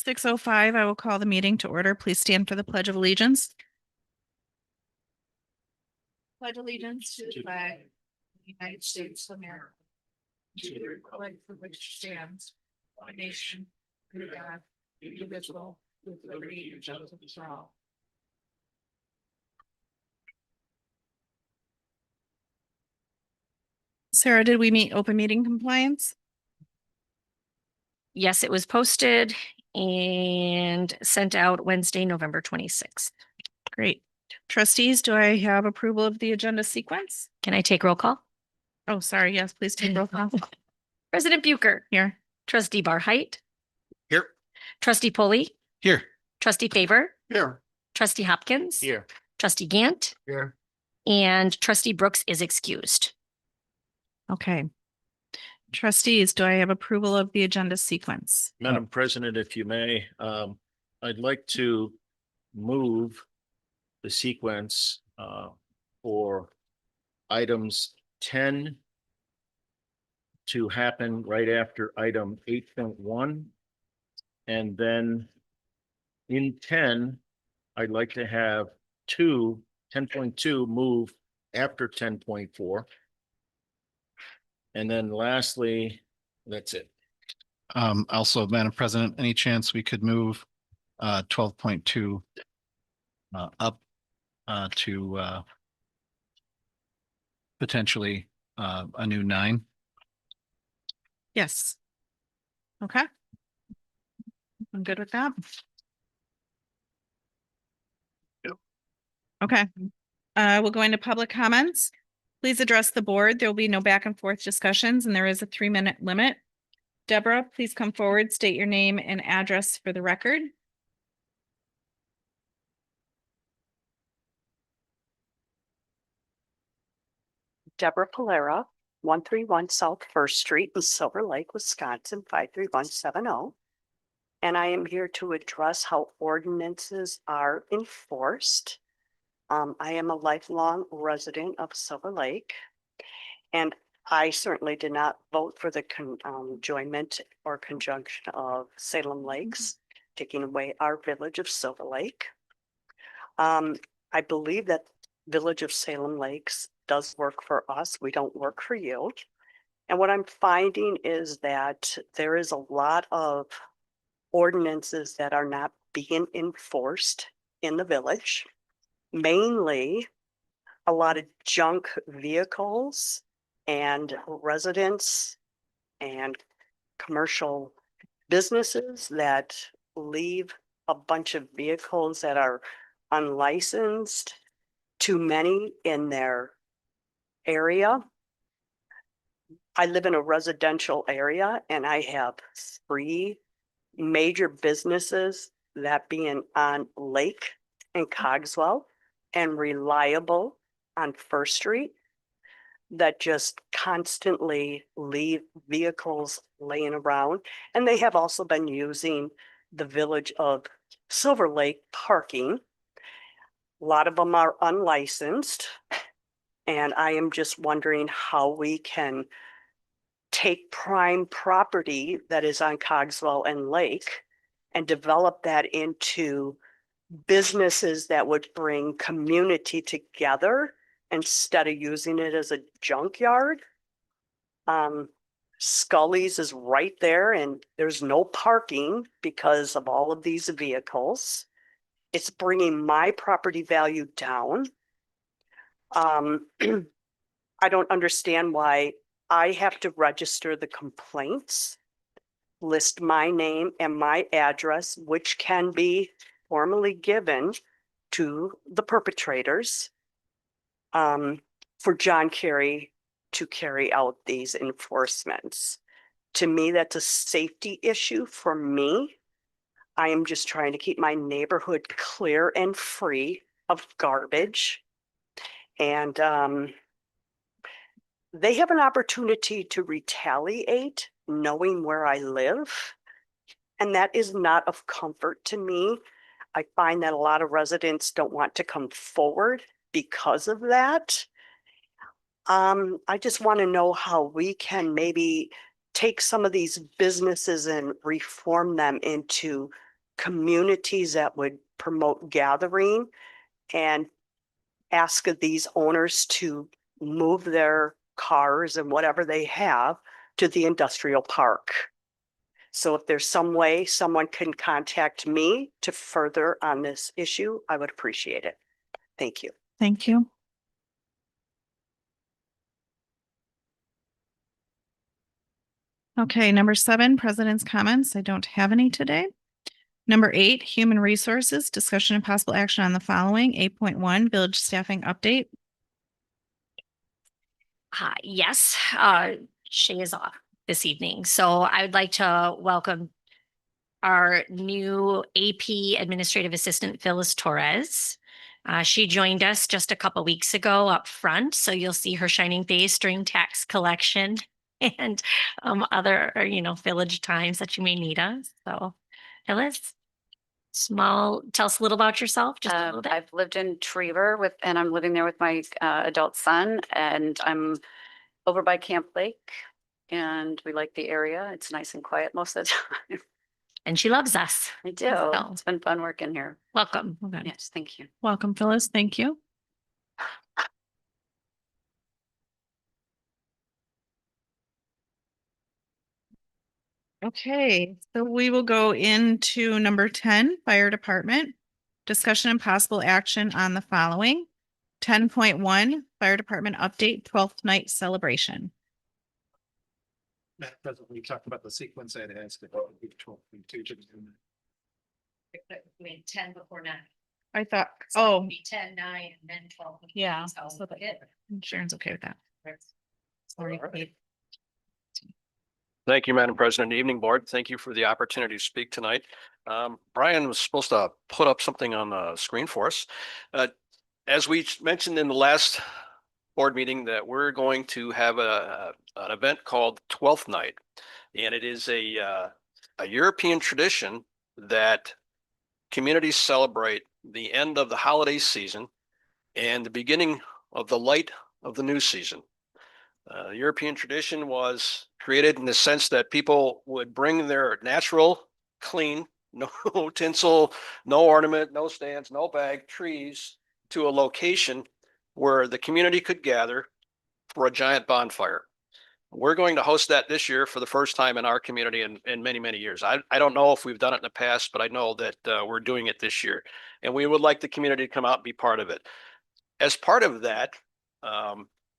6:05, I will call the meeting to order. Please stand for the Pledge of Allegiance. Pledge allegiance to the flag of the United States of America, to the republic for which it stands, one nation, under God, indivisible, with liberty and justice for all. Sarah, did we meet open meeting compliance? Yes, it was posted and sent out Wednesday, November 26th. Great. Trustees, do I have approval of the agenda sequence? Can I take roll call? Oh, sorry. Yes, please take roll call. President Bucher. Here. Trustee Barheit. Here. Trustee Pulley. Here. Trustee Faber. Here. Trustee Hopkins. Here. Trustee Gant. Here. And Trustee Brooks is excused. Okay. Trustees, do I have approval of the agenda sequence? Madam President, if you may, I'd like to move the sequence for items 10 to happen right after item 8.1. And then in 10, I'd like to have 10.2 move after 10.4. And then lastly, that's it. Also, Madam President, any chance we could move 12.2 up to potentially a new 9? Yes. Okay. I'm good with that. Yep. Okay. We'll go into public comments. Please address the board. There will be no back and forth discussions, and there is a 3-minute limit. Deborah, please come forward, state your name and address for the record. Deborah Polera, 131 South First Street in Silver Lake, Wisconsin, 53170. And I am here to address how ordinances are enforced. I am a lifelong resident of Silver Lake, and I certainly did not vote for the enjoyment or conjunction of Salem Lakes, taking away our village of Silver Lake. I believe that Village of Salem Lakes does work for us. We don't work for you. And what I'm finding is that there is a lot of ordinances that are not being enforced in the village. Mainly a lot of junk vehicles and residents and commercial businesses that leave a bunch of vehicles that are unlicensed, too many in their area. I live in a residential area and I have 3 major businesses, that being on Lake and Cogswell and Reliable on First Street, that just constantly leave vehicles laying around. And they have also been using the village of Silver Lake parking. A lot of them are unlicensed. And I am just wondering how we can take prime property that is on Cogswell and Lake and develop that into businesses that would bring community together instead of using it as a junkyard. Scully's is right there and there's no parking because of all of these vehicles. It's bringing my property value down. I don't understand why I have to register the complaints, list my name and my address, which can be formally given to the perpetrators, for John Kerry to carry out these enforcements. To me, that's a safety issue for me. I am just trying to keep my neighborhood clear and free of garbage. And they have an opportunity to retaliate knowing where I live. And that is not of comfort to me. I find that a lot of residents don't want to come forward because of that. I just want to know how we can maybe take some of these businesses and reform them into communities that would promote gathering and ask of these owners to move their cars and whatever they have to the industrial park. So if there's some way someone can contact me to further on this issue, I would appreciate it. Thank you. Thank you. Okay, number 7, president's comments. I don't have any today. Number 8, human resources, discussion and possible action on the following. 8.1, village staffing update. Yes, Shay is off this evening, so I would like to welcome our new AP Administrative Assistant, Phyllis Torres. She joined us just a couple weeks ago up front, so you'll see her shining face during tax collection and other, village times that you may need us. So, Phyllis, tell us a little about yourself, just a little bit. I've lived in Trevor and I'm living there with my adult son, and I'm over by Camp Lake. And we like the area. It's nice and quiet most of the time. And she loves us. I do. So- It's been fun working here. Welcome. Okay. Yes, thank you. Welcome, Phyllis. Thank you. Okay, so we will go into number 10, fire department. Discussion and possible action on the following. 10.1, fire department update, 12th night celebration. Madam President, we talked about the sequence. I had asked if it would be 12.2. We 10 before 9. I thought, oh, Be 10, 9, and then 12. yeah. So so that- it- Sharon's okay with that. Sorry. Thank you, Madam President. Evening, Board. Thank you for the opportunity to speak tonight. Brian was supposed to put up something on the screen for us. As we mentioned in the last board meeting, that we're going to have an event called 12th Night. And it is a European tradition that communities celebrate the end of the holiday season and the beginning of the light of the new season. European tradition was created in the sense that people would bring their natural, clean, no tinsel, no ornament, no stands, no bag, trees to a location where the community could gather for a giant bonfire. We're going to host that this year for the first time in our community in many, many years. I don't know if we've done it in the past, but I know that we're doing it this year. And we would like the community to come out and be part of it. As part of that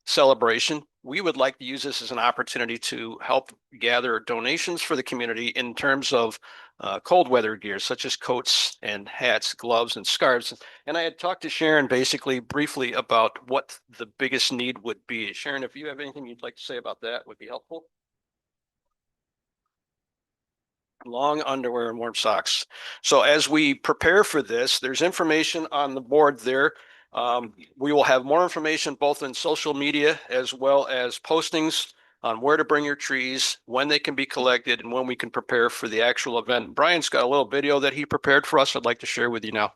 celebration, we would like to use this as an opportunity to help gather donations for the community in terms of cold weather gear, such as coats and hats, gloves and scarves. And I had talked to Sharon basically briefly about what the biggest need would be. Sharon, if you have anything you'd like to say about that, would be helpful. Long underwear and warm socks. So as we prepare for this, there's information on the board there. We will have more information both in social media as well as postings on where to bring your trees, when they can be collected, and when we can prepare for the actual event. Brian's got a little video that he prepared for us I'd like to share with you now.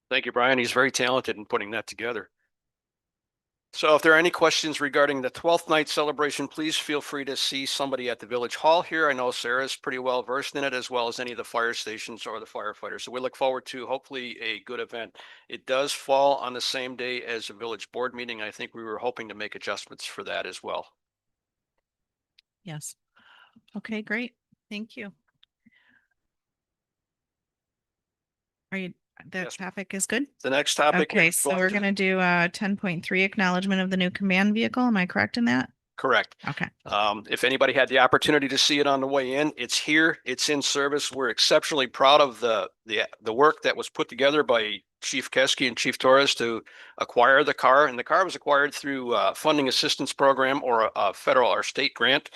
Thank you, Brian. He's very talented in putting that together. So if there are any questions regarding the 12th night celebration, please feel free to see somebody at the village hall here. I know Sarah's pretty well versed in it, as well as any of the fire stations or the firefighters. So we look forward to hopefully a good event. It does fall on the same day as a village board meeting. I think we were hoping to make adjustments for that as well. Yes. Okay, great. Thank you. The Yes. topic is good. The next topic. Okay, so we're gonna do 10.3 acknowledgement of the new command vehicle. Am I correct in that? Correct. Okay. If anybody had the opportunity to see it on the way in, it's here, it's in service. We're exceptionally proud of the work that was put together by Chief Keski and Chief Torres to acquire the car. And the car was acquired through a funding assistance program or a federal or state grant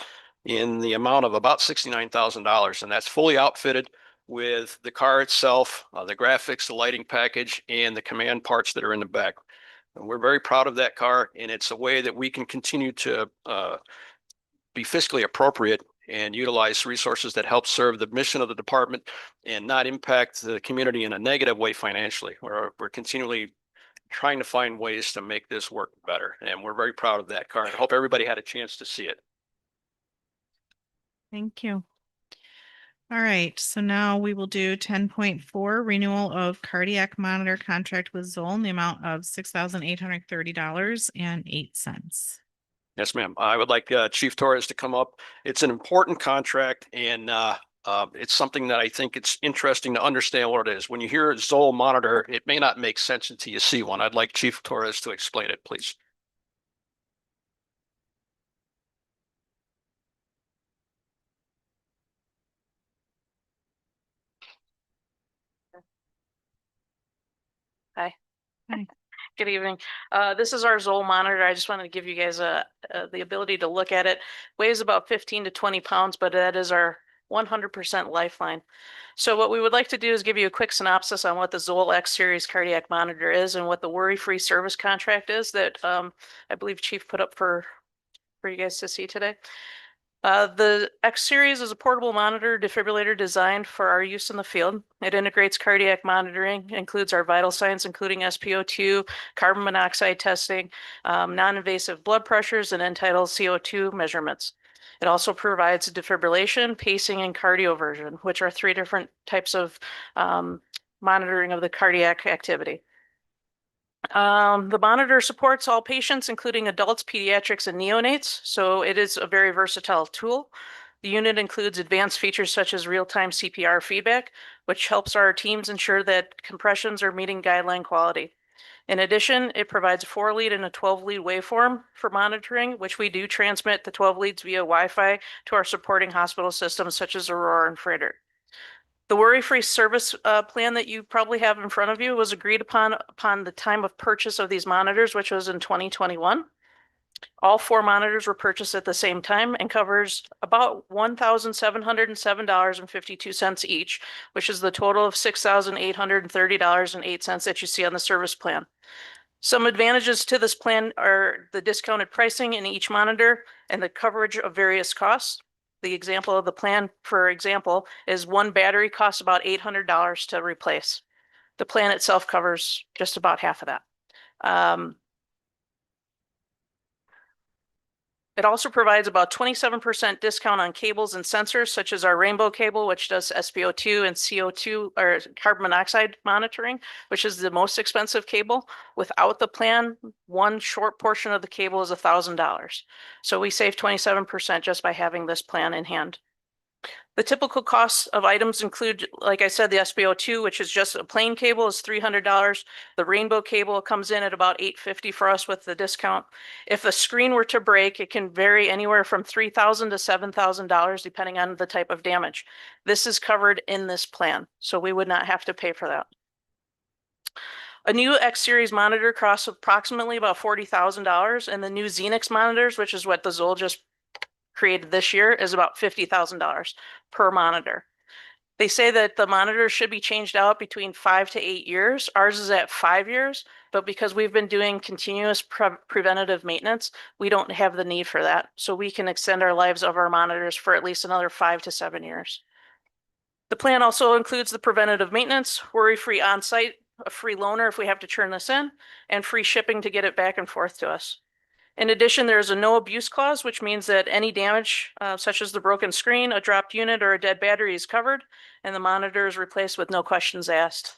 in the amount of about $69,000. And that's fully outfitted with the car itself, the graphics, the lighting package, and the command parts that are in the back. And we're very proud of that car, and it's a way that we can continue to be fiscally appropriate and utilize resources that help serve the mission of the department and not impact the community in a negative way financially. We're continually trying to find ways to make this work better, and we're very proud of that car. I hope everybody had a chance to see it. Thank you. All right, so now we will do 10.4 renewal of cardiac monitor contract with Zoll in the amount of $6,830.08. Yes, ma'am. I would like Chief Torres to come up. It's an important contract, and it's something that I think it's interesting to understand what it is. When you hear Zoll monitor, it may not make sense until you see one. I'd like Chief Torres to explain it, please. Good evening. This is our Zoll monitor. I just wanted to give you guys the ability to look at it. Weighs about 15 to 20 pounds, but that is our 100% lifeline. So what we would like to do is give you a quick synopsis on what the Zoll X Series cardiac monitor is and what the worry-free service contract is that I believe Chief put up for you guys to see today. The X Series is a portable monitor defibrillator designed for our use in the field. It integrates cardiac monitoring, includes our vital signs, including SpO2, carbon monoxide testing, non-invasive blood pressures, and end-tidal CO2 measurements. It also provides defibrillation, pacing, and cardioversion, which are 3 different types of monitoring of the cardiac activity. The monitor supports all patients, including adults, pediatrics, and neonates, so it is a very versatile tool. The unit includes advanced features such as real-time CPR feedback, which helps our teams ensure that compressions are meeting guideline quality. In addition, it provides a 4-lead and a 12-lead waveform for monitoring, which we do transmit the 12 leads via Wi-Fi to our supporting hospital systems such as Aurora and Freighter. The worry-free service plan that you probably have in front of you was agreed upon the time of purchase of these monitors, which was in 2021. All 4 monitors were purchased at the same time and covers about $1,707.52 each, which is the total of $6,830.08 that you see on the service plan. Some advantages to this plan are the discounted pricing in each monitor and the coverage of various costs. The example of the plan, for example, is 1 battery costs about $800 to replace. The plan itself covers just about half of that. It also provides about 27% discount on cables and sensors, such as our rainbow cable, which does SpO2 and CO2 or carbon monoxide monitoring, which is the most expensive cable. Without the plan, one short portion of the cable is $1,000. So we save 27% just by having this plan in hand. The typical costs of items include, like I said, the SpO2, which is just a plain cable, is $300. The rainbow cable comes in at about $850 for us with the discount. If the screen were to break, it can vary anywhere from $3,000 to $7,000, depending on the type of damage. This is covered in this plan, so we would not have to pay for that. A new X Series monitor costs approximately about $40,000, and the new Xenix monitors, which is what the Zoll just created this year, is about $50,000 per monitor. They say that the monitors should be changed out between 5 to 8 years. Ours is at 5 years, but because we've been doing continuous preventative maintenance, we don't have the need for that. So we can extend our lives of our monitors for at least another 5 to 7 years. The plan also includes the preventative maintenance, worry-free on-site, a free loaner if we have to turn this in, and free shipping to get it back and forth to us. In addition, there is a no abuse clause, which means that any damage, such as the broken screen, a dropped unit, or a dead battery is covered, and the monitor is replaced with no questions asked.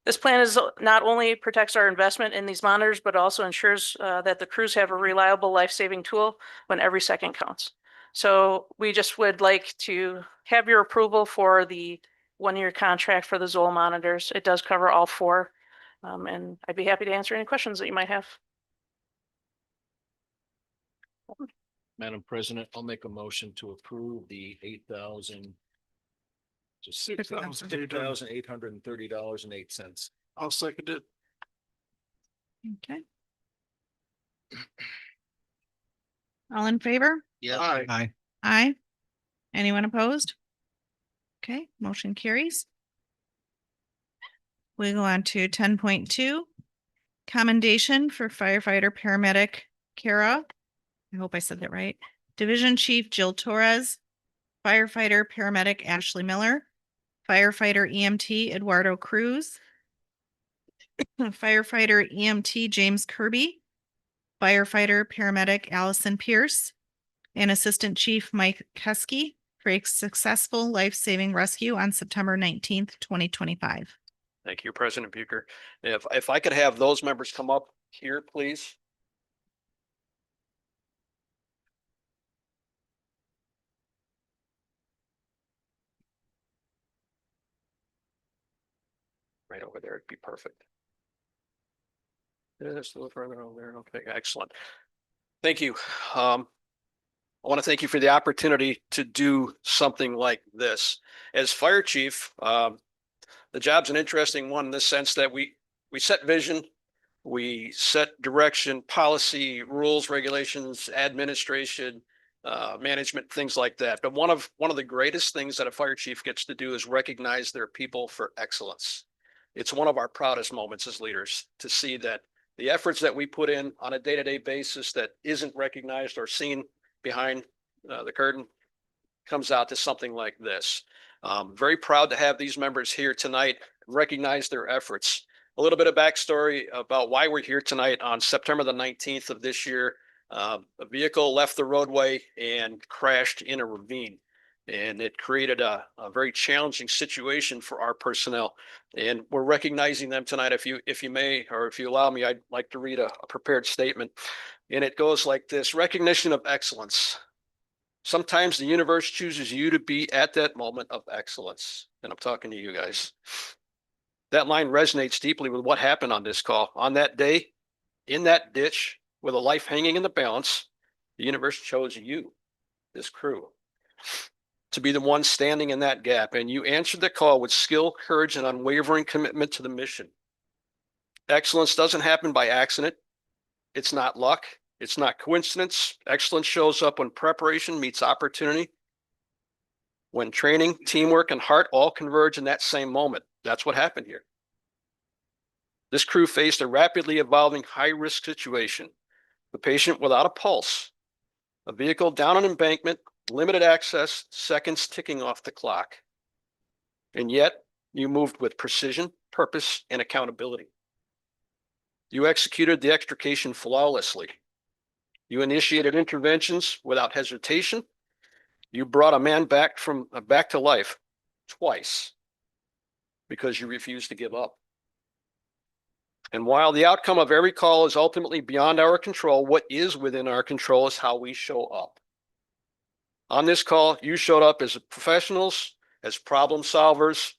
This plan is not only protects our investment in these monitors, but also ensures that the crews have a reliable life-saving tool when every second counts. So we just would like to have your approval for the one-year contract for the Zoll monitors. It does cover all four. And I'd be happy to answer any questions that you might have. Madam President, I'll make a motion to approve the $8,000. Just $6,830.08. I'll second it. Okay. All in favor? Aye. Aye. Anyone opposed? Okay, motion carries. We go on to 10.2. Commendation for firefighter paramedic Kara. I hope I said that right. Division Chief Jill Torres, firefighter paramedic Ashley Miller, firefighter EMT Eduardo Cruz, firefighter EMT James Kirby, firefighter paramedic Allison Pierce, and Assistant Chief Mike Keski for a successful life-saving rescue on September 19th, 2025. Thank you, President Bucher. If I could have those members come up here, please. Right over there, it'd be perfect. Just a little further over there. Okay, excellent. Thank you. I want to thank you for the opportunity to do something like this. As fire chief, the job's an interesting one in the sense that we set vision, we set direction, policy, rules, regulations, administration, management, things like that. But one of the greatest things that a fire chief gets to do is recognize their people for excellence. It's one of our proudest moments as leaders to see that the efforts that we put in on a day-to-day basis that isn't recognized or seen behind the curtain comes out to something like this. Very proud to have these members here tonight, recognize their efforts. A little bit of backstory about why we're here tonight. On September the 19th of this year, a vehicle left the roadway and crashed in a ravine. And it created a very challenging situation for our personnel. And we're recognizing them tonight. If you may, or if you allow me, I'd like to read a prepared statement. And it goes like this: recognition of excellence. Sometimes the universe chooses you to be at that moment of excellence. And I'm talking to you guys. That line resonates deeply with what happened on this call. On that day, in that ditch, with a life hanging in the balance, the universe chose you, this crew, to be the one standing in that gap. And you answered the call with skill, courage, and unwavering commitment to the mission. Excellence doesn't happen by accident. It's not luck. It's not coincidence. Excellence shows up when preparation meets opportunity, when training, teamwork, and heart all converge in that same moment. That's what happened here. This crew faced a rapidly evolving high-risk situation. The patient without a pulse, a vehicle down an embankment, limited access, seconds ticking off the clock. And yet, you moved with precision, purpose, and accountability. You executed the extrication flawlessly. You initiated interventions without hesitation. You brought a man back to life twice because you refused to give up. And while the outcome of every call is ultimately beyond our control, what is within our control is how we show up. On this call, you showed up as professionals, as problem solvers,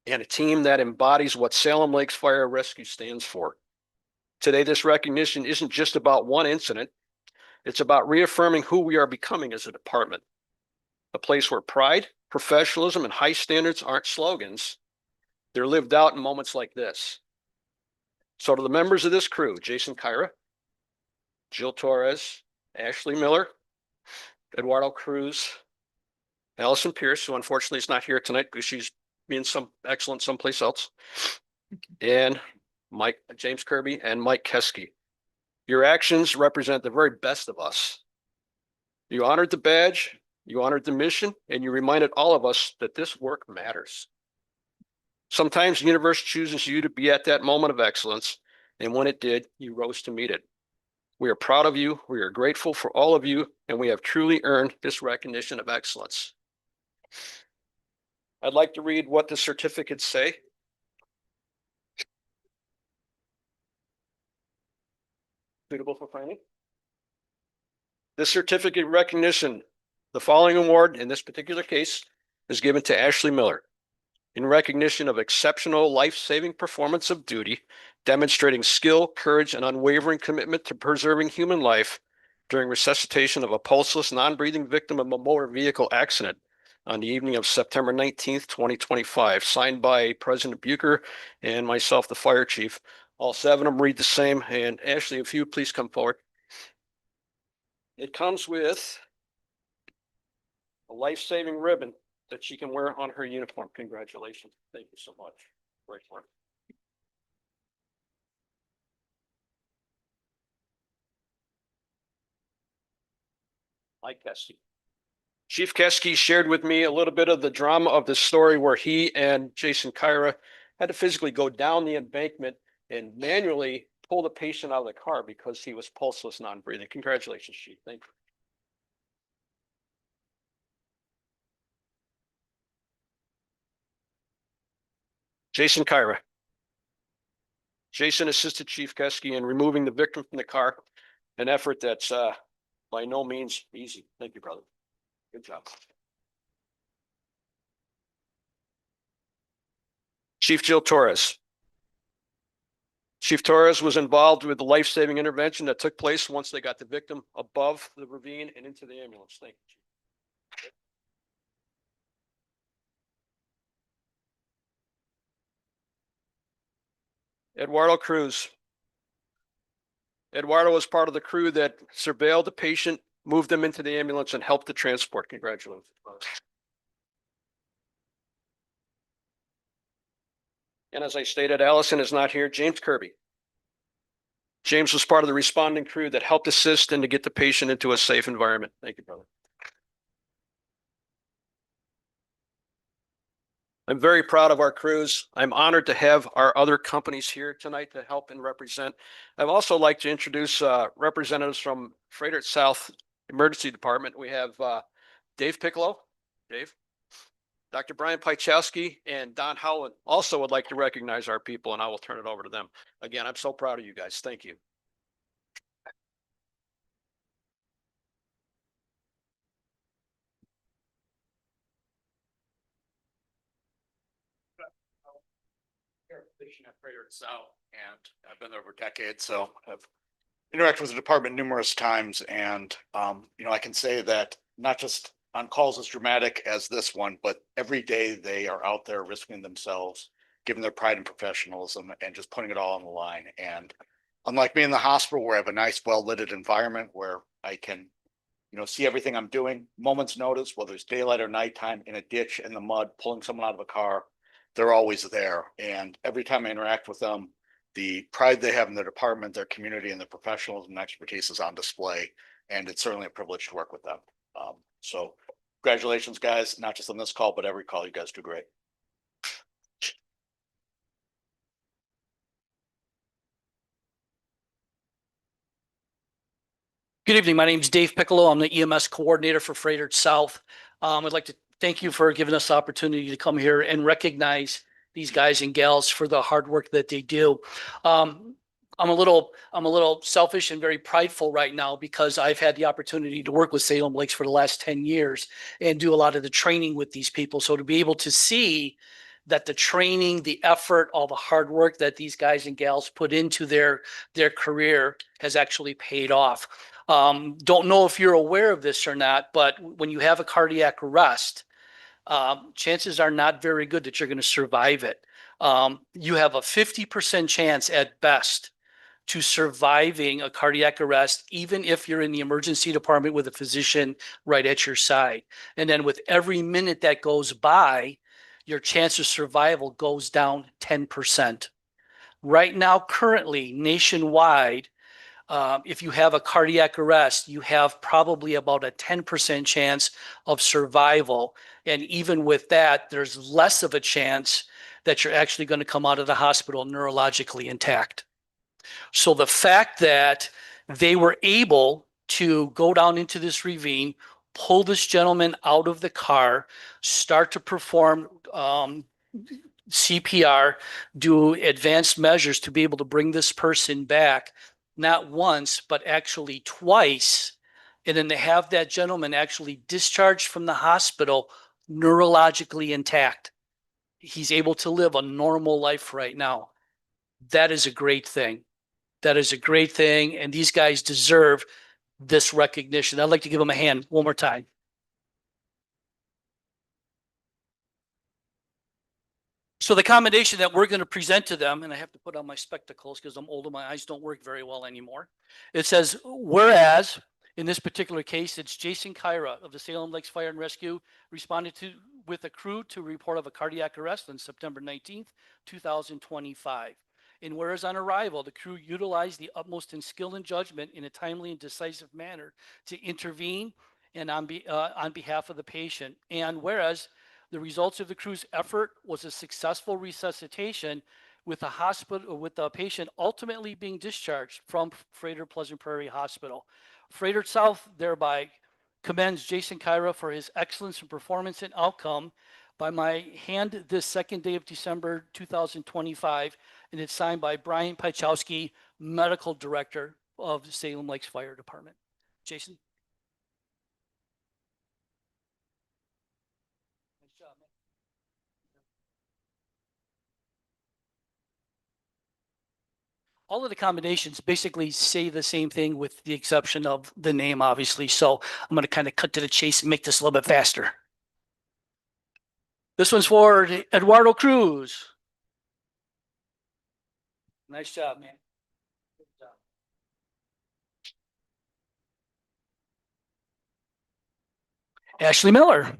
and a team that embodies what Salem Lakes Fire Rescue stands for. Today, this recognition isn't just about one incident. It's about reaffirming who we are becoming as a department. A place where pride, professionalism, and high standards aren't slogans. They're lived out in moments like this. So to the members of this crew, Jason Kyra, Jill Torres, Ashley Miller, Eduardo Cruz, Allison Pierce, who unfortunately is not here tonight because she's being excellent someplace else, and James Kirby and Mike Keski. Your actions represent the very best of us. You honored the badge, you honored the mission, and you reminded all of us that this work matters. Sometimes the universe chooses you to be at that moment of excellence, and when it did, you rose to meet it. We are proud of you, we are grateful for all of you, and we have truly earned this recognition of excellence. I'd like to read what the certificates say. Suitable for finding. This certificate recognition, the following award in this particular case is given to Ashley Miller in recognition of exceptional life-saving performance of duty, demonstrating skill, courage, and unwavering commitment to preserving human life during resuscitation of a pulseless, non-breathing victim of a motor vehicle accident on the evening of September 19th, 2025, signed by President Bucher and myself, the fire chief. All seven of them read the same. And Ashley, if you please come forward. It comes with a life-saving ribbon that she can wear on her uniform. Congratulations. Thank you so much. Great work. Mike Keskey. Chief Keskey shared with me a little bit of the drama of the story where he and Jason Kyra had to physically go down the embankment and manually pull the patient out of the car because he was pulseless, non-breathing. Congratulations, Chief. Thank you. Jason Kyra. Jason assisted Chief Keskey in removing the victim from the car, an effort that's by no means easy. Thank you, brother. Good job. Chief Jill Torres. Chief Torres was involved with the life-saving intervention that took place once they got the victim above the ravine and into the ambulance. Thank you, Chief. Eduardo Cruz. Eduardo was part of the crew that surveilled the patient, moved them into the ambulance, and helped the transport. Congratulations. And as I stated, Allison is not here. James Kirby. James was part of the responding crew that helped assist and to get the patient into a safe environment. Thank you, brother. I'm very proud of our crews. I'm honored to have our other companies here tonight to help and represent. I'd also like to introduce representatives from Frederick South Emergency Department. We have Dave Piccolo. Dave. Dr. Brian Pichowski and Don Howland also would like to recognize our people, and I will turn it over to them. Again, I'm so proud of you guys. Thank you. At Frederick South, and I've been there over decades, so I've interacted with the department numerous times, and I can say that not just on calls as dramatic as this one, but every day they are out there risking themselves, giving their pride and professionalism, and just putting it all on the line. And unlike me in the hospital, where I have a nice, well-lit environment where I can, see everything I'm doing, moments notice, whether it's daylight or nighttime, in a ditch, in the mud, pulling someone out of a car, they're always there. And every time I interact with them, the pride they have in their department, their community, and their professionalism and expertise is on display. And it's certainly a privilege to work with them. So congratulations, guys, not just on this call, but every call. You guys do great. Good evening. My name is Dave Piccolo. I'm the EMS coordinator for Frederick South. I'd like to thank you for giving us the opportunity to come here and recognize these guys and gals for the hard work that they do. I'm a little selfish and very prideful right now because I've had the opportunity to work with Salem Lakes for the last 10 years and do a lot of the training with these people. So to be able to see that the training, the effort, all the hard work that these guys and gals put into their career has actually paid off. Don't know if you're aware of this or not, but when you have a cardiac arrest, chances are not very good that you're going to survive it. You have a 50% chance at best to surviving a cardiac arrest, even if you're in the emergency department with a physician right at your side. And then with every minute that goes by, your chance of survival goes down 10%. Right now, currently, nationwide, if you have a cardiac arrest, you have probably about a 10% chance of survival. And even with that, there's less of a chance that you're actually going to come out of the hospital neurologically intact. So the fact that they were able to go down into this ravine, pull this gentleman out of the car, start to perform CPR, do advanced measures to be able to bring this person back, not once, but actually twice. And then to have that gentleman actually discharged from the hospital neurologically intact. He's able to live a normal life right now. That is a great thing. That is a great thing. And these guys deserve this recognition. I'd like to give them a hand one more time. So the commendation that we're going to present to them, and I have to put on my spectacles because I'm older, my eyes don't work very well anymore. It says, whereas in this particular case, it's Jason Kyra of the Salem Lakes Fire and Rescue responded to with a crew to report of a cardiac arrest on September 19th, 2025. And whereas on arrival, the crew utilized the utmost in skill and judgment in a timely and decisive manner to intervene and on behalf of the patient. And whereas the results of the crew's effort was a successful resuscitation with the patient ultimately being discharged from Freighter Pleasant Prairie Hospital. Freighter South thereby commends Jason Kyra for his excellence in performance and outcome by my hand this second day of December 2025, and it's signed by Brian Pichowski, Medical Director of the Salem Lakes Fire Department. Jason. Nice job, man. All of the combinations basically say the same thing with the exception of the name, obviously. So I'm going to kind of cut to the chase and make this a little bit faster. This one's for Eduardo Cruz. Nice job, man. Good job. Ashley Miller. Nice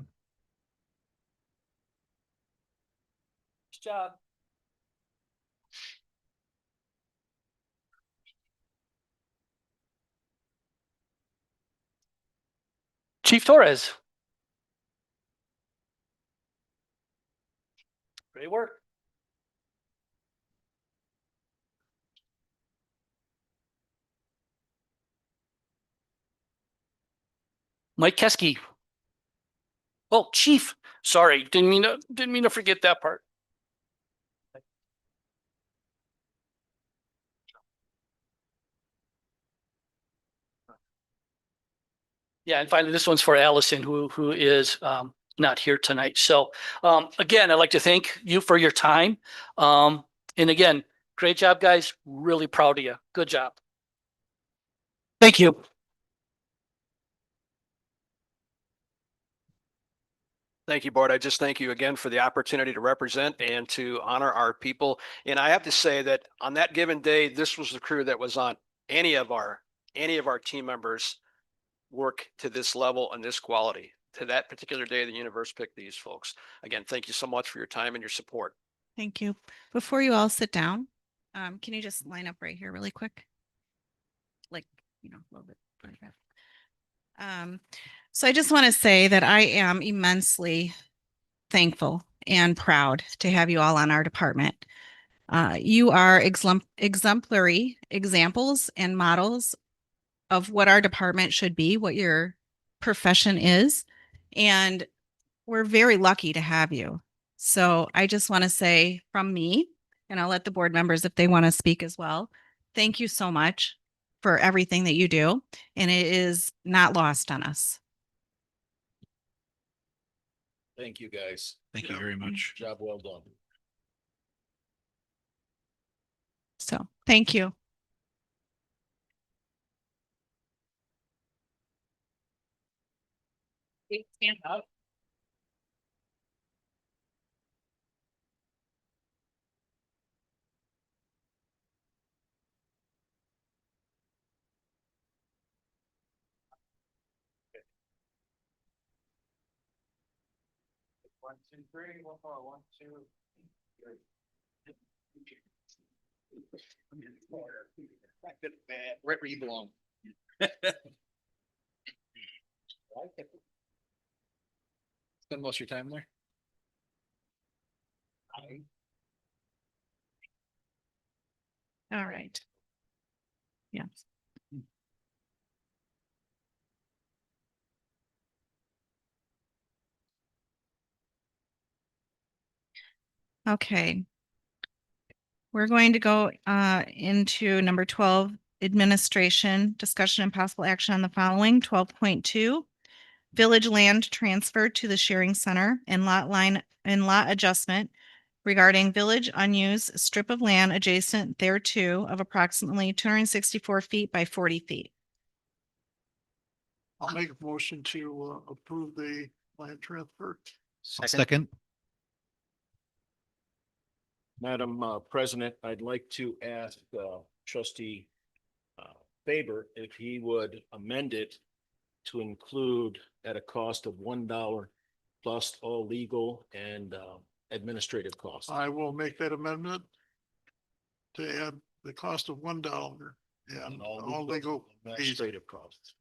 job. Chief Torres. Great work. Mike Keski. Oh, Chief. Sorry, didn't mean to forget that part. Yeah, and finally, this one's for Allison, who is not here tonight. So again, I'd like to thank you for your time. And again, great job, guys. Really proud of you. Good job. Thank you. Thank you, Board. I just thank you again for the opportunity to represent and to honor our people. And I have to say that on that given day, this was the crew that was on any of our team members work to this level and this quality. To that particular day, the universe picked these folks. Again, thank you so much for your time and your support. Thank you. Before you all sit down, can you just line up right here really quick? Like, a little bit. So I just want to say that I am immensely thankful and proud to have you all on our department. You are exemplary examples and models of what our department should be, what your profession is, and we're very lucky to have you. So I just want to say from me, and I'll let the board members if they want to speak as well, thank you so much for everything that you do, and it is not lost on us. Thank you, guys. Thank you very much. Job well done. So thank you. Stand up. One, two, three, one more, one, two, three. Right where you belong. Spend most of your time there? All right. Yeah. Okay. We're going to go into number 12, administration, discussion and possible action on the following. 12.2, village land transfer to the sharing center and lot line and lot adjustment regarding village unused strip of land adjacent thereto of approximately 264 feet by 40 feet. I'll make a motion to approve the land transfer. Second. Madam President, I'd like to ask trustee Faber if he would amend it to include at a cost of $1 plus all legal and administrative costs. I will make that amendment to add the cost of $1 and all legal fees. Administrative costs.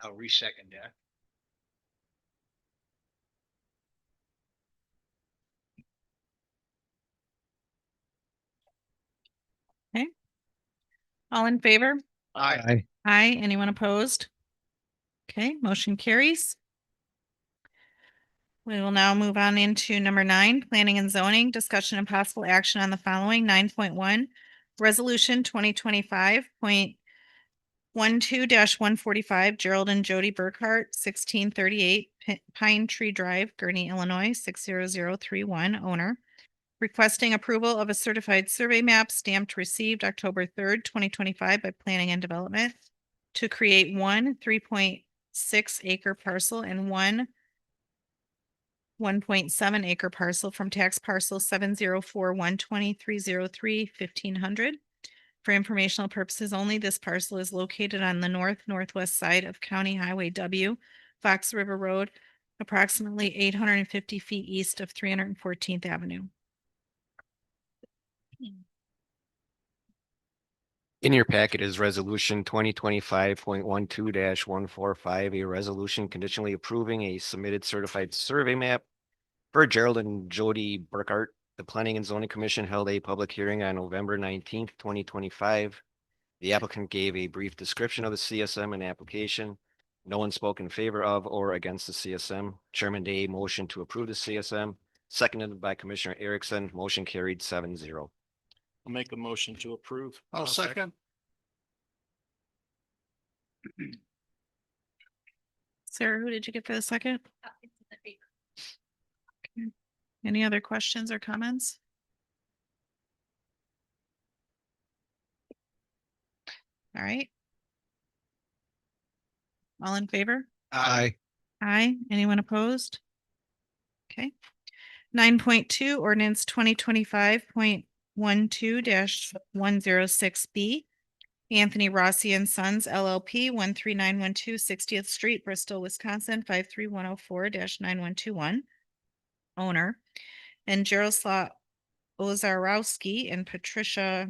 I'll resecond that. All in favor? Aye. Aye. Anyone opposed? Okay, motion carries. We will now move on into number 9, planning and zoning, discussion and possible action on the following. 9.1, resolution 2025.12-145, Gerald and Jody Burkhart, 1638 Pine Tree Drive, Gurnee, Illinois, 60031, owner. Requesting approval of a certified survey map stamped received October 3rd, 2025 by Planning and Development to create 3.6 acre parcel and 1.7 acre parcel from tax parcel 704-120-303-1500. For informational purposes only, this parcel is located on the northwest side of County Highway W, Fox River Road, approximately 850 feet east of 314th Avenue. In your packet is resolution 2025.12-145, a resolution conditionally approving a submitted certified survey map for Gerald and Jody Burkhart. The Planning and Zoning Commission held a public hearing on November 19th, 2025. The applicant gave a brief description of the CSM and application. No one spoke in favor of or against the CSM. Chairman Day motion to approve the CSM, seconded by Commissioner Erickson. Motion carried 7-0. I'll make a motion to approve. I'll second. Sarah, who did you get for the second? Okay. Any other questions or comments? All right. All in favor? Aye. Aye. Anyone opposed? Okay. 9.2, ordinance 2025.12-106B. Anthony Rossi and Sons LLP, 13912 60th Street, Bristol, Wisconsin, 53104-9121. Owner. And Jaroslav Ozarowski and Patricia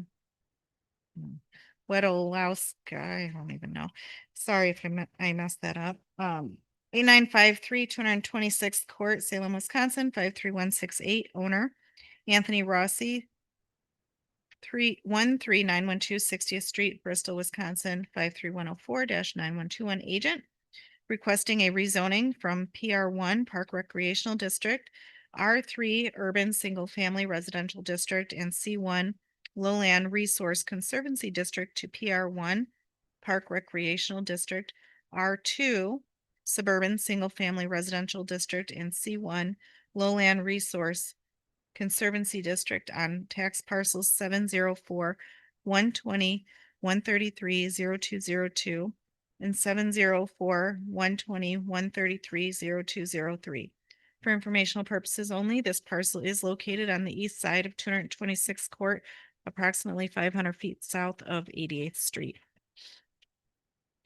Wedolowska, I don't even know. Sorry if I messed that up. 8953 226th Court, Salem, Wisconsin, 53168. Owner Anthony Rossi, 13912 60th Street, Bristol, Wisconsin, 53104-9121. Agent requesting a rezoning from PR1 Park Recreational District, R3 Urban Single Family Residential District, and C1 Lowland Resource Conservancy District to PR1 Park Recreational District, R2 Suburban Single Family Residential District, and C1 Lowland Resource Conservancy District on tax parcels 704-120-133-0202 and 704-120-133-0203. For informational purposes only, this parcel is located on the east side of 226th Court, approximately 500 feet south of 88th Street.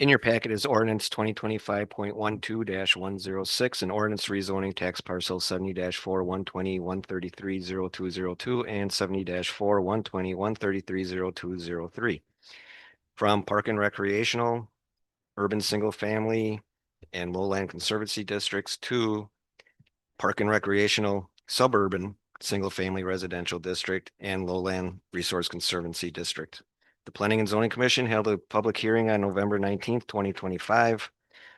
In your packet is ordinance 2025.12-106, an ordinance rezoning tax parcel 70-4-120-133-0202 and 70-4-120-133-0203 from Park and Recreational, Urban Single Family, and Lowland Conservancy Districts to Park and Recreational, Suburban Single Family Residential District, and Lowland Resource Conservancy District. The Planning and Zoning Commission held a public hearing on November 19th, 2025.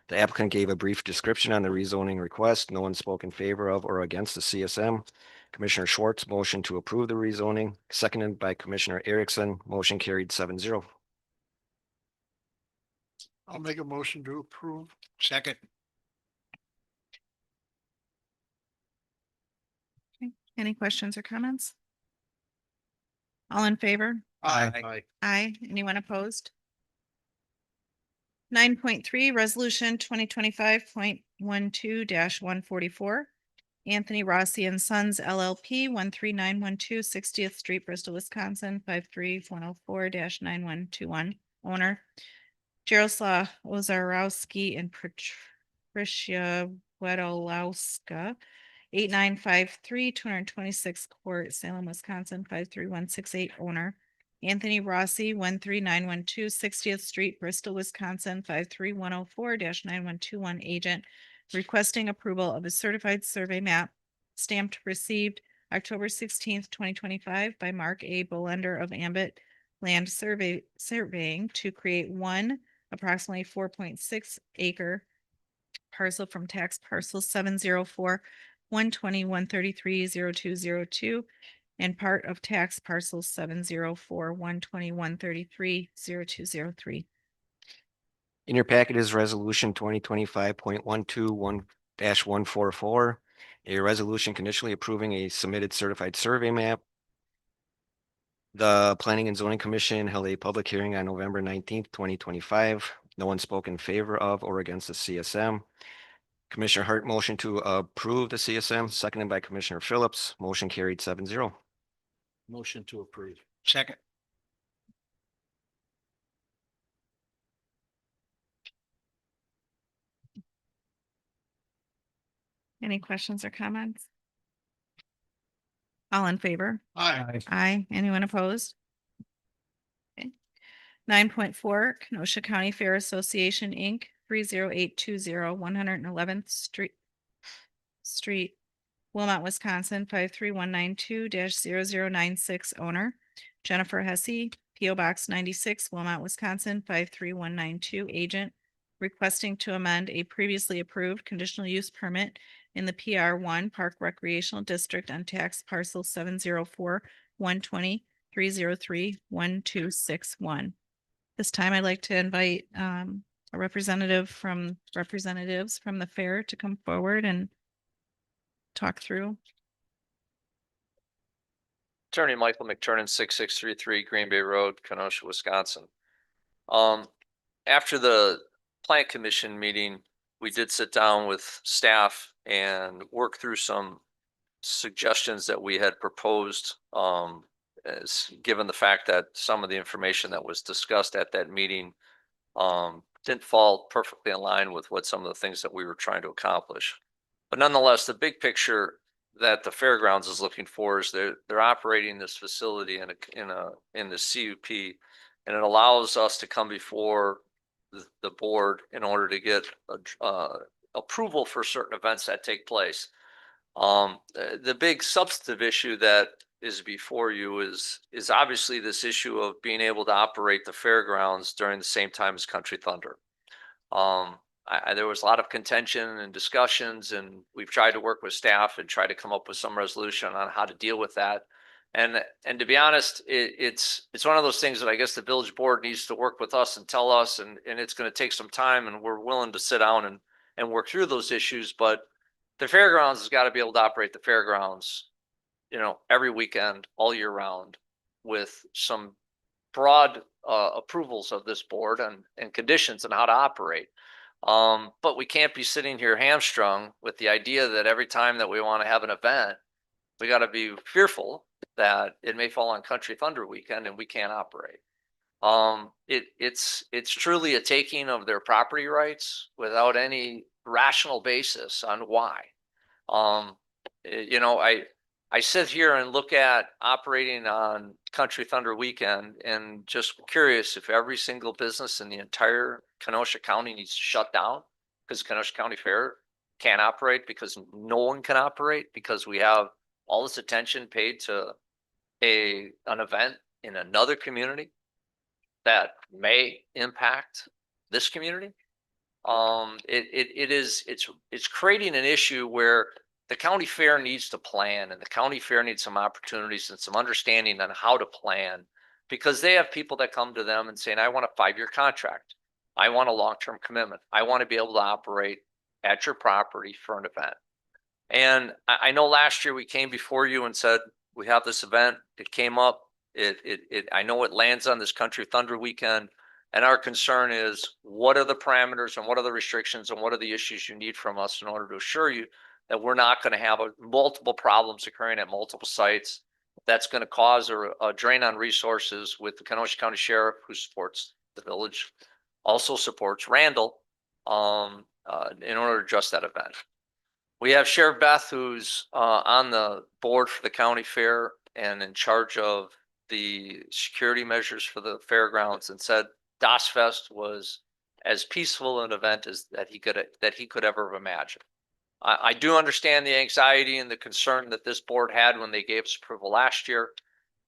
The applicant gave a brief description on the rezoning request. No one spoke in favor of or against the CSM. Commissioner Schwartz motion to approve the rezoning, seconded by Commissioner Erickson. Motion carried 7-0. I'll make a motion to approve. Second. Any questions or comments? All in favor? Aye. Aye. Anyone opposed? 9.3, resolution 2025.12 144. Anthony Rossi and Sons LLP 13912 60th Street, Bristol, Wisconsin 53104-9121. Owner Jaroslaw Ozarowski and Patricia Wedolowska 8953 226 Court, Salem, Wisconsin 53168. Owner Anthony Rossi 13912 60th Street, Bristol, Wisconsin 53104-9121. Agent requesting approval of a certified survey map stamped received October 16th, 2025 by Mark A. Bolender of Ambit Land Surveying to create one approximately 4.6 acre parcel from tax parcel 704-120-133-0202 and part of tax parcel 704-120-133-0203. In your packet is resolution 2025.121-144, a resolution conditionally approving a submitted certified survey map. The Planning and Zoning Commission held a public hearing on November 19th, 2025. No one spoke in favor of or against the CSM. Commissioner Hart motion to approve the CSM, seconded by Commissioner Phillips. Motion carried 7-0. Motion to approve. Second. Any questions or comments? All in favor? Aye. Aye. Anyone opposed? Okay. 9.4, Kenosha County Fair Association, Inc., 30820 111th Street, Wilmot, Wisconsin, 53192-0096. Owner Jennifer Hesse, P O Box 96, Wilmot, Wisconsin, 53192. Agent requesting to amend a previously approved conditional use permit in the PR1 Park Recreational District on tax parcel 704-120-303-1261. This time I'd like to invite a representatives from the fair to come forward and talk through. Attorney Michael McTurnan, 6633 Green Bay Road, Kenosha, Wisconsin. After the Plant Commission meeting, we did sit down with staff and work through some suggestions that we had proposed, as given the fact that some of the information that was discussed at that meeting didn't fall perfectly in line with what some of the things that we were trying to accomplish. But nonetheless, the big picture that the fairgrounds is looking for is they're operating this facility in the CUP, and it allows us to come before the board in order to get approval for certain events that take place. The big substantive issue that is before you is obviously this issue of being able to operate the fairgrounds during the same time as Country Thunder. There was a lot of contention and discussions, and we've tried to work with staff and try to come up with some resolution on how to deal with that. And to be honest, it's one of those things that I guess the village board needs to work with us and tell us, and it's going to take some time, and we're willing to sit down and work through those issues. But the fairgrounds has got to be able to operate the fairgrounds, every weekend, all year round, with some broad approvals of this board and conditions on how to operate. But we can't be sitting here hamstrung with the idea that every time that we want to have an event, we got to be fearful that it may fall on Country Thunder weekend and we can't operate. It's truly a taking of their property rights without any rational basis on why. I sit here and look at operating on Country Thunder weekend and just curious if every single business in the entire Kenosha County needs to shut down because Kenosha County Fair can't operate, because no one can operate, because we have all this attention paid to an event in another community that may impact this community. It's creating an issue where the county fair needs to plan, and the county fair needs some opportunities and some understanding on how to plan, because they have people that come to them and saying, I want a 5-year contract. I want a long-term commitment. I want to be able to operate at your property for an event. And I know last year we came before you and said, we have this event. It came up. I know it lands on this Country Thunder weekend. And our concern is, what are the parameters and what are the restrictions and what are the issues you need from us in order to assure you that we're not going to have multiple problems occurring at multiple sites that's going to cause a drain on resources with the Kenosha County Sheriff, who supports the village, also supports Randall, in order to address that event. We have Sheriff Beth, who's on the board for the county fair and in charge of the security measures for the fairgrounds, and said Das Fest was as peaceful an event as that he could ever have imagined. I do understand the anxiety and the concern that this board had when they gave us approval last year,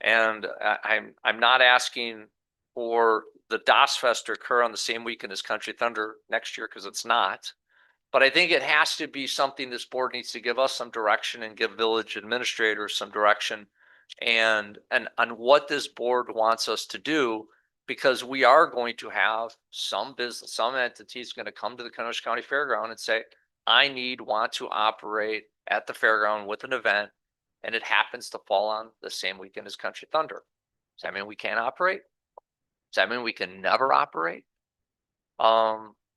and I'm not asking for the Das Fest to occur on the same weekend as Country Thunder next year, because it's not. But I think it has to be something this board needs to give us some direction and give village administrators some direction and on what this board wants us to do, because we are going to have some entities going to come to the Kenosha County Fairground and say, I want to operate at the fairground with an event, and it happens to fall on the same weekend as Country Thunder. Does that mean we can't operate? Does that mean we can never operate?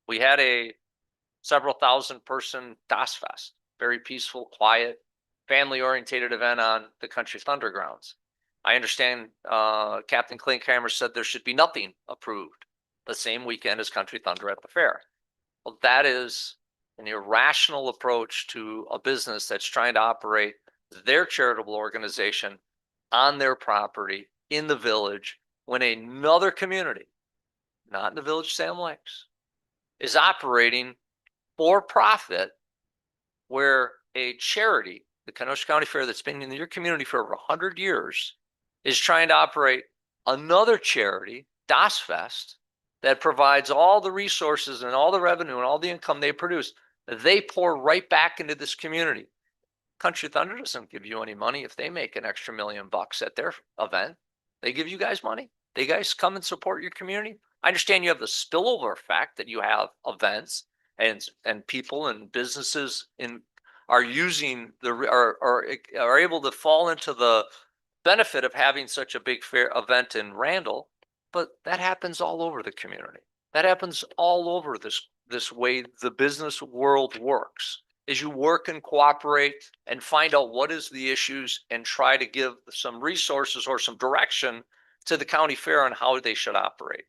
We had a several thousand person Das Fest, very peaceful, quiet, family orientated event on the Country Thunder grounds. I understand Captain Klinkhammer said there should be nothing approved the same weekend as Country Thunder at the fair. Well, that is an irrational approach to a business that's trying to operate their charitable organization on their property in the village, when another community, not in the village of Salem Lakes, is operating for profit, where a charity, the Kenosha County Fair, that's been in your community for over 100 years, is trying to operate another charity, Das Fest, that provides all the resources and all the revenue and all the income they produce. They pour right back into this community. Country Thunder doesn't give you any money if they make an extra $1 million at their event. They give you guys money. They guys come and support your community. I understand you have the spillover effect that you have events and people and businesses are using are able to fall into the benefit of having such a big fair event in Randall, but that happens all over the community. That happens all over this way the business world works, is you work and cooperate and find out what is the issues and try to give some resources or some direction to the county fair on how they should operate.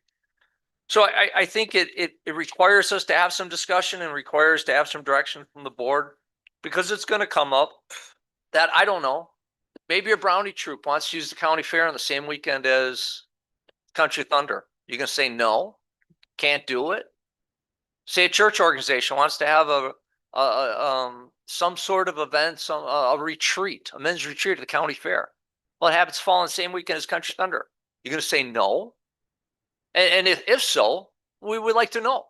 So I think it requires us to have some discussion and requires to have some direction from the board, because it's going to come up that, I don't know, maybe a Brownie troop wants to use the county fair on the same weekend as Country Thunder. You're going to say no, can't do it. Say a church organization wants to have some sort of event, a retreat, a men's retreat at the county fair. Well, it happens to fall on the same weekend as Country Thunder. You're going to say no? And if so, we would like to know,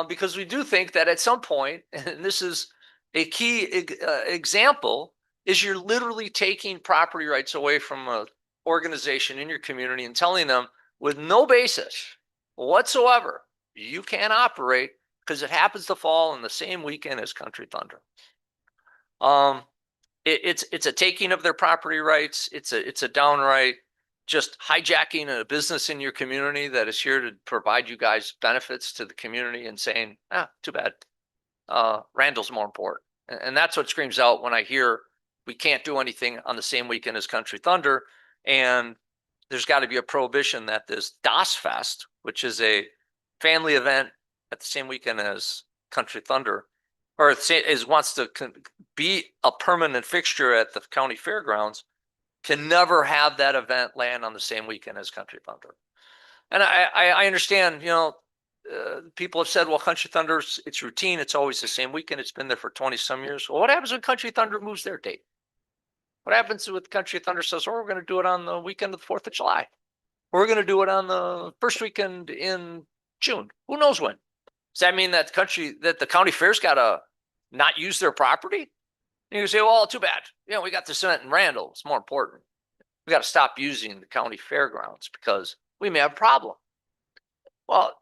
because we do think that at some point, and this is a key example, is you're literally taking property rights away from an organization in your community and telling them with no basis whatsoever, you can't operate because it happens to fall on the same weekend as Country Thunder. It's a taking of their property rights. It's a downright just hijacking a business in your community that is here to provide you guys benefits to the community and saying, too bad. Randall's more important. And that's what screams out when I hear we can't do anything on the same weekend as Country Thunder. And there's got to be a prohibition that this Das Fest, which is a family event at the same weekend as Country Thunder, or wants to be a permanent fixture at the county fairgrounds, can never have that event land on the same weekend as Country Thunder. And I understand, people have said, well, Country Thunder, it's routine. It's always the same weekend. It's been there for 20 some years. Well, what happens when Country Thunder moves their date? What happens with Country Thunder says, we're going to do it on the weekend of the 4th of July. We're going to do it on the first weekend in June. Who knows when? Does that mean that the county fair's got to not use their property? And you say, well, too bad. We got this event in Randall. It's more important. We got to stop using the county fairgrounds because we may have a problem. Well,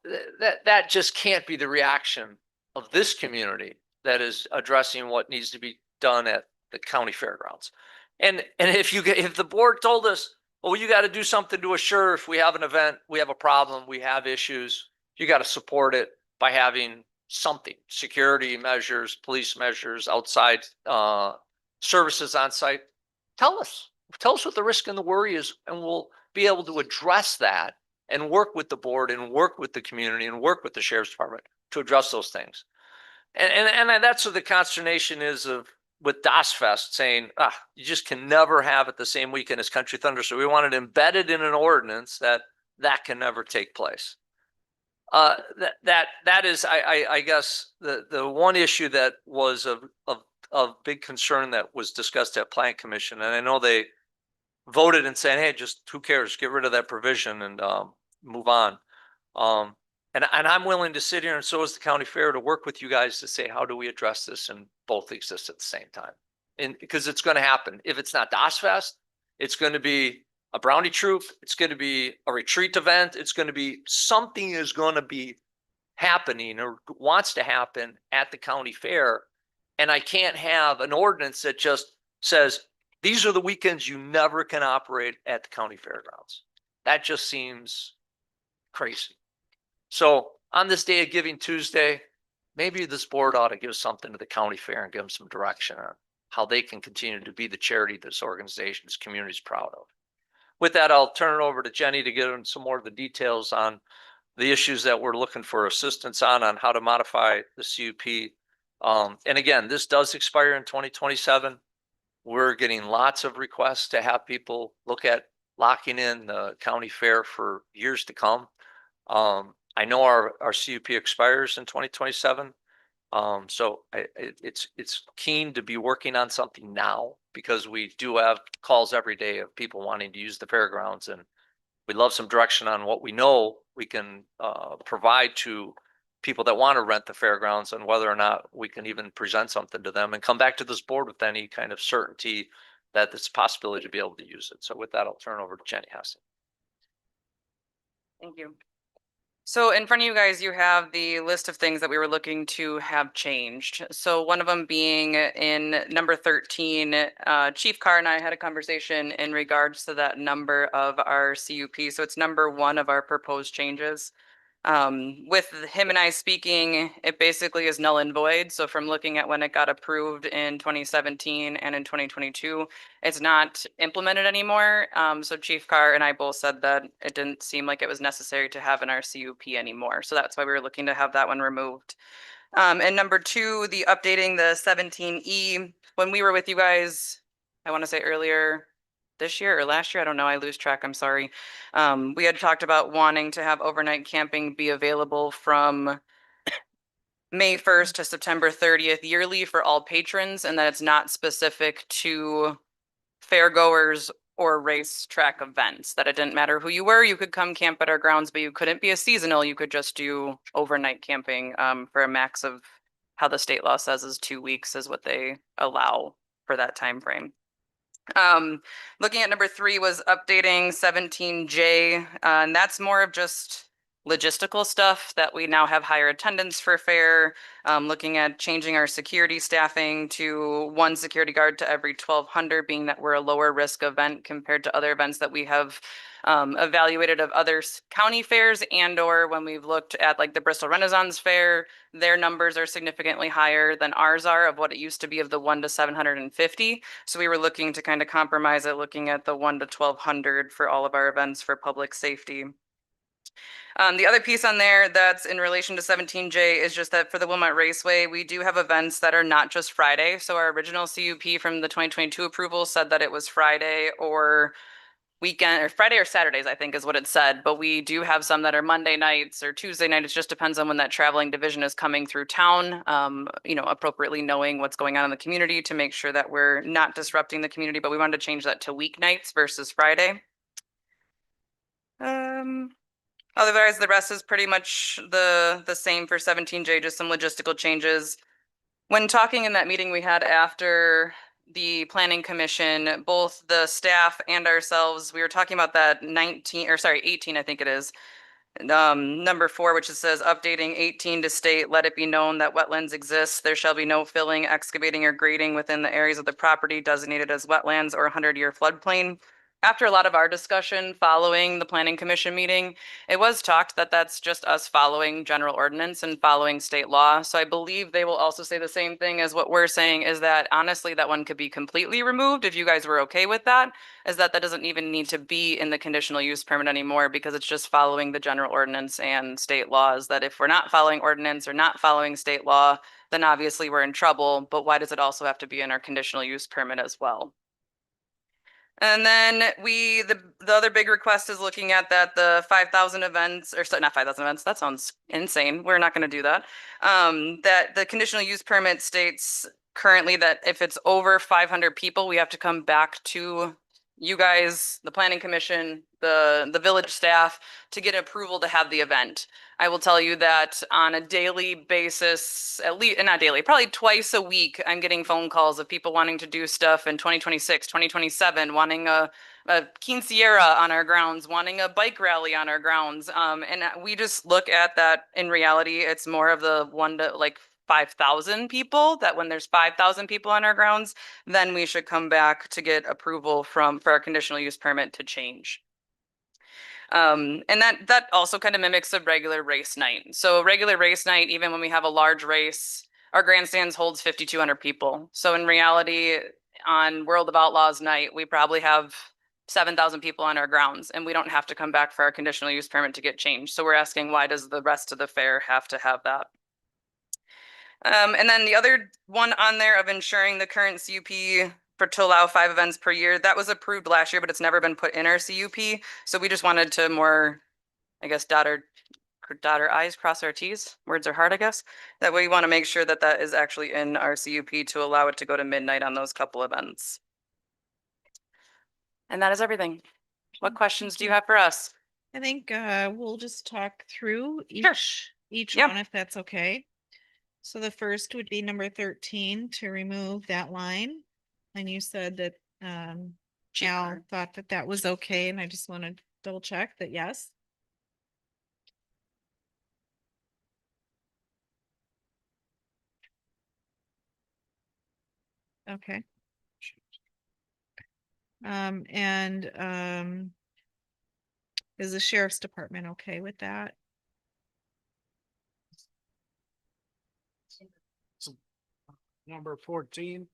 that just can't be the reaction of this community that is addressing what needs to be done at the county fairgrounds. And if the board told us, well, you got to do something to assure if we have an event, we have a problem, we have issues, you got to support it by having something, security measures, police measures, outside services on site. Tell us what the risk and the worry is, and we'll be able to address that and work with the board and work with the community and work with the sheriff's department to address those things. And that's what the consternation is of with DOS Fest saying, you just can never have it the same weekend as Country Thunder. So we want it embedded in an ordinance that can never take place. That is, I guess, the one issue that was of big concern that was discussed at Plan Commission. And I know they voted and saying, hey, just who cares? Get rid of that provision and move on. And I'm willing to sit here, and so is the county fair, to work with you guys to say, how do we address this and both exist at the same time? And because it's going to happen. If it's not DOS Fest, it's going to be a brownie troop. It's going to be a retreat event. It's going to be something is going to be happening or wants to happen at the county fair. And I can't have an ordinance that just says, these are the weekends you never can operate at the county fairgrounds. That just seems crazy. So on this day of Giving Tuesday, maybe this board ought to give something to the county fair and give them some direction on how they can continue to be the charity this organization, this community is proud of. With that, I'll turn it over to Jenny to get into some more of the details on the issues that we're looking for assistance on how to modify the CUP. And again, this does expire in 2027. We're getting lots of requests to have people look at locking in the county fair for years to come. I know our CUP expires in 2027. So it's keen to be working on something now, because we do have calls every day of people wanting to use the fairgrounds, and we'd love some direction on what we know we can provide to people that want to rent the fairgrounds, and whether or not we can even present something to them and come back to this board with any kind of certainty that there's a possibility to be able to use it. So with that, I'll turn over to Jenny Hesse. Thank you. So in front of you guys, you have the list of things that we were looking to have changed. So one of them being in number 13, Chief Carr and I had a conversation in regards to that number of our CUP. So it's number 1 of our proposed changes. With him and I speaking, it basically is null and void. So from looking at when it got approved in 2017 and in 2022, it's not implemented anymore. So Chief Carr and I both said that it didn't seem like it was necessary to have in our CUP anymore. So that's why we were looking to have that one removed. And number 2, the updating the 17E. When we were with you guys, I want to say earlier this year or last year, I don't know, I lose track, I'm sorry. We had talked about wanting to have overnight camping be available from May 1st to September 30th yearly for all patrons, and that it's not specific to fairgoers or racetrack events, that it didn't matter who you were, you could come camp at our grounds, but you couldn't be a seasonal, you could just do overnight camping for a max of, how the state law says, is 2 weeks is what they allow for that time frame. Looking at number 3 was updating 17J, and that's more of just logistical stuff that we now have higher attendance for fair. Looking at changing our security staffing to 1 security guard to every 1,200, being that we're a lower risk event compared to other events that we have evaluated of other county fairs, and or when we've looked at like the Bristol Renaissance Fair, their numbers are significantly higher than ours are of what it used to be of the 1 to 750. So we were looking to kind of compromise it, looking at the 1 to 1,200 for all of our events for public safety. The other piece on there that's in relation to 17J is just that for the Wilmot Raceway, we do have events that are not just Friday. So our original CUP from the 2022 approval said that it was Friday or weekend, or Friday or Saturdays, I think is what it said. But we do have some that are Monday nights or Tuesday night. It just depends on when that traveling division is coming through town, appropriately knowing what's going on in the community to make sure that we're not disrupting the community. But we wanted to change that to weeknights versus Friday. Otherwise, the rest is pretty much the same for 17J, just some logistical changes. When talking in that meeting we had after the Planning Commission, both the staff and ourselves, we were talking about that 18, I think it is, Number 4, which it says updating 18 to state, let it be known that wetlands exist. There shall be no filling, excavating or grading within the areas of the property designated as wetlands or 100-year floodplain. After a lot of our discussion following the planning commission meeting, it was talked that that's just us following general ordinance and following state law. So I believe they will also say the same thing as what we're saying, is that honestly, that one could be completely removed if you guys were okay with that, is that that doesn't even need to be in the conditional use permit anymore, because it's just following the general ordinance and state laws. That if we're not following ordinance or not following state law, then obviously we're in trouble. But why does it also have to be in our conditional use permit as well? And then the other big request is looking at that the 5,000 events, or sorry, not 5,000 events, that sounds insane. We're not going to do that. That the conditional use permit states currently that if it's over 500 people, we have to come back to you guys, the planning commission, the village staff, to get approval to have the event. I will tell you that on a daily basis, at least, not daily, probably twice a week, I'm getting phone calls of people wanting to do stuff in 2026, 2027, wanting a quinceañera on our grounds, wanting a bike rally on our grounds. And we just look at that in reality, it's more of the 1 to like 5,000 people, that when there's 5,000 people on our grounds, then we should come back to get approval for our conditional use permit to change. And that also kind of mimics a regular race night. So a regular race night, even when we have a large race, our grandstands holds 5,200 people. So in reality, on World of Outlaws night, we probably have 7,000 people on our grounds, and we don't have to come back for our conditional use permit to get changed. So we're asking, why does the rest of the fair have to have that? And then the other one on there of ensuring the current CUP to allow 5 events per year, that was approved last year, but it's never been put in our CUP. So we just wanted to more, I guess, dot our I's, cross our T's. Words are hard, I guess. That way we want to make sure that that is actually in our CUP to allow it to go to midnight on those couple events. And that is everything. What questions do you have for us? I think we'll just talk through each Yep. one, if that's okay. So the first would be number 13, to remove that line. And you said that Al thought that that was okay, and I just want to double check that yes. Okay. Is the sheriff's department okay with that? Number 14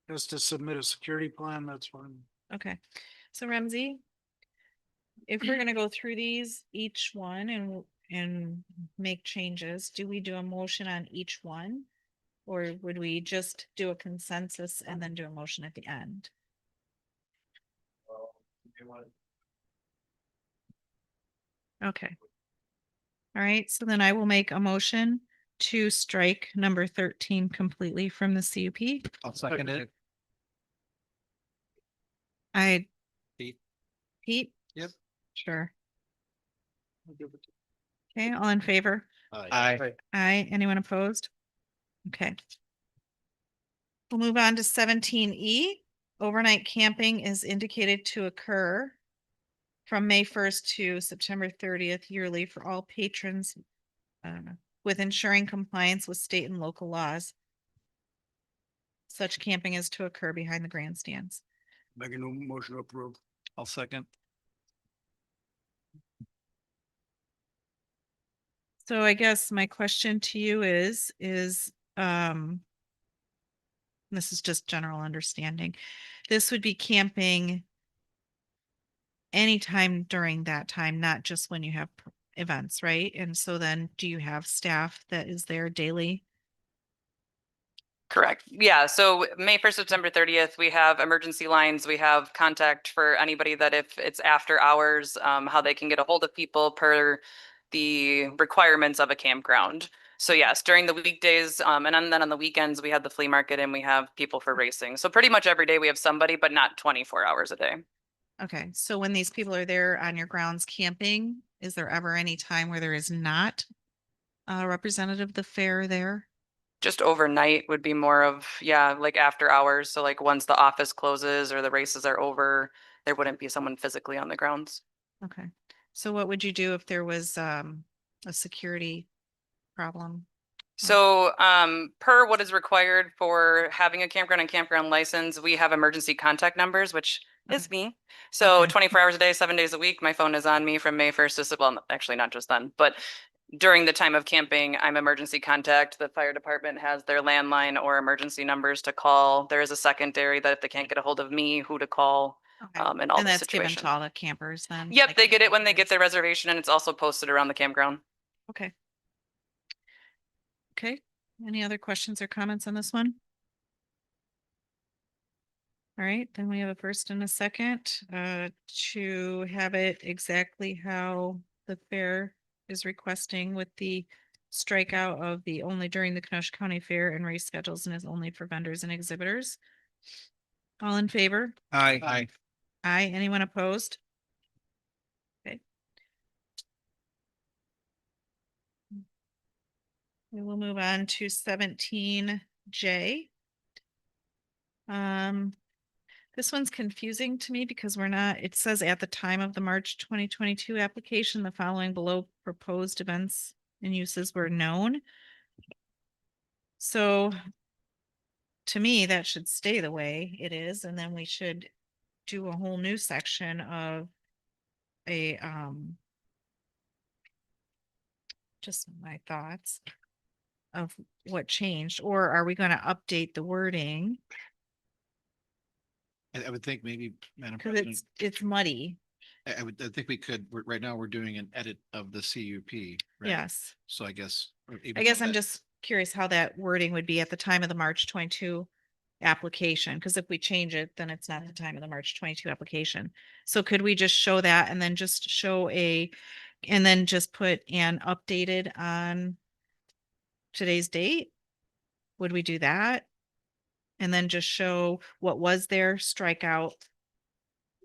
is to submit a security plan. That's fine. Okay, so Ramsey, if we're gonna go through these, each one and make changes, do we do a motion on each one? Or would we just do a consensus and then do a motion at the end? Okay. All right, so then I will make a motion to strike number 13 completely from the CUP. I'll second it. Pete? Yep. Sure. Okay, all in favor? Aye. Aye. Anyone opposed? Okay. We'll move on to 17E. Overnight camping is indicated to occur from May 1st to September 30th yearly for all patrons with ensuring compliance with state and local laws. Such camping is to occur behind the grandstands. Make a motion to approve. I'll second. So I guess my question to you is, this is just general understanding. This would be camping anytime during that time, not just when you have events, right? And so then do you have staff that is there daily? Correct. Yeah. So May 1st, September 30th, we have emergency lines. We have contact for anybody that if it's after hours, how they can get a hold of people per the requirements of a campground. So yes, during the weekdays, and then on the weekends, we have the flea market and we have people for racing. So pretty much every day we have somebody, but not 24 hours a day. Okay, so when these people are there on your grounds camping, is there ever any time where there is not a representative of the fair there? Just overnight would be more of, yeah, like after hours. So like once the office closes or the races are over, there wouldn't be someone physically on the grounds. Okay, So what would you do if there was a security problem? So, per what is required for having a campground and campground license, we have emergency contact numbers, which is me. So Okay. 24 hours a day, 7 days a week, my phone is on me from May 1st to, well, actually not just then, but during the time of camping, I'm emergency contact. The fire department has their landline or emergency numbers to call. There is a secondary that if they can't get a hold of me, who to call, Okay. in all And the that's given situations. to all the campers then? Yep, like they get it when they get campers? their reservation and it's also posted around the campground. Okay. Okay, any other questions or comments on this one? All right, then we have a first and a second to have it exactly how the fair is requesting with the strikeout of the only during the Kenosha County Fair and race schedules and is only for vendors and exhibitors. All in favor? Aye. Aye, anyone opposed? Okay. We will move on to 17J. This one's confusing to me because it says at the time of the March 2022 application, the following below proposed events and uses were known. So to me, that should stay the way it is, and then we should do a whole new section of a, just my thoughts of what changed, or are we gonna update the wording? I would think maybe, Madam Cause President, it's muddy. I think we could, right now, we're doing an edit of the CUP. right? Yes. So I guess. I guess I'm just curious how that wording would be at the time of the March 22 application, because if we change it, then it's not the time of the March 22 application. So could we just show that and then just show and then just put an updated on today's date? Would we do that? And then just show what was there, strike out,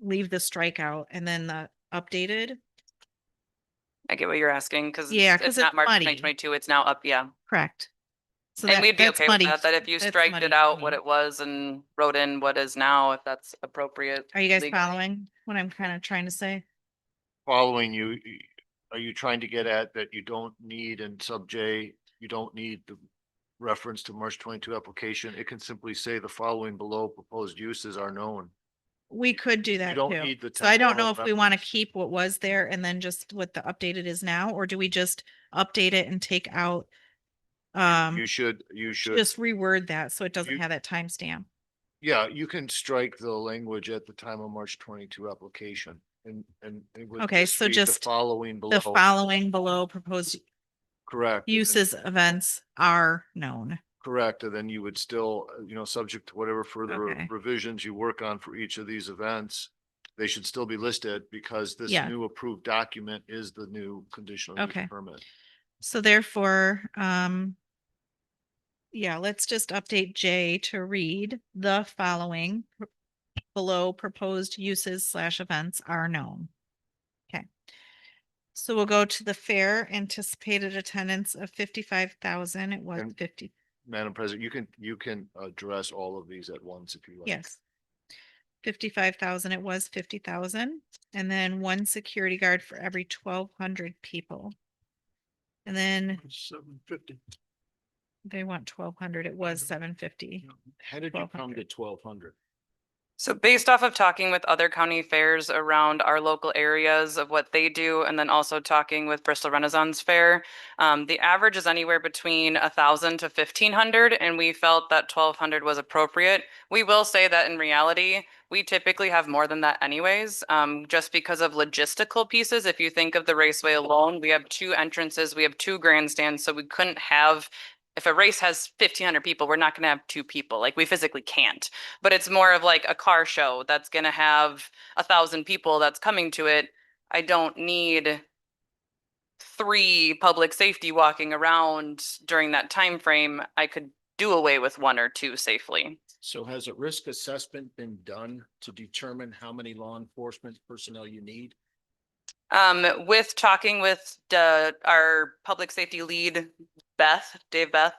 leave the strikeout, and then the updated? I get what you're asking, because Yeah, 'cause it's it's not March muddy. 2022, it's now up, yeah. Correct. So And we'd be that's okay with muddy. that, that if you That's striked muddy it for out what me. it was and wrote in what is now, if that's appropriate. Are you guys legally. following what I'm kind of trying to say? Following you, are you trying to get at that you don't need in sub J, you don't need the reference to March 22 application? It can simply say the following below proposed uses are known. We could do that don't too. need the So I don't know temporal if we want to keep what was there and then just what the updated is now, or do we just update it and take out? You should Just reword that so it doesn't you- have that timestamp. Yeah, you can strike the language at the time of March 22 application and it would Okay, so read the just following below. The following below proposed Correct. and- uses events are known. Correct, and then you would still, subject to whatever further Okay. revisions you work on for each of these events. They should still be listed because this Yeah. new approved document is the new conditional use Okay. permit. So therefore, yeah, let's just update J to read the following below proposed uses / events are known. Okay. So we'll go to the fair anticipated attendance of 55,000. It was And- 50. Madam President, you can address all of these at once if you like. Yes. 55,000, it was 50,000. And then one security guard for every 1,200 people. And then 750. they want 1,200, it was 750. How did you come to 1,200? So based off of talking with other county fairs around our local areas of what they do, and then also talking with Bristol Renaissance Fair, the average is anywhere between 1,000 to 1,500, and we felt that 1,200 was appropriate. We will say that in reality, we typically have more than that anyways, just because of logistical pieces. If you think of the raceway alone, we have 2 entrances, we have 2 grandstands, so we couldn't have. If a race has 1,500 people, we're not going to have 2 people. Like we physically can't. But it's more of like a car show that's going to have 1,000 people that's coming to it. I don't need 3 public safety walking around during that time frame. I could do away with 1 or 2 safely. So has a risk assessment been done to determine how many law enforcement personnel you need? With talking with our public safety lead, Dave Beth,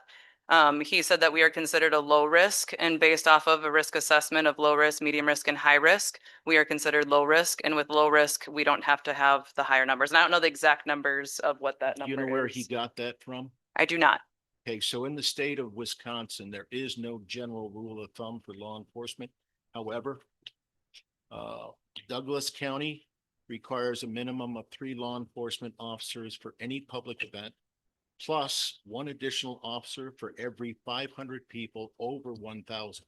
He said that we are considered a low risk, and based off of a risk assessment of low risk, medium risk, and high risk, we are considered low risk. And with low risk, we don't have to have the higher numbers. And I don't know the exact numbers of what that Do number you know where he is. got that from? I do not. Okay, so in the state of Wisconsin, there is no general rule of thumb for law enforcement. However, Douglas County requires a minimum of 3 law enforcement officers for any public event, plus 1 additional officer for every 500 people over 1,000.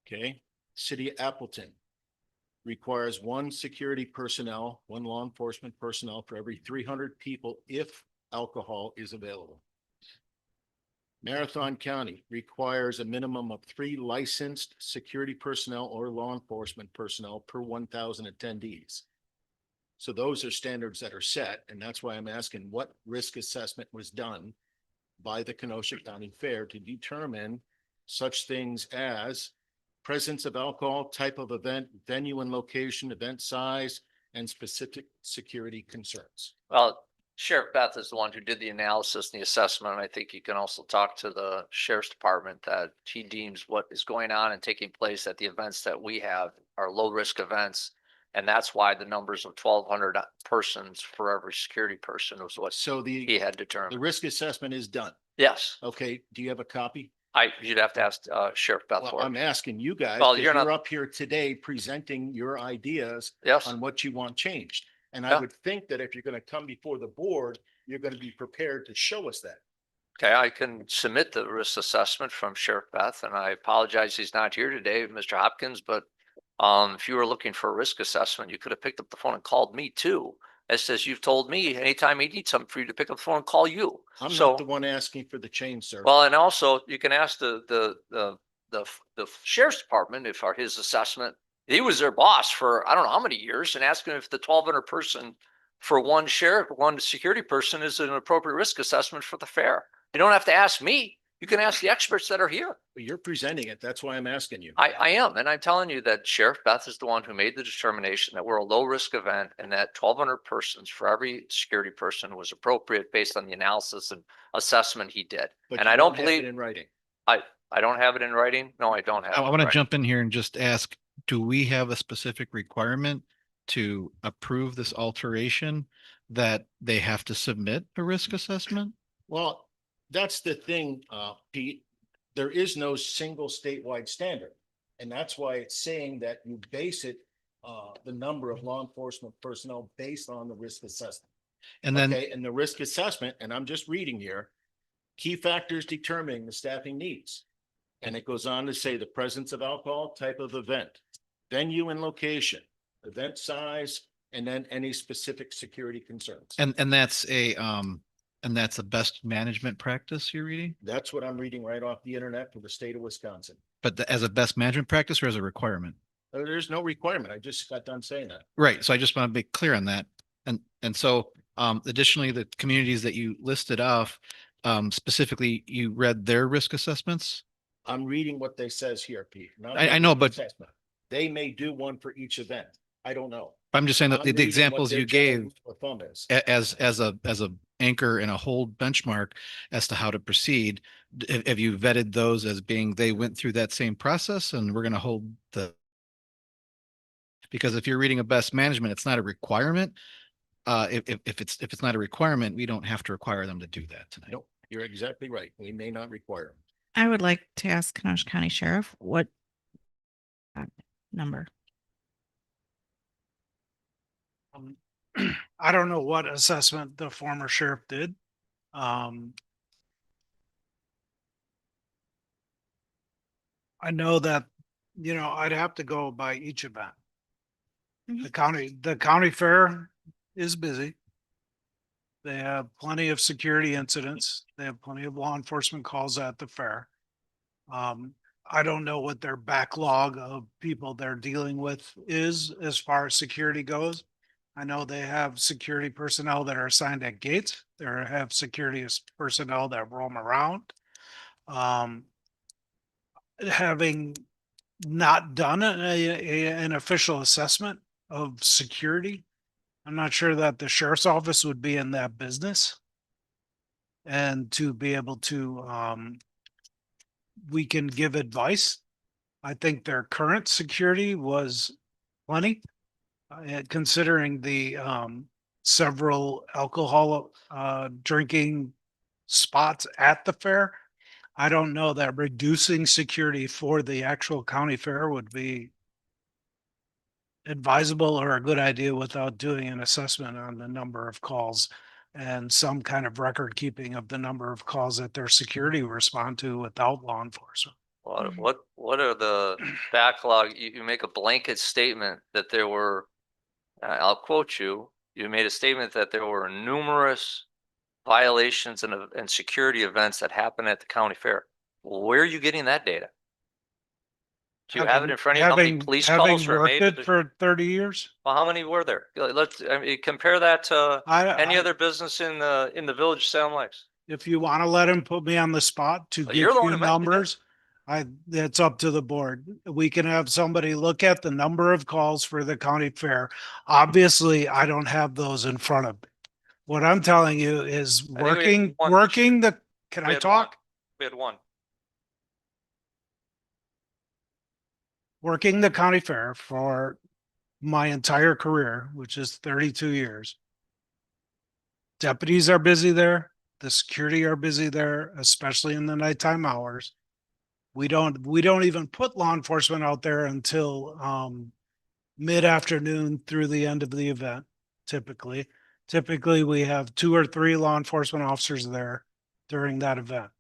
Okay, City of Appleton requires 1 security personnel, 1 law enforcement personnel for every 300 people if alcohol is available. Marathon County requires a minimum of 3 licensed security personnel or law enforcement personnel per 1,000 attendees. So those are standards that are set, and that's why I'm asking what risk assessment was done by the Kenosha County Fair to determine such things as presence of alcohol, type of event, venue and location, event size, and specific security concerns. Well, Sheriff Beth is the one who did the analysis and the assessment. And I think you can also talk to the sheriff's department that he deems what is going on and taking place at the events that we have are low risk events. And that's why the numbers of 1,200 persons for every security person was what So he had the determined. risk assessment is done. Yes, Okay, do you have a copy? you'd have to ask Sheriff Beth Well, for I'm it. asking you guys, Well, 'cause you're not- you're up here today presenting your ideas Yes, on what you want changed. And I Yeah. would think that if you're gonna come before the board, you're gonna be prepared to show us that. okay, I can submit the risk assessment from Sheriff Beth, and I apologize he's not here today, Mr. Hopkins, but if you were looking for a risk assessment, you could have picked up the phone and called me too. It says you've told me anytime he needs something for you to pick up the phone and call you. I'm So, not the one asking for the change, sir. well, and also you can ask the sheriff's department if his assessment, he was their boss for, I don't know how many years, and ask him if the 1,200 person for 1 sheriff, 1 security person is an appropriate risk assessment for the fair. You don't have to ask me. You can ask the experts that are here. You're presenting it. That's why I'm asking you. I am, and I'm telling you that Sheriff Beth is the one who made the determination that we're a low risk event and that 1,200 persons for every security person was appropriate based on the analysis and assessment he did. But And you I don't have it believe, in writing. I don't have it in writing. No, I don't have. I it in want to writing. jump in here and just ask, do we have a specific requirement to approve this alteration that they have to submit a risk assessment? Well, that's the thing, Pete. There is no single statewide standard. And that's why it's saying that you base it, the number of law enforcement personnel based on the risk assessment. And then, Okay, and the risk assessment, and I'm just reading here, key factors determining the staffing needs. And it goes on to say the presence of alcohol, type of event, venue and location, event size, and then any specific security concerns. and that's a best management practice you're reading, That's what I'm reading right off the internet for the state of Wisconsin. but as a best management practice or as a requirement? There's no requirement. I just got done saying that. Right, so I just want to be clear on that. And so additionally, the communities that you listed off, specifically, you read their risk assessments? I'm reading what they says here, Pete. not I know, making an but- assessment. They may do one for each event. I don't know. I'm just saying that I'm the reading what examples their you general gave rule of thumb is. as a anchor and a hold benchmark as to how to proceed, have you vetted those as being, they went through that same process and we're going to hold the, because if you're reading a best management, it's not a requirement. If it's not a requirement, we don't have to require them to do that tonight. Nope, you're exactly right. We may not require them. I would like to ask Kenosha County Sheriff what number? I don't know what assessment the former sheriff did. I know that, I'd have to go by each event. The county fair is busy. They have plenty of security incidents. They have plenty of law enforcement calls at the fair. I don't know what their backlog of people they're dealing with is as far as security goes. I know they have security personnel that are assigned at gates. They have security personnel that roam around. Having not done an official assessment of security, I'm not sure that the sheriff's office would be in that business. And to be able to we can give advice. I think their current security was plenty. Considering the several alcohol drinking spots at the fair. I don't know that reducing security for the actual county fair would be advisable or a good idea without doing an assessment on the number of calls and some kind of record keeping of the number of calls that their security respond to without law enforcement. What are the backlog? You make a blanket statement that there were, I'll quote you, you made a statement that there were numerous violations and security events that happened at the county fair. Where are you getting that data? Do you have it in front of you? How many police calls were Having made? worked it for 30 years. Well, how many were there? I mean, compare that to any I- other business in the village of Salem Lakes. If you want to let him put me on the spot to Well, give you're the one you who mentioned it. numbers, it's up to the board. We can have somebody look at the number of calls for the county fair. Obviously, I don't have those in front of me. What I'm telling you is think we had one. Can We I had talk? one. We had one. Working the county fair for my entire career, which is 32 years. Deputies are busy there. The security are busy there, especially in the nighttime hours. We don't even put law enforcement out there until mid-afternoon through the end of the event. Typically we have 2 or 3 law enforcement officers there during that event.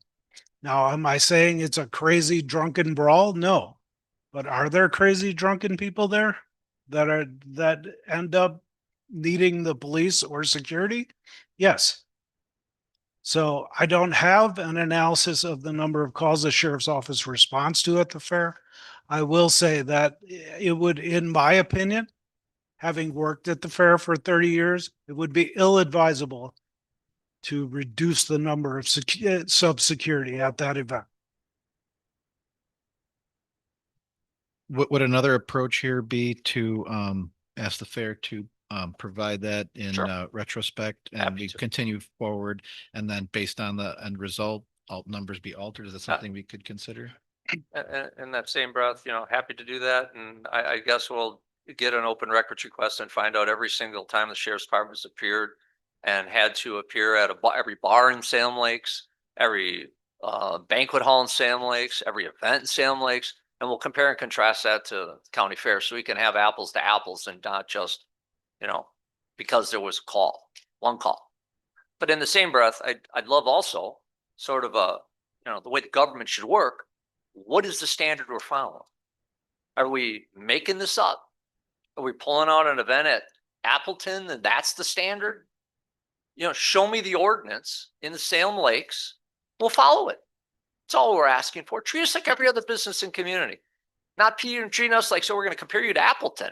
Now, am I saying it's a crazy drunken brawl? No. But are there crazy drunken people there that end up needing the police or security? Yes. So I don't have an analysis of the number of calls the sheriff's office responds to at the fair. I will say that it would, in my opinion, having worked at the fair for 30 years, it would be ill-advisable to reduce the number of sub-security at that event. Would another approach here be to ask the fair to provide that in Sure. retrospect and Happy we to. continue forward and then based on the end result, numbers be altered? Is that something we could consider? In that same breath, happy to do that. And I guess we'll get an open records request and find out every single time the sheriff's department's appeared and had to appear at every bar in Salem Lakes, every banquet hall in Salem Lakes, every event in Salem Lakes. And we'll compare and contrast that to the county fair so we can have apples to apples and not just, because there was one call. But in the same breath, I'd love also sort of the way the government should work. What is the standard we're following? Are we making this up? Are we pulling out an event at Appleton and that's the standard? Show me the ordinance in the Salem Lakes. We'll follow it. That's all we're asking for. Treat us like every other business and community. Not treating us like, so we're going to compare you to Appleton.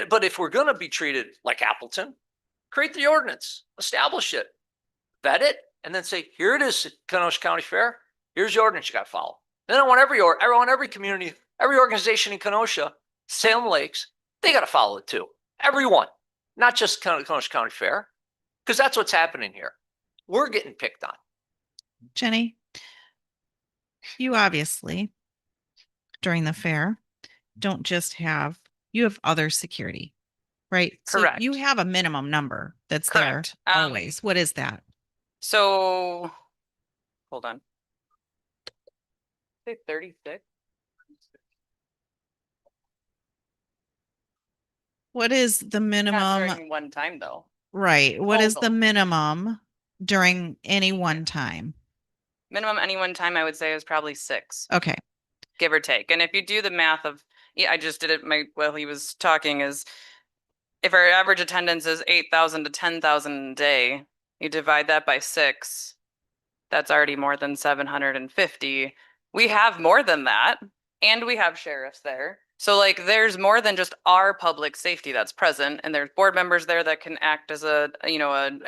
But if we're going to be treated like Appleton, create the ordinance, establish it, vet it, and then say, here it is, Kenosha County Fair. Here's the ordinance you got to follow. Then I want every community, every organization in Kenosha, Salem Lakes, they got to follow it too. Everyone, not just Kenosha County Fair, because that's what's happening here. We're getting picked on. Jenny, you obviously, during the fair, don't just you have other security, right? So Correct. you have a minimum number that's Correct. there always. What is that? So, hold on. Say 36. What is the Not minimum? during one time though. Right. What is the Total. minimum during any one time? Minimum any one time I would say is probably 6. Okay. Give or take. And if you do the math of, I just did it while he was talking, is if our average attendance is 8,000 to 10,000 a day, you divide that by 6, that's already more than 750. We have more than that, and we have sheriffs there. So there's more than just our public safety that's present, and there's board members there that can act as a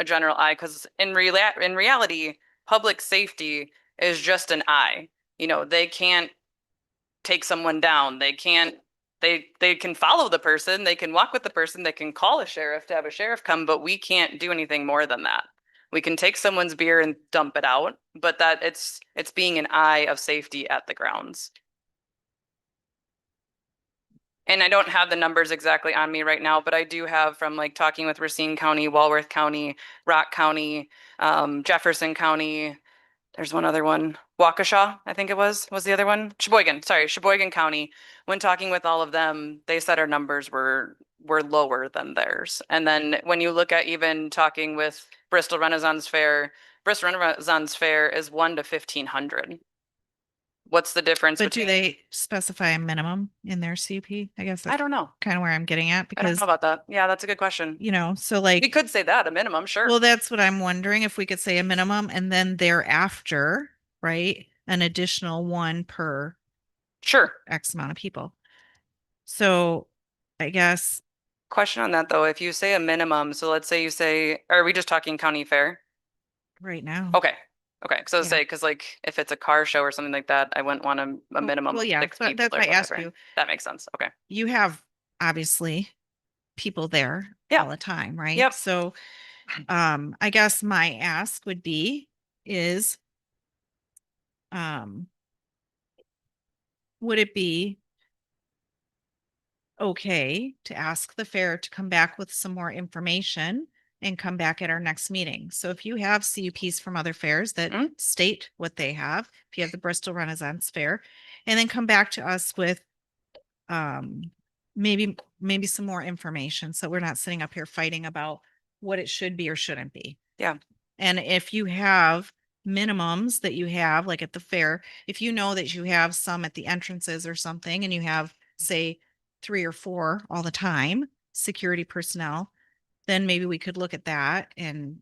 general eye, because in reality, public safety is just an eye. They can't take someone down. They can follow the person, they can walk with the person, they can call a sheriff to have a sheriff come, but we can't do anything more than that. We can take someone's beer and dump it out, but that it's being an eye of safety at the grounds. And I don't have the numbers exactly on me right now, but I do have from like talking with Racine County, Walworth County, Rock County, Jefferson County. There's one other one, Waukesha, I think it was the other one. Sheboygan County. When talking with all of them, they said our numbers were lower than theirs. And then when you look at even talking with Bristol Renaissance Fair is 1 to 1,500. What's the difference? But do between- they specify a minimum in their CUP? I guess I that's don't know. kind of where I'm getting at I don't because, know about that. Yeah, that's a good question. you know, so We like, could say that, a minimum, sure. well, that's what I'm wondering if we could say a minimum and then thereafter, right? An additional one per Sure. X amount of people. So I guess, Question on that though, if you say a minimum, so let's say you say, are we just talking county fair? right now. Okay. Okay. So Yeah. say, cause like if it's a car show or something like that, I wouldn't want a minimum. Well, of yeah, 6 so people that's or why I asked whatever. you. That makes sense. Okay. You have obviously people there Yeah. all the time, right? Yep. So I guess my ask would be is would it be okay to ask the fair to come back with some more information and come back at our next meeting? So if you have CUPs from other fairs that state what they have, if you have the Bristol Renaissance Fair, and then come back to us with maybe some more information, so we're not sitting up here fighting about what it should be or shouldn't be. Yeah. And if you have minimums that you have, like at the fair, if you know that you have some at the entrances or something, and you have, say, 3 or 4 all the time, security personnel, then maybe we could look at that. And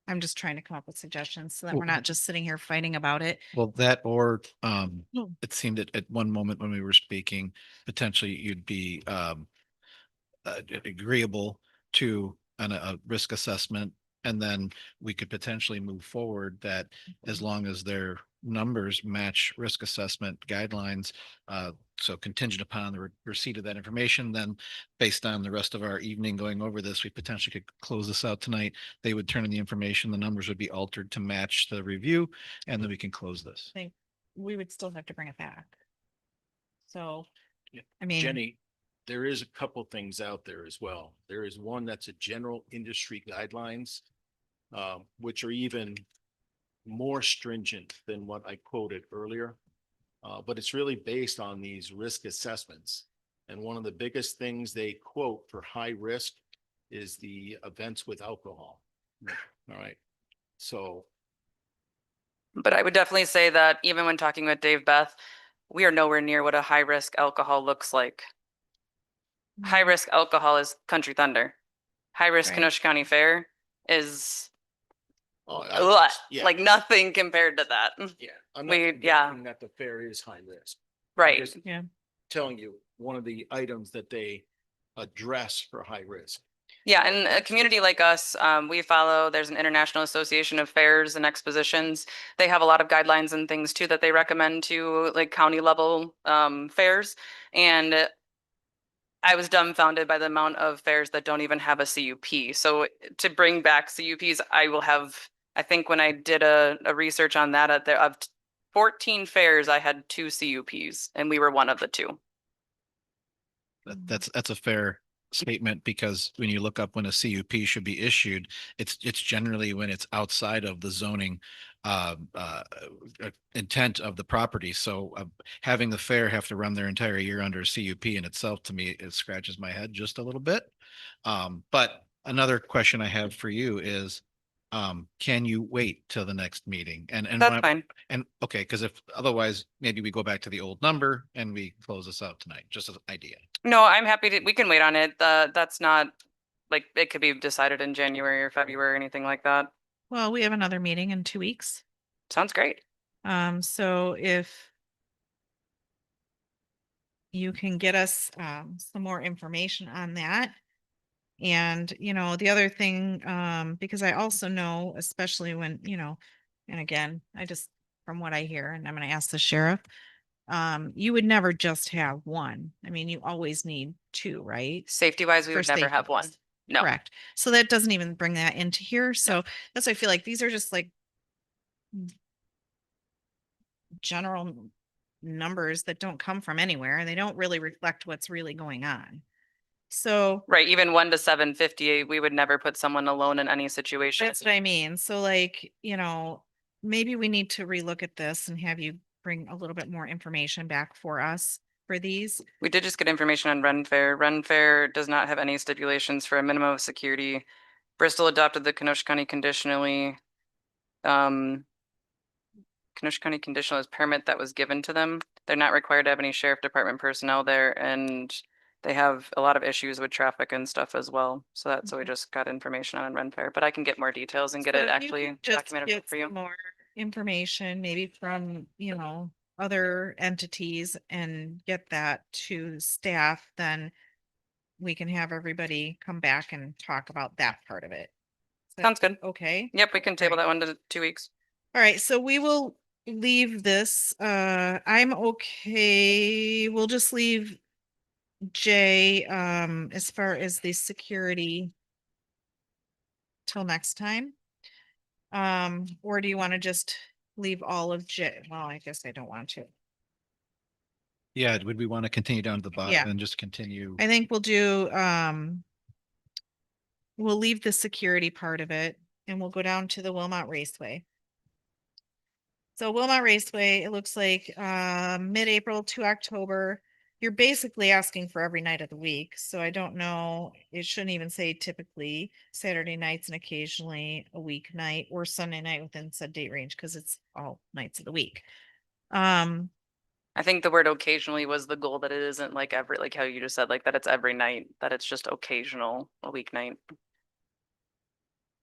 I'm just trying to come up with suggestions so that we're not just sitting here fighting about it. Well, that or No. it seemed at one moment when we were speaking, potentially you'd be agreeable to a risk assessment. And then we could potentially move forward that as long as their numbers match risk assessment guidelines. So contingent upon the receipt of that information, then based on the rest of our evening going over this, we potentially could close this out tonight. They would turn in the information, the numbers would be altered to match the review, and then we can close this. I think we would still have to bring it back. So, Yeah. I mean, Jenny, there is a couple things out there as well. There is one that's a general industry guidelines, which are even more stringent than what I quoted earlier. But it's really based on these risk assessments. And one of the biggest things they quote for high risk is the events with alcohol. All right. So But I would definitely say that even when talking with Dave Beth, we are nowhere near what a high risk alcohol looks like. High risk alcohol is Country Thunder. High risk Right. Kenosha County Fair is I- yeah. like nothing compared to that. Yeah, I'm We- not yeah. denying that the fair is high risk. Right. Just Yeah. telling you, one of the items that they address for high risk. Yeah, and a community like us, we follow, there's an International Association of Fairs and Expositions. They have a lot of guidelines and things too that they recommend to like county level fairs. And I was dumbfounded by the amount of fairs that don't even have a CUP. So to bring back CUPs, I think when I did a research on that, of 14 fairs, I had 2 CUPs and we were one of the 2. That's a fair statement, because when you look up when a CUP should be issued, it's generally when it's outside of the zoning intent of the property. So having the fair have to run their entire year under a CUP in itself, to me, it scratches my head just a little bit. But another question I have for you is, can you wait till the next meeting? And That's fine. And okay, because if otherwise, maybe we go back to the old number and we close this out tonight, just as an idea. No, I'm happy to, we can wait on it. That's not, like, it could be decided in January or February, anything like that. Well, we have another meeting in 2 weeks. Sounds great. So if you can get us some more information on that. And, you know, the other thing, because I also know, especially when, you know, and again, from what I hear, and I'm going to ask the sheriff, you would never just have one. I mean, you always need 2, right? Safety wise, we For would never safety have one. wise. No. Correct. So that doesn't even bring that into here. So that's why I feel like these are just like general numbers that don't come from anywhere and they don't really reflect what's really going on. So Right, even 1 to 750, we would never put someone alone in any situation. that's what I mean. So like, maybe we need to relook at this and have you bring a little bit more information back for us for these. We did just get information on Ren Fair. Ren Fair does not have any stipulations for a minimum of security. Bristol adopted the Kenosha County conditionally. Kenosha County conditional is permit that was given to them. They're not required to have any sheriff department personnel there, and they have a lot of issues with traffic and stuff as well. So that's what we just got information on Ren Fair, but I can get more details and get So it if you actually could just documented get for you. some more information, maybe from, other entities and get that to staff, then we can have everybody come back and talk about that part of it. Is that Sounds good. Okay. Yep, we can table Right. that one to 2 weeks. All right, so we will leave this. I'm okay. We'll just leave J, as far as the security till next time. Or do you want to just leave all of J? Well, I guess I don't want to. Yeah, would we want to continue down to the Yeah. bottom and just continue? I think we'll do, we'll leave the security part of it and we'll go down to the Wilmot Raceway. So Wilmot Raceway, it looks like, mid-April to October. You're basically asking for every night of the week. So I don't know, it shouldn't even say typically Saturday nights and occasionally a weeknight or Sunday night within said date range, because it's all nights of the week. I think the word occasionally was the goal, that it isn't like every, like how you just said, like that it's every night, that it's just occasional, a weeknight.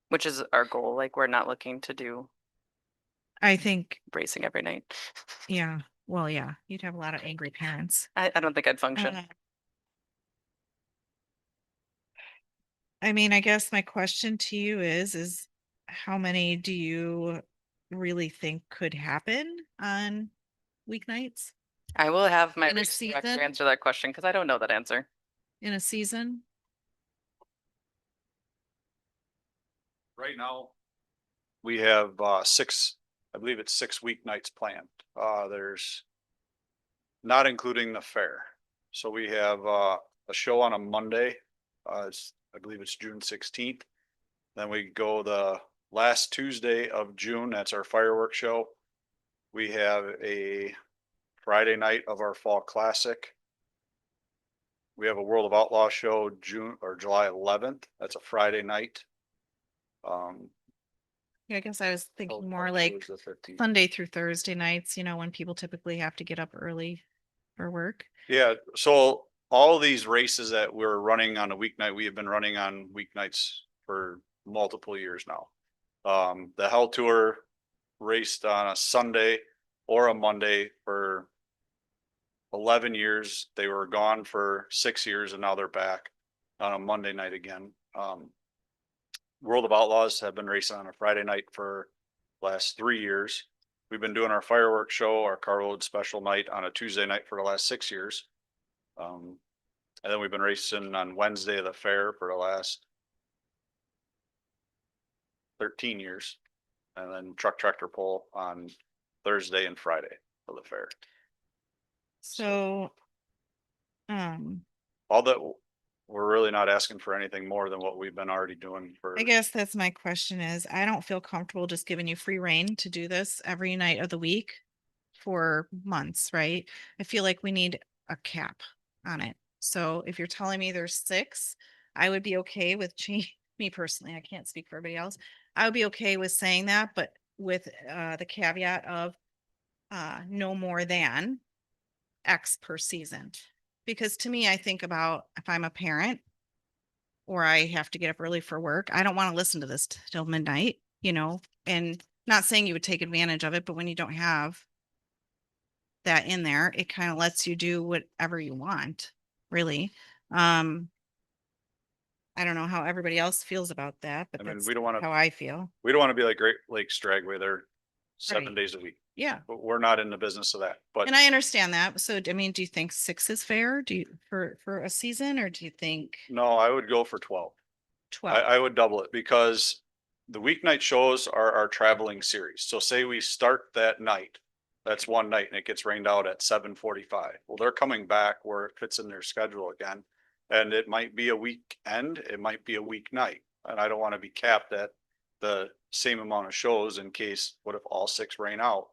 Which is our goal, like we're not looking to do I think, racing every night. yeah, well, yeah, you'd have a lot of angry parents. I don't think I'd function. I mean, I guess my question to you is how many do you really think could happen on weeknights I will have my In a race director season? answer that question because I don't know that answer. in a season? Right now, we have six, I believe it's 6 weeknights planned. There's not including the fair. So we have a show on a Monday. I believe it's June 16th. Then we go the last Tuesday of June. That's our fireworks show. We have a Friday night of our fall classic. We have a World of Outlaw show July 11th. That's a Friday night. Yeah, I guess I was Oh, thinking more it like was the 15th. Sunday through Thursday nights, when people typically have to get up early for work. Yeah, so all these races that we're running on a weeknight, we have been running on weeknights for multiple years now. The Hell Tour raced on a Sunday or a Monday for 11 years. They were gone for 6 years and now they're back on a Monday night again. World of Outlaws have been racing on a Friday night for the last 3 years. We've been doing our fireworks show, our carload special night on a Tuesday night for the last 6 years. And then we've been racing on Wednesday of the fair for the last 13 years. And then truck tractor pull on Thursday and Friday of the fair. So, All that, we're really not asking for anything more than what we've been already doing for. I guess that's my question is, I don't feel comfortable just giving you free reign to do this every night of the week for months, right? I feel like we need a cap on it. So if you're telling me there's 6, I would be okay with me personally, I can't speak for everybody else. I would be okay with saying that, but with the caveat of no more than X per season. Because to me, I think about if I'm a parent or I have to get up early for work, I don't want to listen to this till midnight, and not saying you would take advantage of it, but when you don't have that in there, it kind of lets you do whatever you want, really. I don't know how everybody else feels about that, but I mean, that's we don't want how to, I feel. we don't want to be like Great Lakes Dragway. They're 7 Right. days a week, Yeah. but we're not in the business of that. But And I understand that. So, I mean, do you think 6 is fair? Do you for a season, or do you think? no, I would go for 12. 12. I would double it because the weeknight shows are our traveling series. So say we start that night. That's one night and it gets rained out at 7:45. Well, they're coming back where it fits in their schedule again. And it might be a weekend, it might be a weeknight. And I don't want to be capped at the same amount of shows in case, what if all 6 rain out?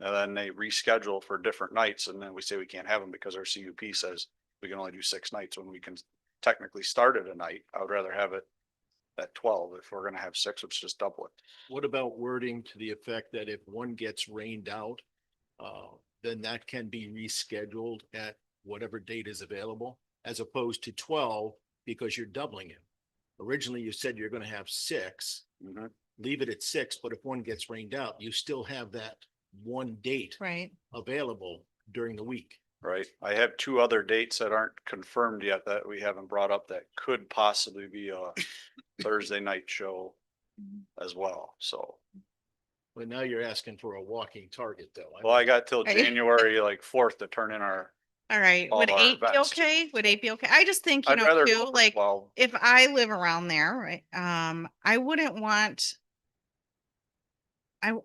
And then they reschedule for different nights and then we say we can't have them because our CUP says we can only do 6 nights when we can technically start at a night. I would rather have it at 12. If we're gonna have 6, let's just double it. What about wording to the effect that if one gets rained out, then that can be rescheduled at whatever date is available, as opposed to 12 because you're doubling it. Originally, you said you're gonna have 6, leave it at 6, but if one gets rained out, you still have that one date Right. available during the week. Right? I have 2 other dates that aren't confirmed yet that we haven't brought up that could possibly be a Thursday night show as well. So, But now you're asking for a walking target though. well, I got till Right. January like 4th to turn in our, All right. all Would our 8 be events. okay? Would 8 be okay? I just think, you I'd know, rather too, go for like, 12. if I live around there, right, I wouldn't want.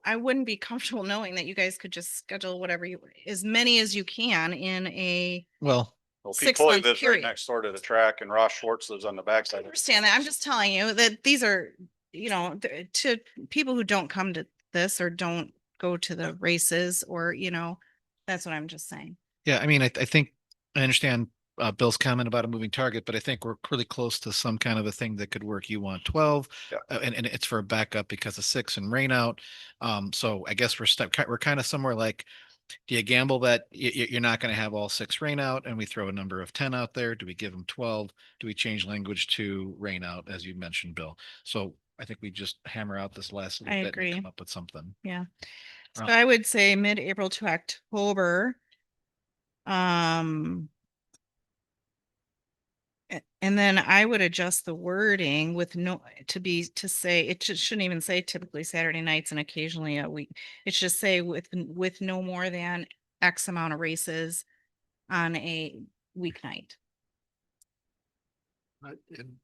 I wouldn't be comfortable knowing that you guys could just schedule whatever you, as many as you can in a, Well, Well, 6 Pete Pulley month lives right period. next door to the track and Ross Schwartz lives on the I backside. of it. understand that. I'm just telling you that these are, you know, to people who don't come to this or don't go to the races or, you know, that's what I'm just saying. yeah, I mean, I think I understand Bill's comment about a moving target, but I think we're really close to some kind of a thing that could work. You want 12, Yeah. and it's for a backup because of 6 and rain out. So I guess we're kind of somewhere like, do you gamble that you're not going to have all 6 rain out and we throw a number of 10 out there? Do we give them 12? Do we change language to rain out, as you mentioned, Bill? So I think we just hammer out this last little I bit and agree. come up with something. Yeah. So Uh, I would say mid-April to October. And then I would adjust the wording with no, to say, it shouldn't even say typically Saturday nights and occasionally a week. It should say with no more than X amount of races on a weeknight. And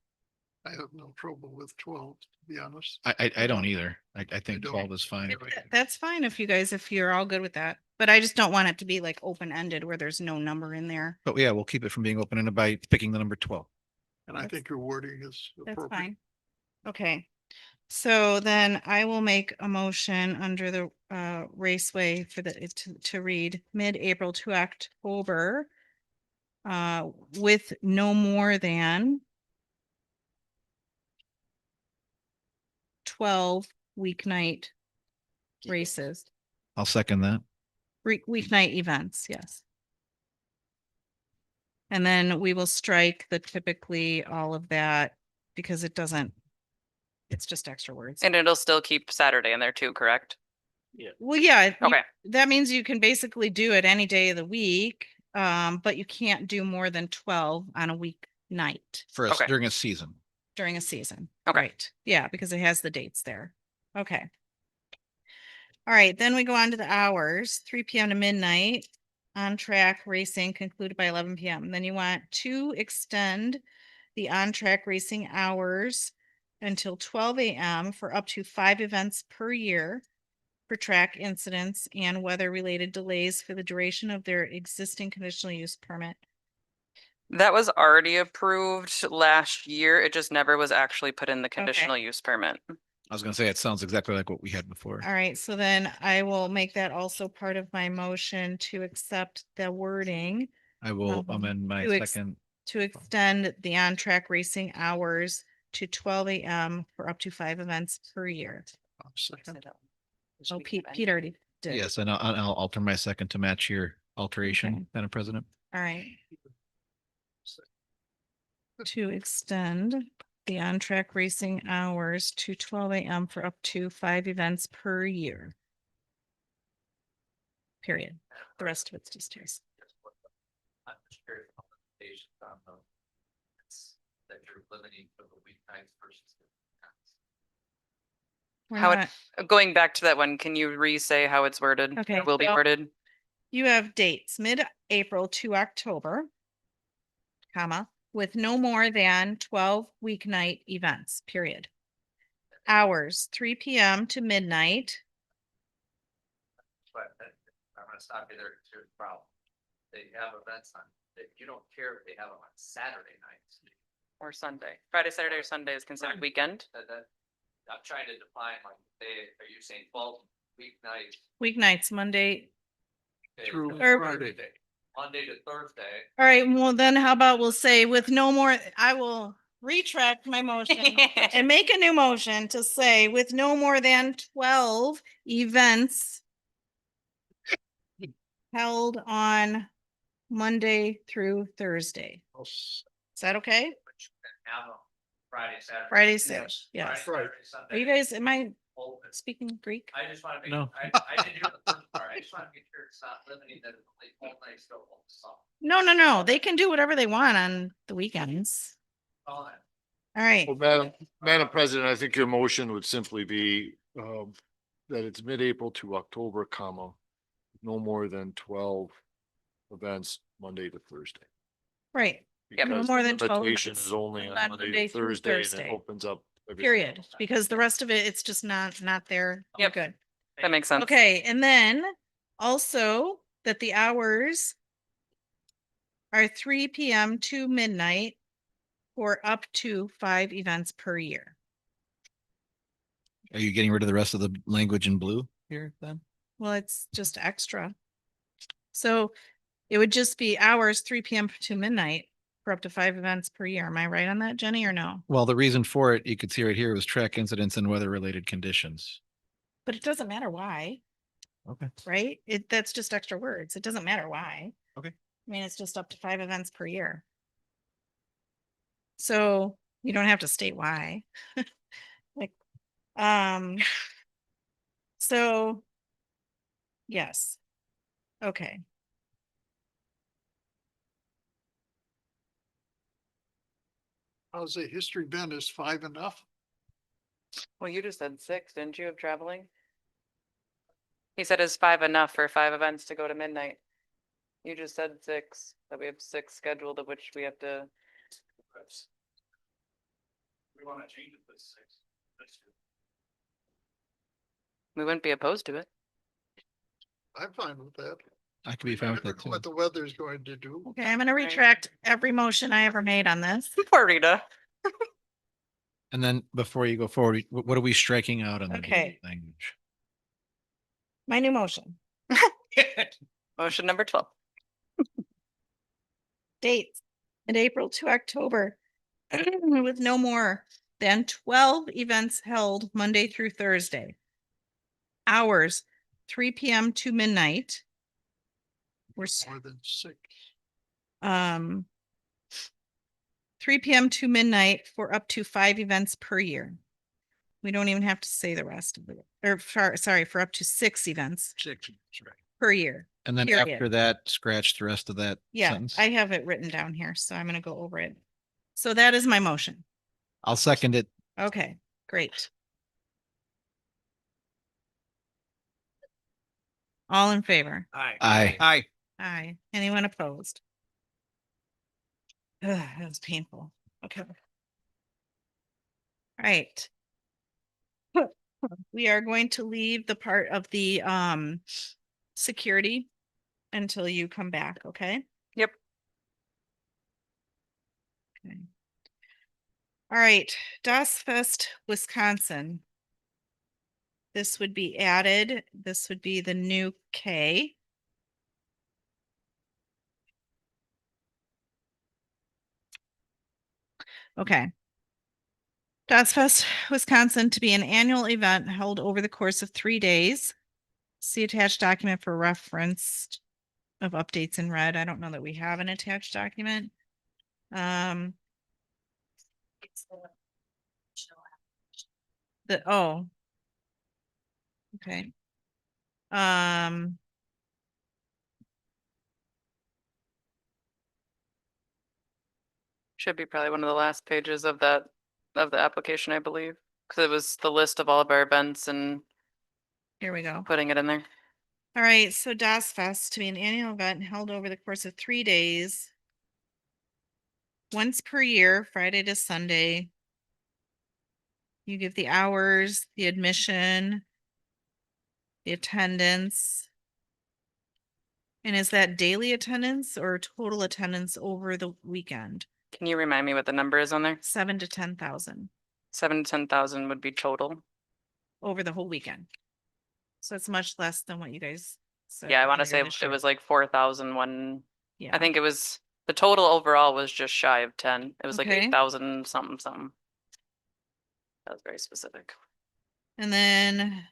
I have no trouble with 12, to be honest. I don't either. I think don't. 12 is fine. That's fine if you're all good with that, but I just don't want it to be like open-ended where there's no number in there. But yeah, we'll keep it from being open-ended by picking the number 12. And I think your wording is That's appropriate. fine. Okay, so then I will make a motion under the raceway for to read mid-April to October. With no more than 12 weeknight races, I'll second that. weeknight events, yes. And then we will strike the typically all of that because it doesn't, it's just extra words. And it'll still keep Saturday in there too, correct? Well, yeah. Okay. That means you can basically do it any day of the week, but you can't do more than 12 on a weeknight For us Okay. during a season. during a season. Okay. Right. Yeah, because it has the dates there. Okay. All right, then we go on to the hours, 3 p.m. to midnight. On track racing concluded by 11 p.m. Then you want to extend the on track racing hours until 12 a.m. for up to 5 events per year for track incidents and weather related delays for the duration of their existing conditional use permit. That was already approved last year. It just never was actually put in the conditional use permit. I was going to say, it sounds exactly like what we had before. All right, so then I will make that also part of my motion to accept the wording I will amend my to second. to extend the on-track racing hours to 12 a.m. for up to 5 events per year. Oh, Pete already did. Yes, and I'll alter my second to match your alteration, Okay. Madam President. All right. To extend the on-track racing hours to 12 a.m. for up to 5 events per year. Period. The rest of it's just yours. I'm just curious about the patient on that you're limiting for the weeknights versus. We're How not- Going back to that one, can you re-say how it's worded? Okay, Or will be so- worded? You have dates, mid-April to October, comma, with no more than 12 weeknight events, period. Hours, 3 PM to midnight. But I'm gonna stop you there, here's the problem. They have events on, you don't care if they have them on Saturday nights. Or Sunday. Friday, Saturday, or Sunday is considered weekend. I'm trying to define like, are you saying 12 weeknights? Weeknights, Monday. Okay, Or- Monday to Thursday. All right, well then how about we'll say with no more, I will retract my motion and make a new motion to say with no more than 12 events held on Monday through Thursday. Is that okay? Have them Friday, Saturday. Friday, Saturday, yes. Friday, Saturday, Are you Sunday. guys, am I Open. speaking Greek? I just wanna make, No. I didn't hear the first part, I just wanna make sure it's not limiting that it's only whole night still open summer. No. They can do whatever they want on the weekends. All right. All right. Well, Madam President, I think your motion would simply be, that it's mid-April to October, comma, no more than 12 events Monday to Thursday. Right. No Because more the than 12 limitation events is only on on Monday Monday to through Thursday, and Thursday. it opens up. everything Period, else. because the rest of it, it's just not there. We're Yep. Good. That makes sense. Okay, and then also that the hours are 3 PM to midnight for up to 5 events per year. Are you getting rid of the rest of the language in blue here then? Well, it's just extra. So it would just be hours 3 PM to midnight for up to 5 events per year. Am I right on that, Jenny, or no? Well, the reason for it, you could see right here, was track incidents and weather-related conditions. But it doesn't matter why, Okay. right? That's just extra words. It doesn't matter why. Okay. I mean, it's just up to 5 events per year. So you don't have to state why. Like, so. Yes. Okay. How's the history been? Is 5 enough? Well, you just said 6, didn't you, of traveling? He said is 5 enough for 5 events to go to midnight? You just said 6, that we have 6 scheduled, of which we have to. We wanna change it to 6. We wouldn't be opposed to it. I'm fine with that. I could be fine with that too. What the weather's going to do. Okay, I'm gonna retract every motion I ever made on this. Poor Rita. And then before you go forward, what are we striking out on the Okay. language? My new motion. Motion number 12. Dates in April to October with no more than 12 events held Monday through Thursday. Hours 3 PM to midnight. We're More than 6. 3 PM to midnight for up to 5 events per year. We don't even have to say the rest of it, or sorry, for up to 6 events 6, that's right. per year. And then Period. after that, scratch the rest of that Yeah, sentence. I have it written down here, so I'm gonna go over it. So that is my motion. I'll second it. Okay, great. All in favor? Aye. Aye. Aye. Anyone opposed? Ugh, that was painful. Okay. All right. We are going to leave the part of the security until you come back, okay? Yep. Okay. All right, Das Fest, Wisconsin. This would be added. This would be the new K. Okay. Das Fest, Wisconsin, to be an annual event held over the course of 3 days. See attached document for reference of updates in red. I don't know that we have an attached document. Okay. Should be probably one of the last pages of that, of the application, I believe. Cause it was the list of all of our events and Here we go. putting it in there. All right, so Das Fest to be an annual event held over the course of 3 days. once per year, Friday to Sunday. You give the hours, the admission, the attendance. And is that daily attendance or total attendance over the weekend? Can you remind me what the number is on there? 7 to 10,000 7 to 10,000 would be total. over the whole weekend. So it's much less than what you guys said. Yeah, I want to say earlier this it year. was like 4,001. Yeah. I think it was, the total overall was just shy of 10. It was like Okay. 8,000 something, something. That was very specific. And then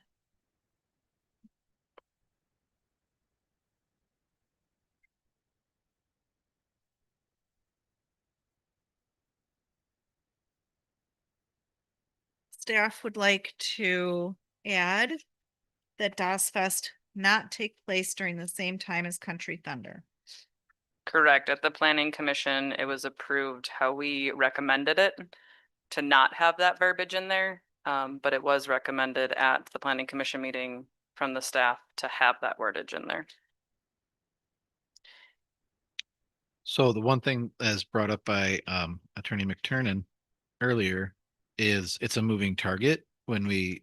staff would like to add that DOS Fest not take place during the same time as Country Thunder. Correct. At the planning commission, it was approved how we recommended it to not have that verbiage in there. But it was recommended at the planning commission meeting from the staff to have that wordage in there. So the one thing as brought up by Attorney McTurnan earlier is it's a moving target when we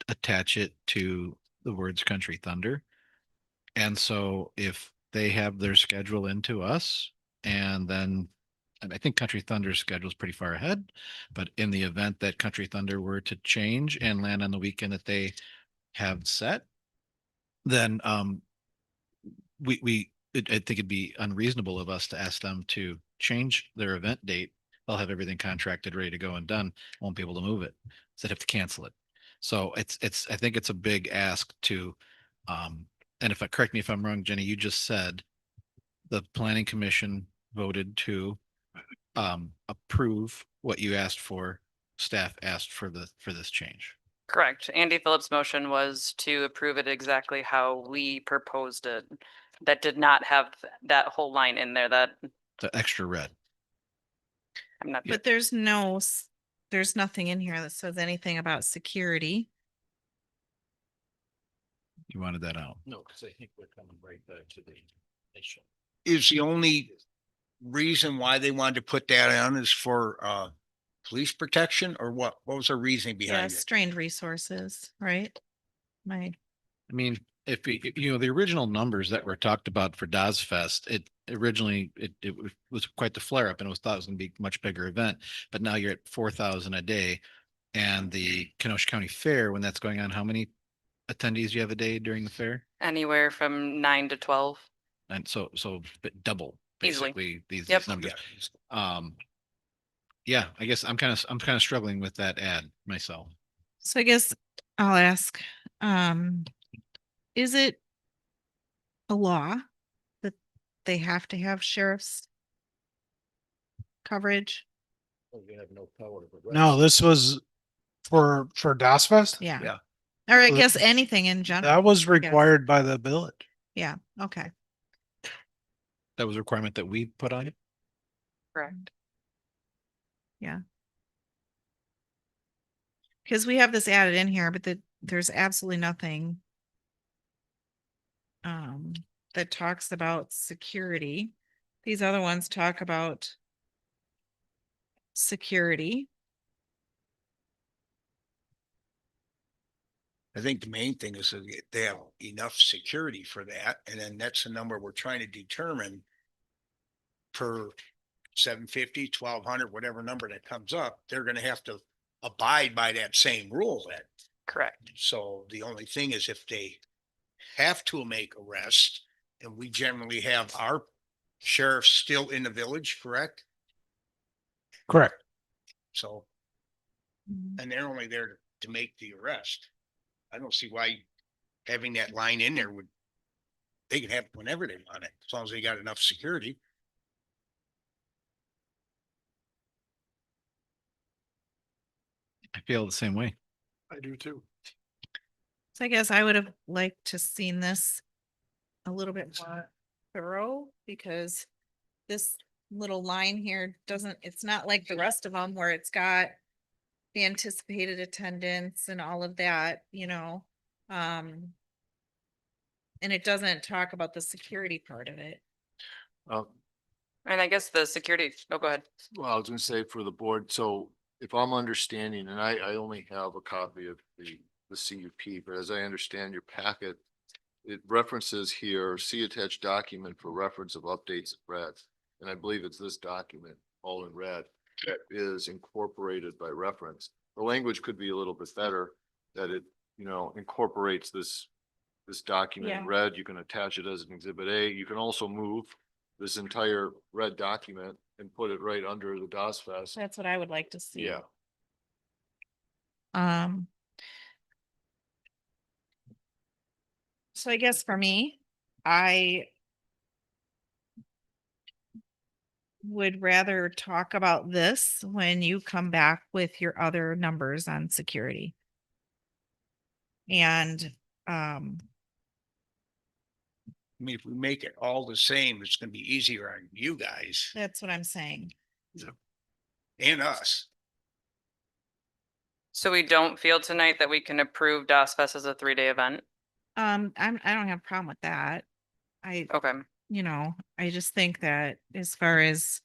attach it to the words Country Thunder. And so if they have their schedule into us, and then and I think Country Thunder's schedule is pretty far ahead, but in the event that Country Thunder were to change and land on the weekend that they have set, then I think it'd be unreasonable of us to ask them to change their event date. They'll have everything contracted, ready to go and done, won't be able to move it. So they'd have to cancel it. So I think it's a big ask to, and correct me if I'm wrong, Jenny, you just said the planning commission voted to approve what you asked for, staff asked for this change. Correct. Andy Phillips' motion was to approve it exactly how we proposed it. That did not have that whole line in there that The extra red. I'm not. But there's nothing in here that says anything about security. You wanted that out. No, because I think we're coming right back to the initial. Is the only reason why they wanted to put that on is for police protection, or what? What was the reasoning Yeah, behind it? strained resources, right? My, I mean, if the original numbers that were talked about for Daz Fest, it originally was quite the flare up and it was thought it was going to be a much bigger event. But now you're at 4,000 a day, and the Kenosha County Fair, when that's going on, how many attendees do you have a day during the fair? Anywhere from 9 to 12. And so double Easily. basically these Yep. numbers. Yeah, I guess I'm kind of struggling with that ad myself. so I guess I'll ask, is it a law that they have to have sheriff's coverage? Oh, you have no power to arrest. No, this was for DOS Fest? Yeah. Yeah. Or I So guess anything in general. That was Yes. required by the village. Yeah, okay. That was a requirement that we put on it. Correct. Yeah. Because we have this added in here, but there's absolutely nothing that talks about security. These other ones talk about security. I think the main thing is that they have enough security for that, and then that's the number we're trying to determine per 750, 1,200, whatever number that comes up. They're gonna have to abide by that same rule then. Correct. So the only thing is if they have to make arrests, and we generally have our sheriff still in the village, correct? Correct. So, and they're only there to make the arrest. I don't see why having that line in there would, they can have it whenever they want it, as long as they got enough security. I feel the same way. I do too. So I guess I would have liked to seen this a little bit more thorough, because this little line here doesn't, it's not like the rest of them where it's got the anticipated attendance and all of that, and it doesn't talk about the security part of it. And I guess the security, oh, go ahead. Well, I was gonna say for the board, so if I'm understanding, and I only have a copy of the CUP, but as I understand your packet, it references here, see attached document for reference of updates in red. And I believe it's this document, all in red, that is incorporated by reference. The language could be a little bit better, that it, incorporates this document in Yeah. red. You can attach it as an exhibit A. You can also move this entire red document and put it right under the DOS Fest. That's what I would like to see. Yeah. So I guess for me, I would rather talk about this when you come back with your other numbers on security. And, I mean, if we make it all the same, it's gonna be easier on you guys that's what I'm saying. and us. So we don't feel tonight that we can approve DOS Fest as a 3-day event? I don't have a problem with that. Okay, I just think that as far as,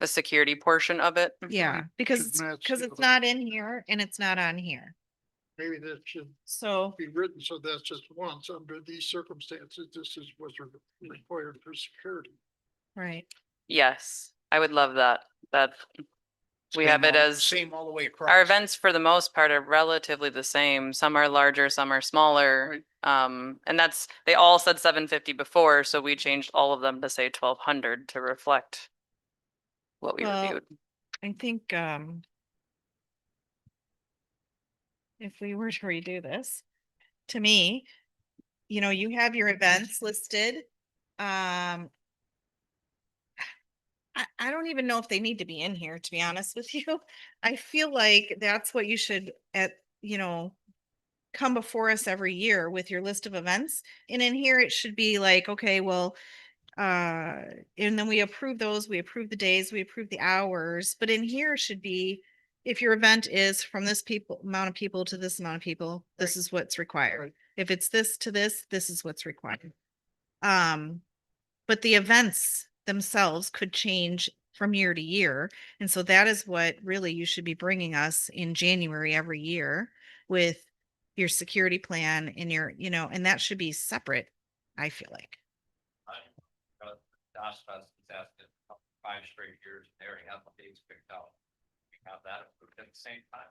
the security portion of it? yeah, because, Should match because the it's other- not in here and it's not on here. Maybe that should So, be written, so that's just once, under these circumstances, this is what's required for security. right. Yes, I would love that. We have it as, Same all the way across. our events for the most part are relatively the same. Some are larger, some are smaller. And they all said 750 before, so we changed all of them to say 1200 to reflect what we Well, reviewed. I think, if we were to redo this, to me, you have your events listed. I don't even know if they need to be in here, to be honest with you. I feel like that's what you should come before us every year with your list of events. And in here, it should be like, okay, well, and then we approve those, we approve the days, we approve the hours, but in here should be, if your event is from this amount of people to this amount of people, this is what's required. If it's this to this is what's required. But the events themselves could change from year to year. And so that is what really you should be bringing us in January every year with your security plan and and that should be separate, I feel like. DOS Fest is asking 5 straight years. They already have the dates picked out. We have that approved at the same time.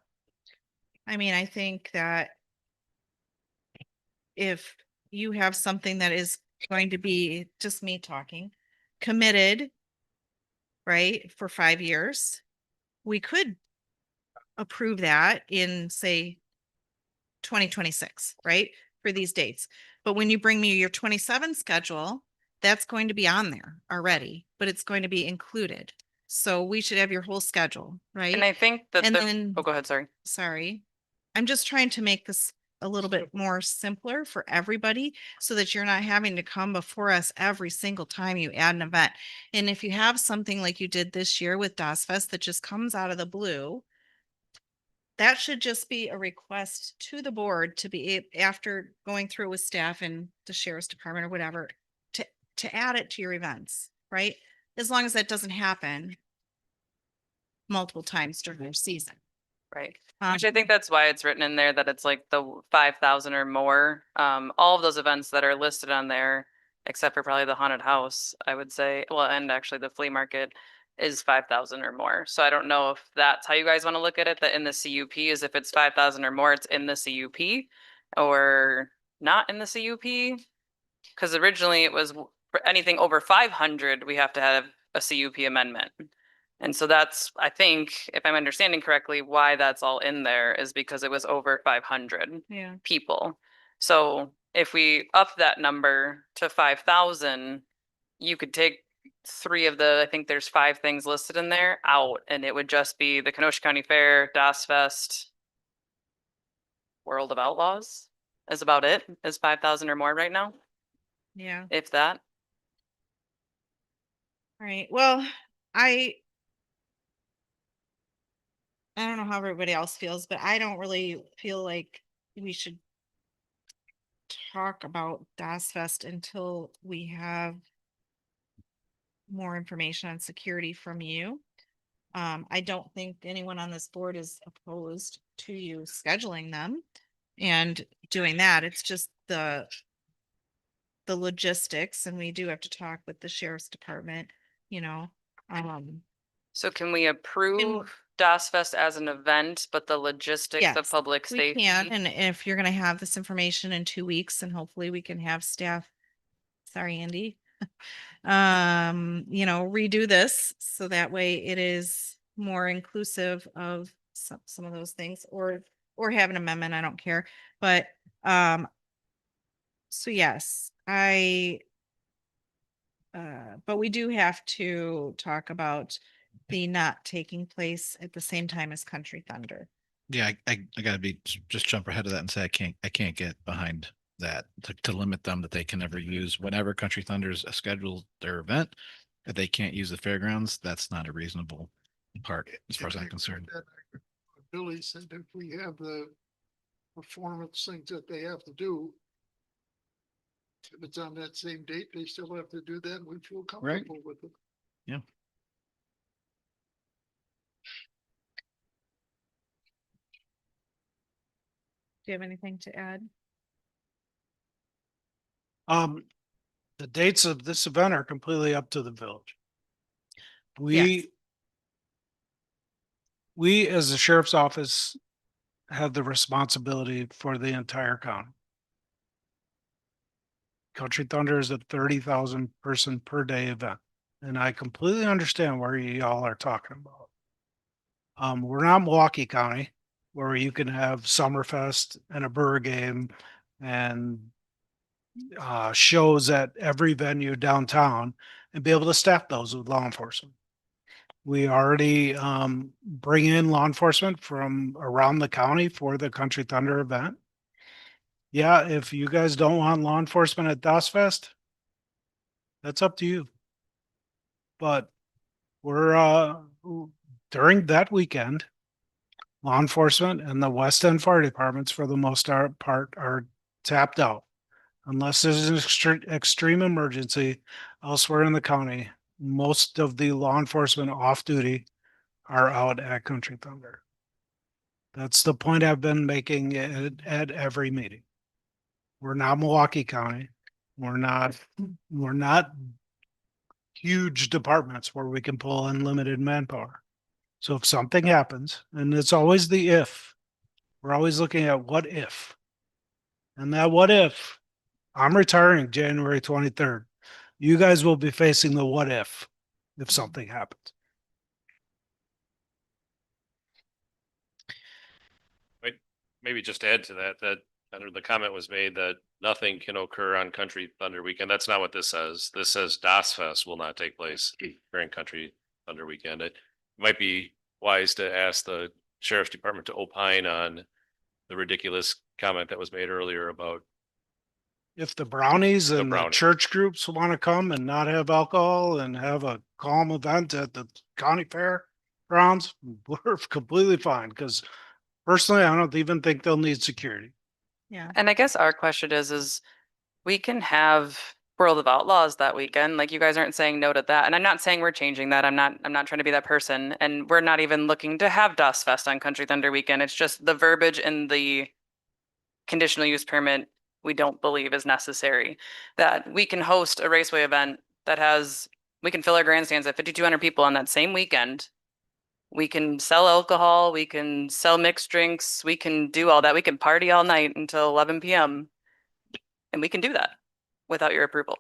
I mean, I think that if you have something that is going to be, just me talking, committed, right, for 5 years, we could approve that in, say, 2026, right, for these dates. But when you bring me your 27 schedule, that's going to be on there already, but it's going to be included. So we should have your whole schedule, right? And I think that, And then, oh, go ahead, sorry. sorry. I'm just trying to make this a little bit more simpler for everybody so that you're not having to come before us every single time you add an event. And if you have something like you did this year with DOS Fest that just comes out of the blue, that should just be a request to the board to be, after going through with staff and the sheriff's department or whatever, to add it to your events, right? As long as that doesn't happen multiple times during their season. Right. Which I think that's why it's written in there that it's like the 5,000 or more. All of those events that are listed on there, except for probably the haunted house, I would say, well, and actually the flea market is 5,000 or more. So I don't know if that's how you guys want to look at it, that in the CUP is if it's 5,000 or more, it's in the CUP or not in the CUP. Because originally it was for anything over 500, we have to have a CUP amendment. And so that's, I think, if I'm understanding correctly, why that's all in there is because it was over 500 Yeah. people. So if we up that number to 5,000, you could take 3 of the, I think there's 5 things listed in there out, and it would just be the Kenosha County Fair, DOS Fest, World of Outlaws is about it, is 5,000 or more right now, Yeah. if that. All right. Well, I don't know how everybody else feels, but I don't really feel like we should talk about DOS Fest until we have more information on security from you. I don't think anyone on this board is opposed to you scheduling them and doing that. It's just the logistics, and we do have to talk with the sheriff's department, you know. So can we approve DOS Fest as an event, but the logistics of Yes, public we safety? can, and if you're gonna have this information in 2 weeks, and hopefully we can have staff, sorry, Andy. You know, redo this, so that way it is more inclusive of some of those things, or have an amendment, I don't care, but, so yes, but we do have to talk about the not taking place at the same time as Country Thunder. Yeah, I gotta just jump ahead of that and say I can't get behind that to limit them that they can never use whenever Country Thunder's scheduled their event. If they can't use the fairgrounds, that's not a reasonable part as far as I'm concerned. Billy said if we have the performance things that they have to do, if it's on that same date, they still have to do that. We feel comfortable with it. Yeah. Do you have anything to add? The dates of this event are completely up to the village. Yes. We, as the sheriff's office, have the responsibility for the entire county. Country Thunder is a 30,000 person per day event, and I completely understand where y'all are talking about. We're not Milwaukee County, where you can have Summerfest and a Burr game and shows at every venue downtown and be able to staff those with law enforcement. We already bring in law enforcement from around the county for the Country Thunder event. Yeah, if you guys don't want law enforcement at DOS Fest, that's up to you. But we're during that weekend, law enforcement and the West End Fire Departments for the most part are tapped out. Unless there's an extreme emergency elsewhere in the county, most of the law enforcement off duty are out at Country Thunder. That's the point I've been making at every meeting. We're not Milwaukee County. We're not huge departments where we can pull unlimited manpower. So if something happens, and it's always the if, we're always looking at what if. And that what if, I'm retiring January 23rd. You guys will be facing the what if something happens. Maybe just add to that under the comment was made that nothing can occur on Country Thunder weekend. That's not what this says. This says DOS Fest will not take place during Country Thunder weekend. It might be wise to ask the sheriff's department to opine on the ridiculous comment that was made earlier about If the brownies and the brownie. church groups want to come and not have alcohol and have a calm event at the county fair grounds, we're completely fine. Because personally, I don't even think they'll need security. Yeah. And I guess our question is we can have World of Outlaws that weekend. Like you guys aren't saying no to that. And I'm not saying we're changing that. I'm not trying to be that person. And we're not even looking to have DOS Fest on Country Thunder weekend. It's just the verbiage in the conditional use permit we don't believe is necessary. That we can host a raceway event that we can fill our grandstands at 5,200 people on that same weekend. We can sell alcohol, we can sell mixed drinks, we can do all that. We can party all night until 11 p.m. And we can do that without your approval.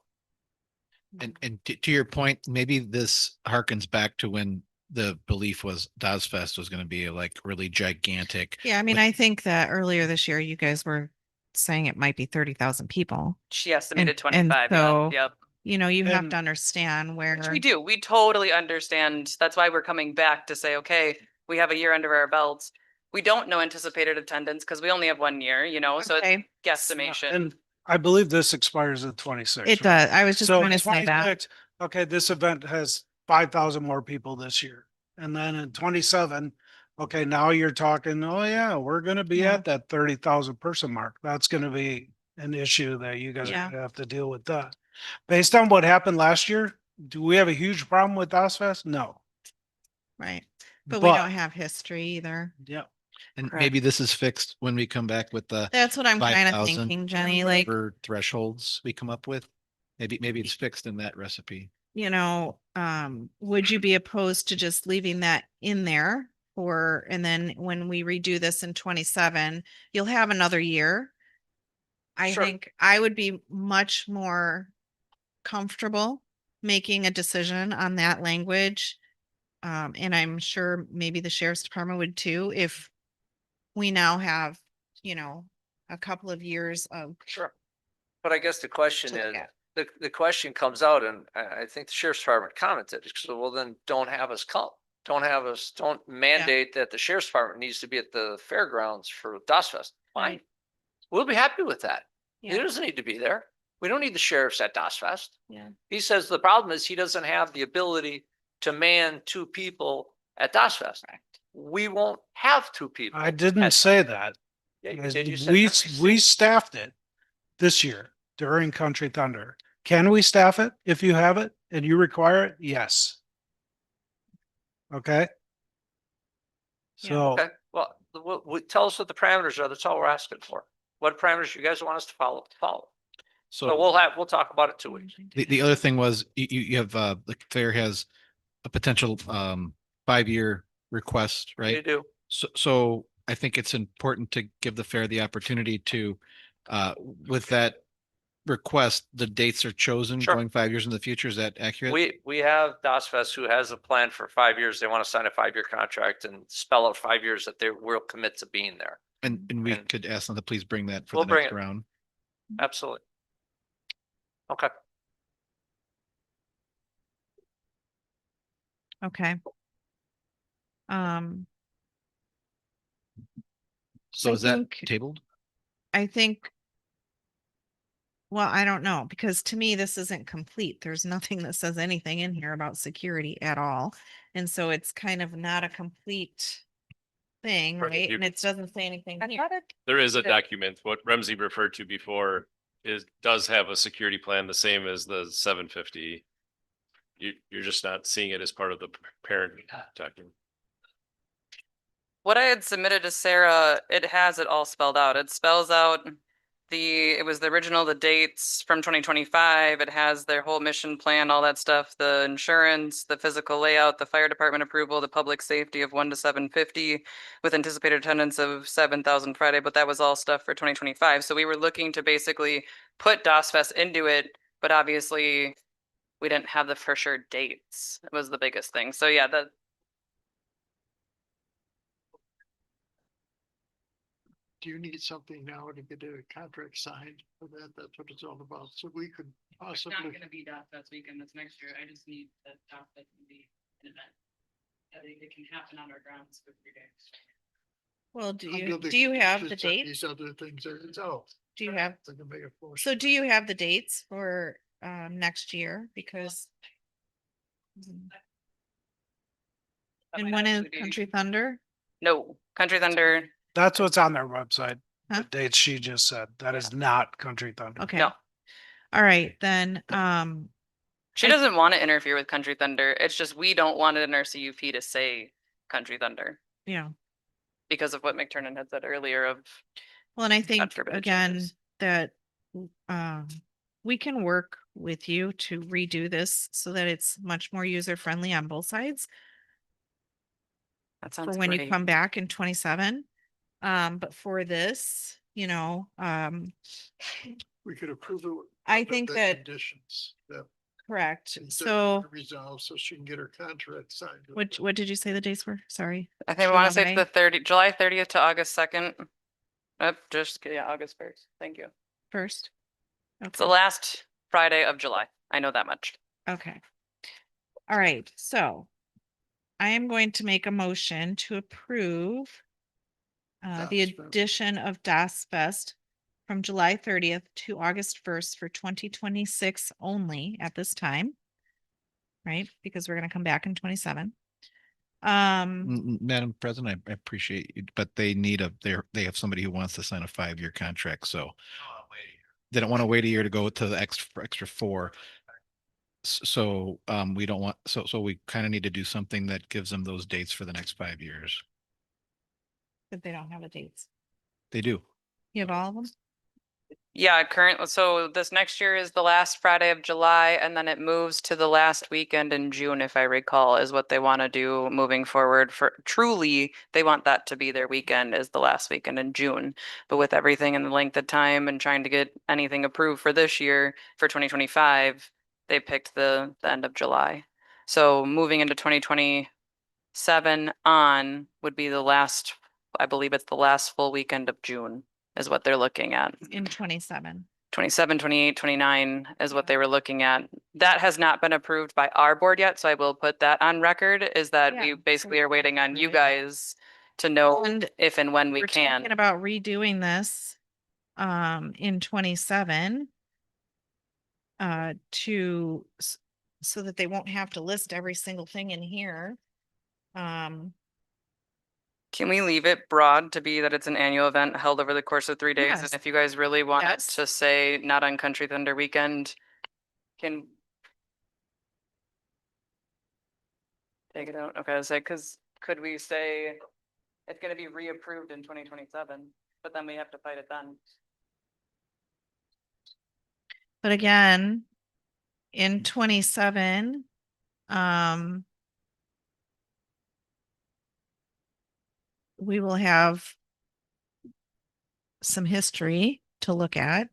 And to your point, maybe this harkens back to when the belief was DOS Fest was going to be like really gigantic. Yeah, I mean, I think that earlier this year, you guys were saying it might be 30,000 people. She estimated And 25. so, Yep. you know, you have And- to understand where. Which we do. We totally understand. That's why we're coming back to say, okay, we have a year under our belts. We don't know anticipated attendance because we only have 1 year, so it's Okay. guesstimation. And I believe this expires at 26. It does. I was just So going to say that. 26, okay, this event has 5,000 more people this year. And then in 27, okay, now you're talking, oh yeah, we're gonna be Yeah. at that 30,000 person mark. That's gonna be an issue that you guys are Yeah. gonna have to deal with that. Based on what happened last year, Do we have a huge problem with DOS Fest? No. Right. But we don't have history either. Yeah. And Correct. maybe this is fixed when we come back with the That's what I'm kind of 5,000 thinking, Jenny, like, whatever thresholds we come up with. Maybe it's fixed in that recipe. you know, would you be opposed to just leaving that in there? Or, and then when we redo this in 27, you'll have another year. I Sure. think I would be much more comfortable making a decision on that language. And I'm sure maybe the sheriff's department would too, if we now have, you know, a couple of years of. Sure. But I guess the question To look is, at. the question comes out, and I think the sheriff's department commented, so well, then don't have us come. Don't mandate that the sheriff's department needs to be at the fairgrounds for DOS Fest. Fine. Right. We'll be happy with that. He Yeah. doesn't need to be there. We don't need the sheriffs at DOS Fest. Yeah. He says the problem is he doesn't have the ability to man 2 people at DOS Fest. We won't have 2 people. I didn't say that. Yeah, Guys, did you say We, that? we staffed it this year during Country Thunder. Can we staff it if you have it and you require it? Yes. Okay. Yeah. So Okay, well, tell us what the parameters are. That's all we're asking for. What parameters you guys want us to follow? So we'll talk about it 2 weeks. The other thing was you have the fair has a potential 5-year request, You right? do. So I think it's important to give the fair the opportunity to with that request, the dates are chosen Sure. going 5 years in the future. Is that accurate? We have DOS Fest who has a plan for 5 years. They want to sign a 5-year contract and spell out 5 years that they will commit to being there. And we could ask them to please bring that for We'll the bring next it. round. Absolutely. Okay. Okay. So I is that think- tabled? I think. Well, I don't know, because to me, this isn't complete. There's nothing that says anything in here about security at all. And so it's kind of not a complete thing, Right, right? you- And it doesn't say anything here. There is a document, what Ramsey referred to before does have a security plan, the same as the 750. You're just not seeing it as part of the parent document. What I had submitted to Sarah, it has it all spelled out. It spells out it was the original, the dates from 2025. It has their whole mission plan, all that stuff, the insurance, the physical layout, the fire department approval, the public safety of 1 to 750 with anticipated attendance of 7,000 Friday, but that was all stuff for 2025. So we were looking to basically put DOS Fest into it, but obviously we didn't have the for sure dates. It was the biggest thing. So yeah, Do you need something now to get a contract signed for that? That's what it's all about. So we could possibly. It's not gonna be DOS Fest weekend, that's next year. I just need that DOS Fest to be an event. I think it can happen on our grounds for 3 days. Well, do I'm you, building do you have the just like date? These other things are, it's, oh. Do you have, I can make a motion. so do you have the dates for, next year? Because. And when is Country Thunder? no, Country Thunder, that's what's on their website. Huh? The dates she just said. That is not Country Thunder. Okay. no. All right, then, She doesn't want to interfere with Country Thunder. It's just we don't want it in our CUP to say Country Thunder yeah. because of what McTurnan had said earlier of Well, and I think After again, changes. that we can work with you to redo this so that it's much more user friendly on both sides that for sounds when you great. come back in 27. But for this, you know, We could approve it. I with think the that, Conditions that. correct. consider So Resolve so she can get her contract signed. what did you say the dates were? Sorry. I think we want to say July it's the July 30th to August 2nd. August 1st. Thank you. First. It's the last Friday of July. I know that much. Okay. All right, so I am going to make a motion to approve the DOS Fest. addition of DOS Fest from July 30th to August 1st for 2026 only at this time. Right, because we're gonna come back in 27. Madam President, I appreciate you, but they need they have somebody who wants to sign a 5-year contract, so they don't want to wait a year to go to the extra 4. So we don't want, so we kind of need to do something that gives them those dates for the next 5 years. But they don't have the dates. They do. You have all of them? Yeah, so this next year is the last Friday of July, and then it moves to the last weekend in June, if I recall, is what they want to do moving forward. For truly, they want that to be their weekend, is the last weekend in June. But with everything and the length of time and trying to get anything approved for this year, for 2025, they picked the end of July. So moving into 2027 on would be the last, I believe it's the last full weekend of June is what they're looking at. In 27. 27, 28, 29 is what they were looking at. That has not been approved by our board yet, so I will put that on record, is that we Yeah. basically are waiting on you guys to know And if and when we We're can. talking about redoing this in 27 so that they won't have to list every single thing in here. Can we leave it broad to be that it's an annual event held over the course of 3 days? And Yes. if you guys really want it Yes. to say not on Country Thunder weekend, can take it out. Okay, I was like, cause could we say it's gonna be reapproved in 2027, but then we have to fight it then? But again, in 27, we will have some history to look at.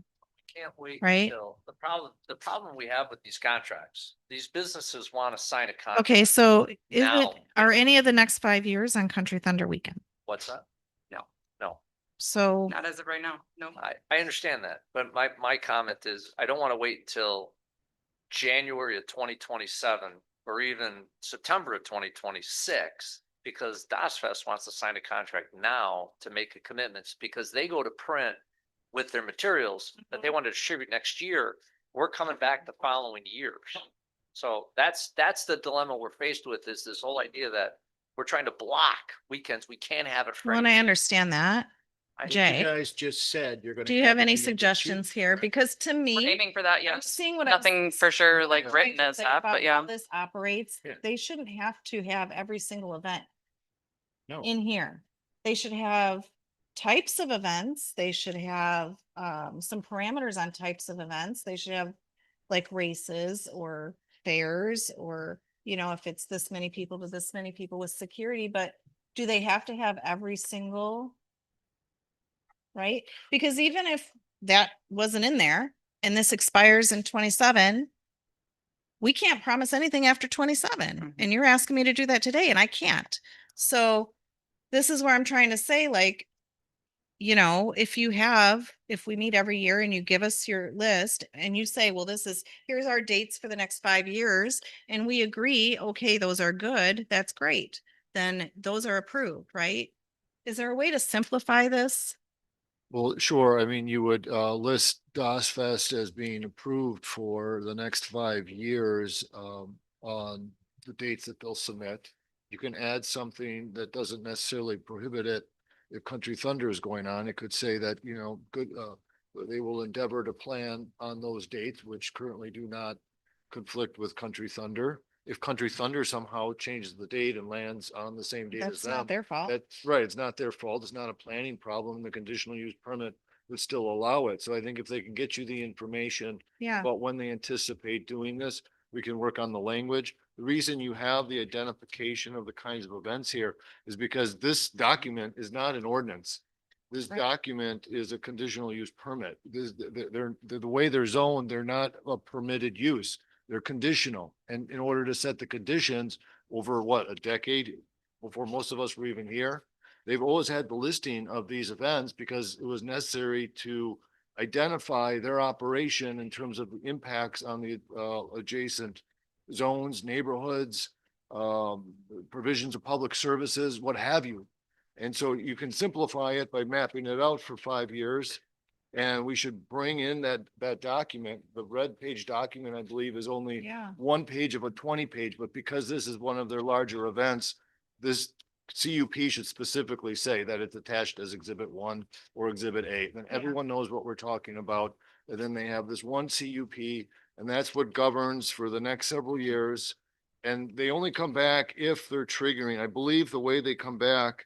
Can't wait Right. until, the problem we have with these contracts, these businesses want to sign a contract. Okay, so Now. are any of the next 5 years on Country Thunder weekend? What's that? No. So Not as of right now, no. I understand that, but my comment is, I don't want to wait until January of 2027 or even September of 2026, because Das Fest wants to sign a contract now to make a commitments, because they go to print with their materials that they want to distribute next year. We're coming back the following years. So that's the dilemma we're faced with, is this whole idea that we're trying to block weekends. We can't have it for. when I understand that, You Jay, guys just said you're gonna. do you have it any be in suggestions here? Because to We're me, aiming for that, I'm yes. seeing what I'm Nothing for sure like written as say that, about but yeah. how this operates, Yeah. they shouldn't have to have every single event No. in here. They should have types of events. They should have some parameters on types of events. They should have like races or fairs, or, you know, if it's this many people to this many people with security, but do they have to have every single? Right? Because even if that wasn't in there and this expires in 27, we can't promise anything after 27. And you're asking me to do that today and I can't. So this is where I'm trying to say, like, you know, if we meet every year and you give us your list and you say, well, here's our dates for the next 5 years, and we agree, okay, those are good, that's great. Then those are approved, right? Is there a way to simplify this? Well, sure. I mean, you would list Das Fest as being approved for the next 5 years on the dates that they'll submit. You can add something that doesn't necessarily prohibit it. If Country Thunder is going on, it could say that, you know, they will endeavor to plan on those dates, which currently do not conflict with Country Thunder. If Country Thunder somehow changes the date and lands on the same date as That's them. not their fault. That's right. It's not their fault. It's not a planning problem. The conditional use permit would still allow it. So I think if they can get you the information Yeah. about when they anticipate doing this, we can work on the language. The reason you have the identification of the kinds of events here is because this document is not an ordinance. This Right. document is a conditional use permit. They're the way they're zoned, they're not a permitted use. They're conditional. And in order to set the conditions over a decade before most of us were even here, they've always had the listing of these events because it was necessary to identify their operation in terms of the impacts on the adjacent zones, neighborhoods, provisions of public services, what have you. And so you can simplify it by mapping it out for 5 years. And we should bring in that document. The red page document, I believe, is only Yeah. 1 page of a 20-page, but because this is one of their larger events, this CUP should specifically say that it's attached as Exhibit 1 or Exhibit A. Then everyone knows what we're talking about. And then they have this one CUP And that's what governs for the next several years. And they only come back if they're triggering. I believe the way they come back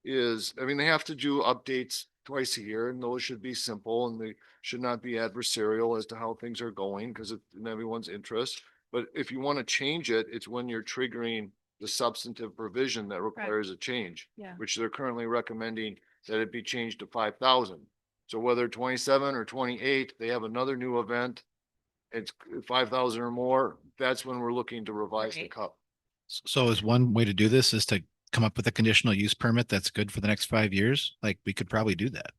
is, I mean, they have to do updates twice a year, and those should be simple, and they should not be adversarial as to how things are going, because it's in everyone's interest. But if you want to change it, it's when you're triggering the substantive provision that requires a change. Yeah. Which they're currently recommending that it be changed to 5,000. So whether 27 or 28, they have another new event, it's 5,000 or more, that's when we're looking to revise the Right. cup. So is one way to do this is to come up with a conditional use permit that's good for the next 5 years? Like, we could probably do that.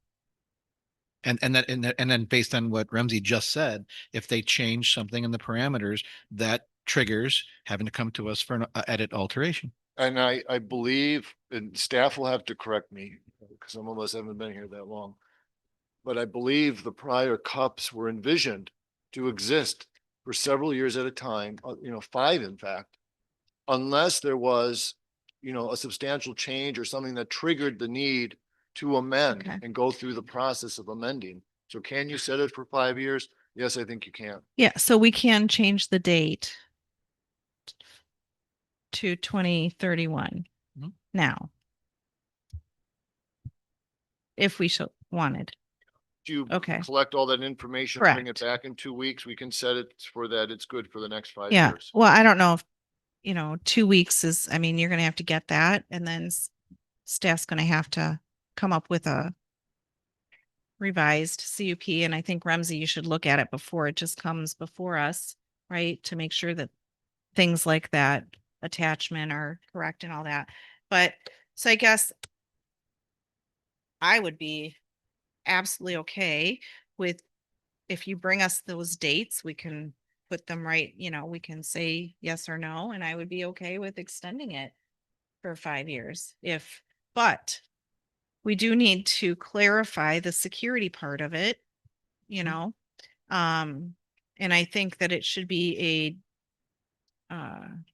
And then based on what Ramsey just said, if they change something in the parameters, that triggers having to come to us for an edit alteration. And I believe, and staff will have to correct me, because some of us haven't been here that long. But I believe the prior cups were envisioned to exist for several years at a time, 5 in fact. Unless there was, a substantial change or something that triggered the need to amend Okay. and go through the process of amending. So can you set it for 5 years? Yes, I think you can. Yeah, so we can change the date to 2031 Mhm. now. If we wanted. Do you Okay. collect all that information, bring it Correct. back in 2 weeks? We can set it for that. It's good for the next 5 Yeah, years. well, I don't know if, 2 weeks is, I mean, you're gonna have to get that, and then staff's gonna have to come up with a revised CUP, and I think Ramsey, you should look at it before it just comes before us, right? To make sure that things like that attachment are correct and all that. But, so I guess I would be absolutely okay with, if you bring us those dates, we can put them right, we can say yes or no, and I would be okay with extending it for 5 years but we do need to clarify the security part of it, and I think that it should be an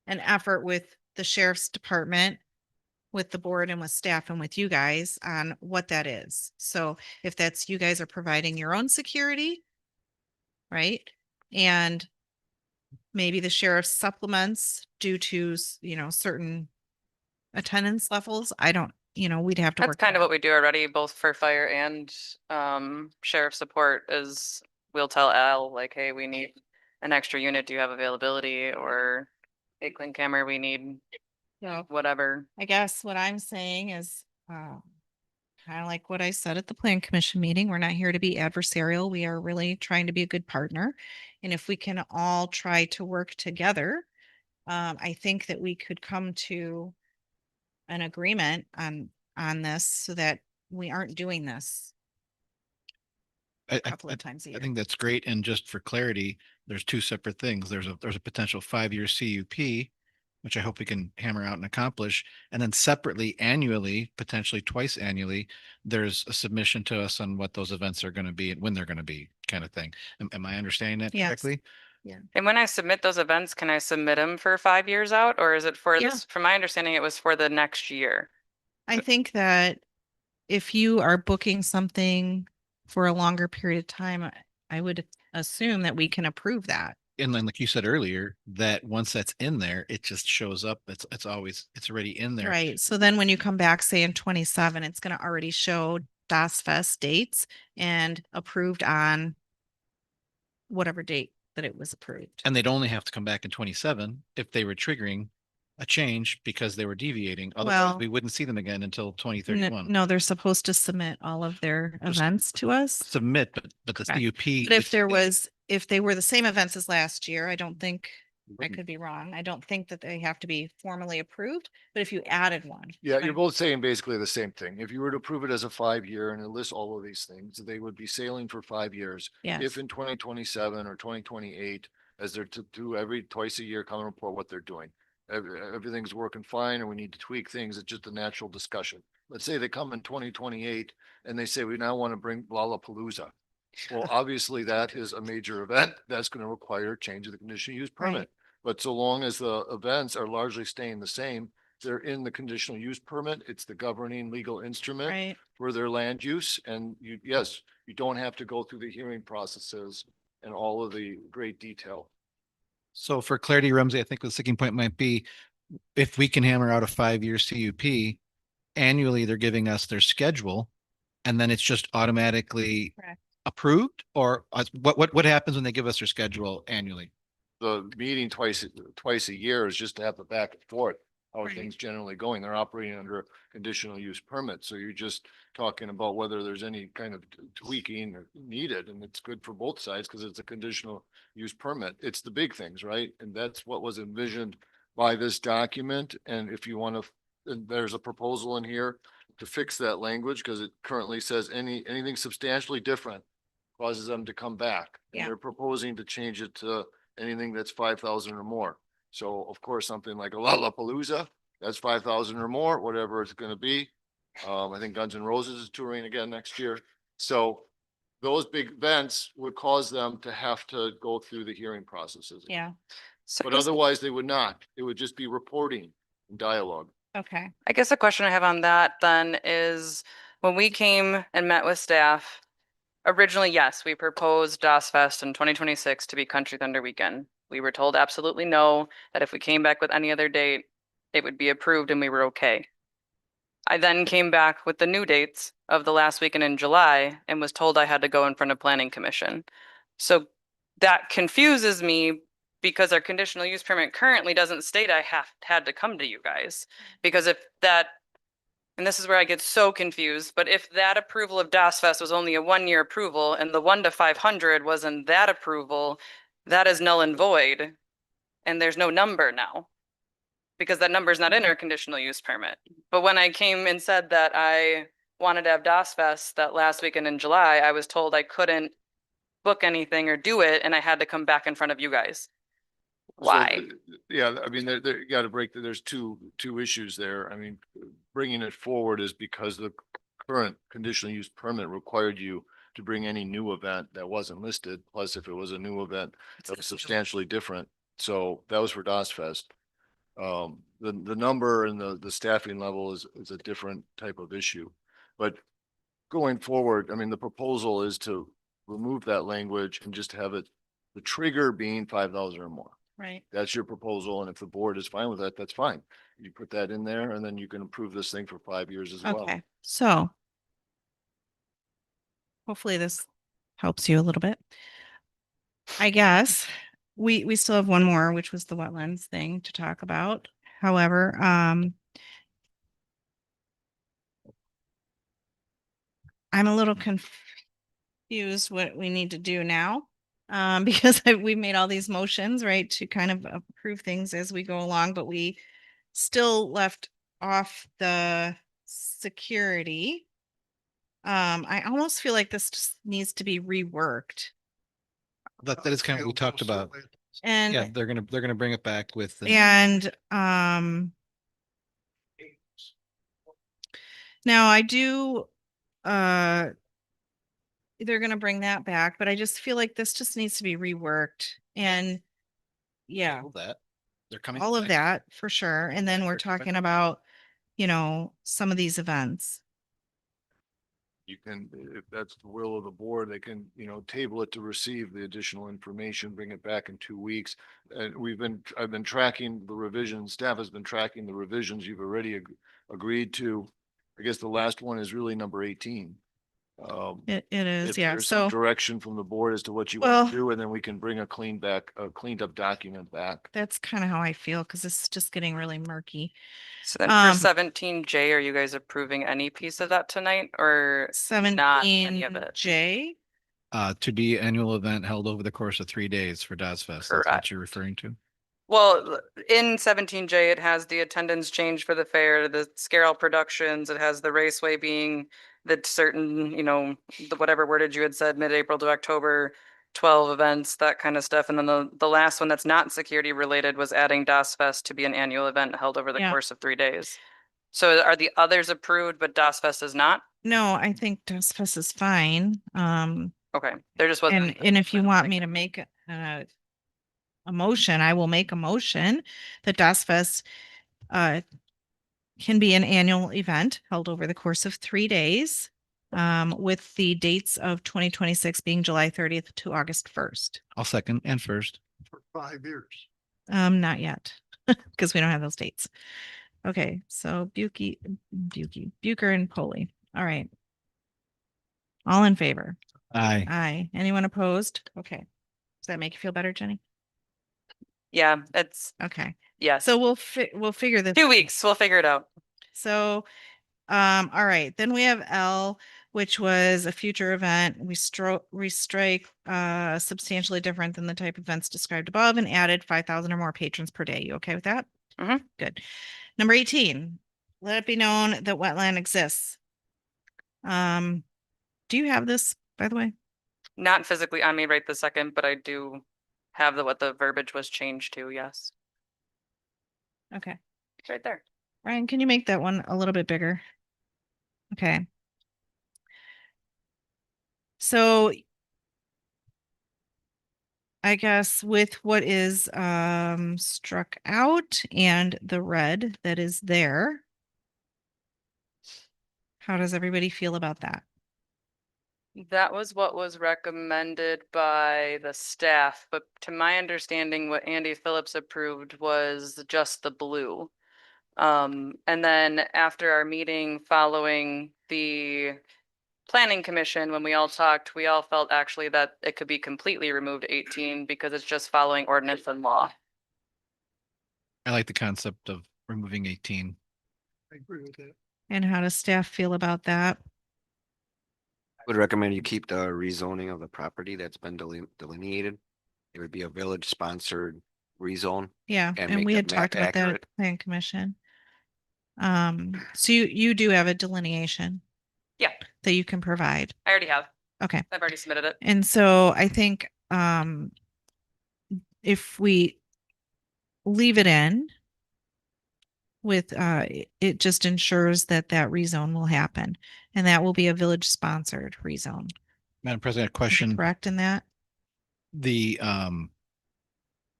effort with the sheriff's department, with the board and with staff and with you guys on what that is. So if that's, you guys are providing your own security, right? And maybe the sheriff supplements due to, certain attendance levels. I don't, we'd have to That's work. kind of what we do already, both for fire and sheriff support is we'll tell Al like, hey, we need an extra unit. Do you have availability? Or hey, Clean Camera, we need So whatever. I guess what I'm saying is, kind of like what I said at the plan commission meeting, we're not here to be adversarial. We are really trying to be a good partner. And if we can all try to work together, I think that we could come to an agreement on this so that we aren't doing this I, a couple of times a I year. think that's great. And just for clarity, there's two separate things. There's a potential 5-year CUP, which I hope we can hammer out and accomplish. And then separately, annually, potentially twice annually, there's a submission to us on what those events are going to be and when they're going to be, kind of thing. Am I understanding that Yes. correctly? Yeah. And when I submit those events, can I submit them for 5 years out, or is it for Yeah. this? From my understanding, it was for the next year. I think that if you are booking something for a longer period of time, I would assume that we can approve that. And then, like you said earlier, that once that's in there, it just shows up. It's already in there. Right. So then when you come back, say in 27, it's going to already show Das Fest dates and approved on whatever date that it was approved. And they'd only have to come back in 27 if they were triggering a change because they were deviating. Otherwise, Well, we wouldn't see them again until 2031. No, they're supposed to submit all of their Just events to us. Submit, but the Correct. CUP. But if they were the same events as last year, I don't think, I could be wrong. I don't think that they have to be formally approved, but if you added one. Yeah, you're then- both saying basically the same thing. If you were to approve it as a 5-year and it lists all of these things, they would be sailing for 5 years. Yes. If in 2027 or 2028, as they're to do every twice a year, come and report what they're doing. Everything's working fine and we need to tweak things. It's just a natural discussion. Let's say they come in 2028 and they say, we now want to bring Lollapalooza. Well, obviously that is a major event. That's going to require a change of the conditional use permit. Right. But so long as the events are largely staying the same they're in the conditional use permit. It's the governing legal instrument Right. for their land use. And you, yes, you don't have to go through the hearing processes and all of the great detail. So for clarity, Ramsey, I think the sticking point might be if we can hammer out a 5-year CUP, annually, they're giving us their schedule and then it's just automatically Correct. approved, or what happens when they give us their schedule annually? The meeting twice a year is just to have the back and forth. How are Right. things generally going? They're operating under a conditional use permit. So you're just talking about whether there's any kind of tweaking needed, and it's good for both sides because it's a conditional use permit. It's the big things, right? And that's what was envisioned by this document. And if you want to, there's a proposal in here to fix that language because it currently says anything substantially different causes them to come back. And Yeah. they're proposing to change it to anything that's 5,000 or more. So of course, something like a Lollapalooza, that's 5,000 or more, whatever it's gonna be. I think Guns N' Roses is touring again next year. So those big events would cause them to have to go through the hearing processes. Yeah. So But just- otherwise they would not. It would just be reporting and dialogue. Okay. I guess a question I have on that then is when we came and met with staff, originally, yes, we proposed DOS Fest in 2026 to be Country Thunder Weekend. We were told absolutely no, that if we came back with any other date, it would be approved and we were okay. I then came back with the new dates of the last weekend in July and was told I had to go in front of Planning Commission. So that confuses me because our conditional use permit currently doesn't state I had to come to you guys. Because if that, and this is where I get so confused, but if that approval of DOS Fest was only a 1-year approval and the 1 to 500 wasn't that approval, that is null and void. And there's no number now. Because that number is not in our conditional use permit. But when I came and said that I wanted to have DOS Fest that last weekend in July, I was told I couldn't book anything or do it, and I had to come back in front of you guys. So, Why? Yeah, I mean, you got to there's two issues there. I mean, bringing it forward is because the current conditional use permit required you to bring any new event that wasn't listed, plus if it was a new event that was substantially different. So that was for DOS Fest. The number and the staffing level is a different type of issue. But going forward, I mean, the proposal is to remove that language and just have it, the trigger being 5,000 or more. Right. That's your proposal. And if the board is fine with that, that's fine. You put that in there and then you can approve this thing for 5 years as well. Okay. So hopefully this helps you a little bit. I guess we still have one more, which was the wetlands thing to talk about. However, I'm a little confused what we need to do now. Because we made all these motions, right, to kind of approve things as we go along, but we still left off the security. I almost feel like this just needs to be reworked. That is kind of what we talked about. And Yeah, they're gonna bring it back with. And now I do they're gonna bring that back, but I just feel like this just needs to be reworked and yeah, All that. They're coming. all of back. that for sure. And then we're talking about, some of these events. You can, if that's the will of the board, they can, table it to receive the additional information, bring it back in 2 weeks. And I've been tracking the revisions, staff has been tracking the revisions you've already agreed to. I guess the last one is really number 18. It is, If yeah. there's some So direction from the board as to what you want Well- to do, and then we can bring a cleaned up document back. that's kind of how I feel because this is just getting really murky. So then for 17J, are you guys approving any piece of that tonight or not any of it? 17J. To be annual event held over the course of 3 days for DOS Fest. That's Correct. what you're referring to. Well, in 17J, it has the attendance change for the fair, the Scarrow Productions, it has the Raceway being the certain, the whatever wordage you had said, mid-April to October, 12 events, that kind of stuff. And then the last one that's not security related was adding DOS Fest to be an annual event held over the Yeah. course of 3 days. So are the others approved, but DOS Fest is not? No, I think DOS Fest is fine. Okay, there just wasn't. And if you want me to make a motion, I will make a motion that DOS Fest can be an annual event held over the course of 3 days, with the dates of 2026 being July 30th to August 1st. I'll second and first. For 5 years. Not yet, because we don't have those dates. Okay, so Bucher and Polley. All right. All in favor? Aye. Aye. Anyone opposed? Okay. Does that make you feel better, Jenny? Yeah, it's, Okay. yes. So we'll figure this. 2 weeks, we'll figure it out. So, all right, then we have L, which was a future event. We strike substantially different than the type of events described above and added 5,000 or more patrons per day. You okay with that? Mhm. Good. Number 18, let it be known that wetland exists. Do you have this, by the way? Not physically on me right this second, but I do have what the verbiage was changed to, yes. Okay. It's right there. Ryan, can you make that one a little bit bigger? Okay. So I guess with what is struck out and the red that is there, how does everybody feel about that? That was what was recommended by the staff, but to my understanding, what Andy Phillips approved was just the blue. And then after our meeting following the planning commission, when we all talked, we all felt actually that it could be completely removed 18 because it's just following ordinance and law. I like the concept of removing 18. I agree with that. And how does staff feel about that? Would recommend you keep the rezoning of the property that's been delineated. It would be a village sponsored rezone. Yeah, And and make we the had talked map about that at accurate. the plan commission. So you do have a delineation Yeah, that you can provide. I already have. Okay. I've already submitted it. And so I think if we leave it in with it just ensures that rezone will happen, and that will be a village sponsored rezone. Madam President, a Is it question. correct in that? The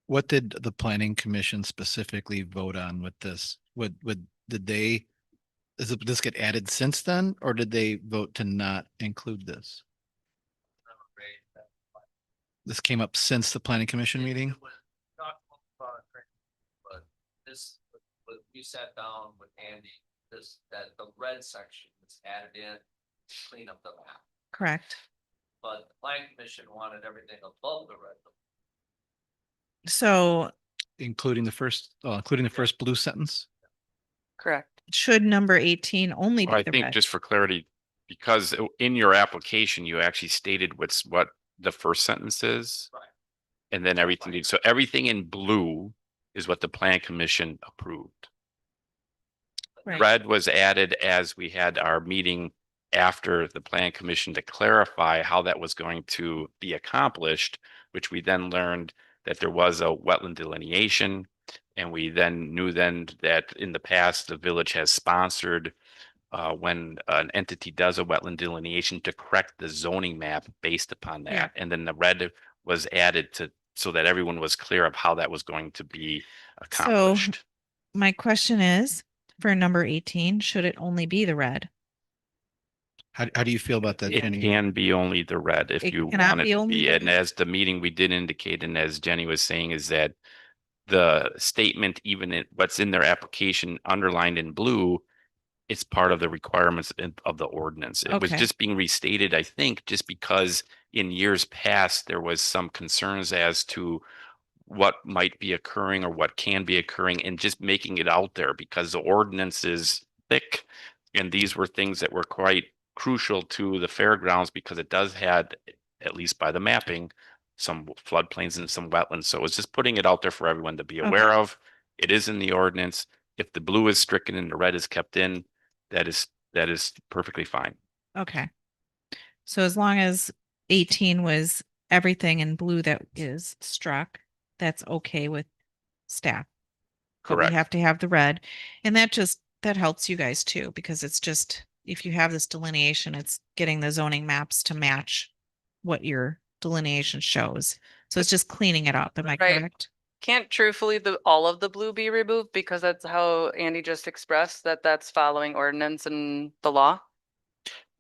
what did the planning commission specifically vote on with this? Did this get added since then, or did they vote to not include this? This came up since the planning commission meeting? But this, we sat down with Andy, that the red section was added in, to clean up the map. Correct. But the planning commission wanted everything above the red. So Including the first blue sentence? Correct. should number 18 only Well, be I the think red? just for clarity, because in your application, you actually stated what the first sentence is. Right. And then everything, so everything in blue is what the plan commission approved. Right. Red was added as we had our meeting after the plan commission to clarify how that was going to be accomplished, which we then learned that there was a wetland delineation. And we then knew that in the past, the village has sponsored when an entity does a wetland delineation to correct the zoning map based upon that. Yeah. And then the red was added so that everyone was clear of how that was going to be accomplished. My question is, for number 18, should it only be the red? How do you feel about that, It Jenny? can be only the red if It you cannot want it be to only be. the And as the meeting we did indicate, and as Jenny was saying, is that the statement, even what's in their application underlined in blue, it's part of the requirements of the ordinance. It was Okay. just being restated, I think, just because in years past, there was some concerns as to what might be occurring or what can be occurring, and just making it out there because the ordinance is thick. And these were things that were quite crucial to the fairgrounds because it does had, at least by the mapping, some floodplains and some wetlands. So it's just putting it out there for everyone to be aware of. It is in the ordinance. If the blue is stricken and the red is kept in, that is perfectly fine. Okay. So as long as 18 was everything in blue that is struck, that's okay with staff. But Correct. we have to have the red. And that helps you guys too, because it's just, if you have this delineation, it's getting the zoning maps to match what your delineation shows. So it's just cleaning it up. Am I Right. correct? Can't truthfully all of the blue be removed because that's how Andy just expressed that that's following ordinance and the law?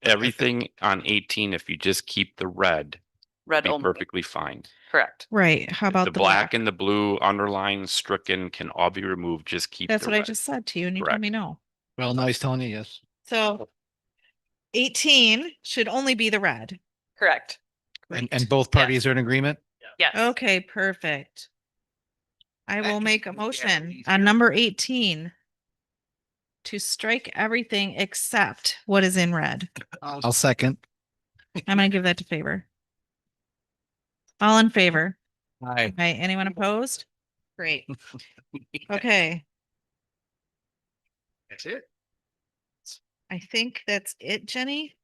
Everything on 18, if you just keep the red, Red be only. perfectly fine. Correct. Right, how about The the black and the blue underlined, stricken can all be removed. Just keep. That's the what I red. just said to you and you told Correct. me no. Well, now he's telling you yes. So 18 should only be the red. Correct. And both parties are in agreement? Yes. Okay, perfect. I will That- make a yeah, motion easier. on number 18 to strike everything except what is in red. I'll second. I'm gonna give that to favor. All in favor? Aye. Okay, anyone opposed? Great. Okay, That's it. I think that's it, Jenny.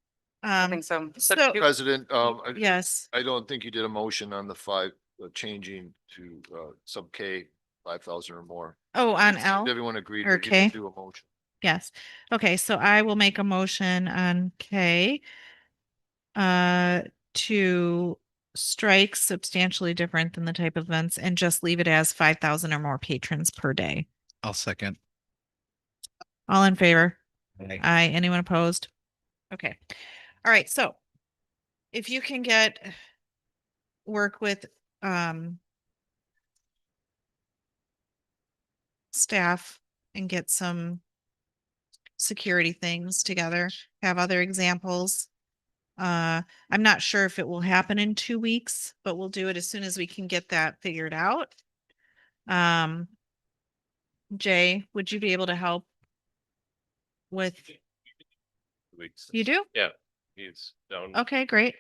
I think so. So, President, yes, I don't think you did a motion on the five, changing to, sub K, 5,000 or more. oh, on L? Everyone agreed Or that you can K? do a motion. Yes. Okay, so I will make a motion on K to strike substantially different than the type of events and just leave it as 5,000 or more patrons per day. I'll second. All in favor? Aye. Aye. Anyone opposed? Okay. All right, so if you can work with staff and get some security things together, have other examples. I'm not sure if it will happen in 2 weeks, but we'll do it as soon as we can get that figured out. Jay, would you be able to help with, Weeks. you do? Yeah, he's down. Okay, great.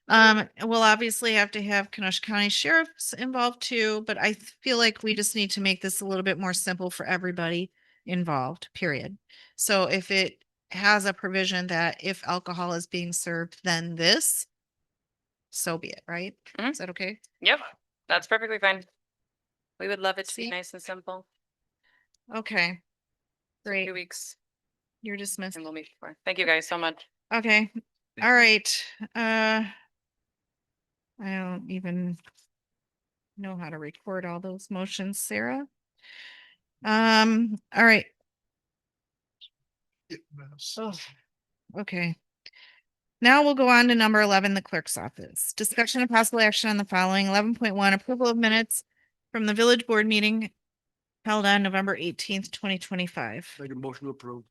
We'll obviously have to have Kenosha County Sheriffs involved too, but I feel like we just need to make this a little bit more simple for everybody involved, period. So if it has a provision that if alcohol is being served, then this, so be it, right? Is that okay? Yep, that's perfectly fine. We would love it to be See? nice and simple. Okay. Great. 2 weeks You're dismissed. and we'll meet before. Thank you guys so much. Okay, all right. I don't even know how to record all those motions, Sarah. All right. Oh, okay. Now we'll go on to number 11, the clerk's office. Discussion of possible action on the following. 11.1, approval of minutes from the village board meeting held on November 18th, 2025. Make a motion to approve.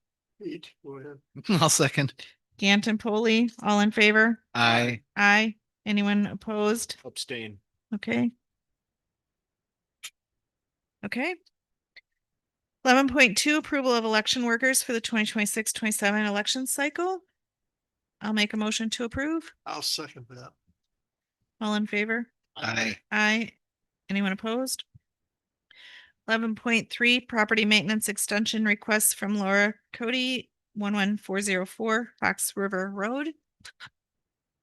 Pete, go ahead. I'll second. Gant and Polly, all in favor? Aye. Aye. Anyone opposed? Abstain. Okay. Okay. 11.2, approval of election workers for the 2026-27 election cycle. I'll make a motion to approve. I'll second that. All in favor? Aye. Aye. Anyone opposed? 11.3, property maintenance extension requests from Laura Cody, 11404 Fox River Road.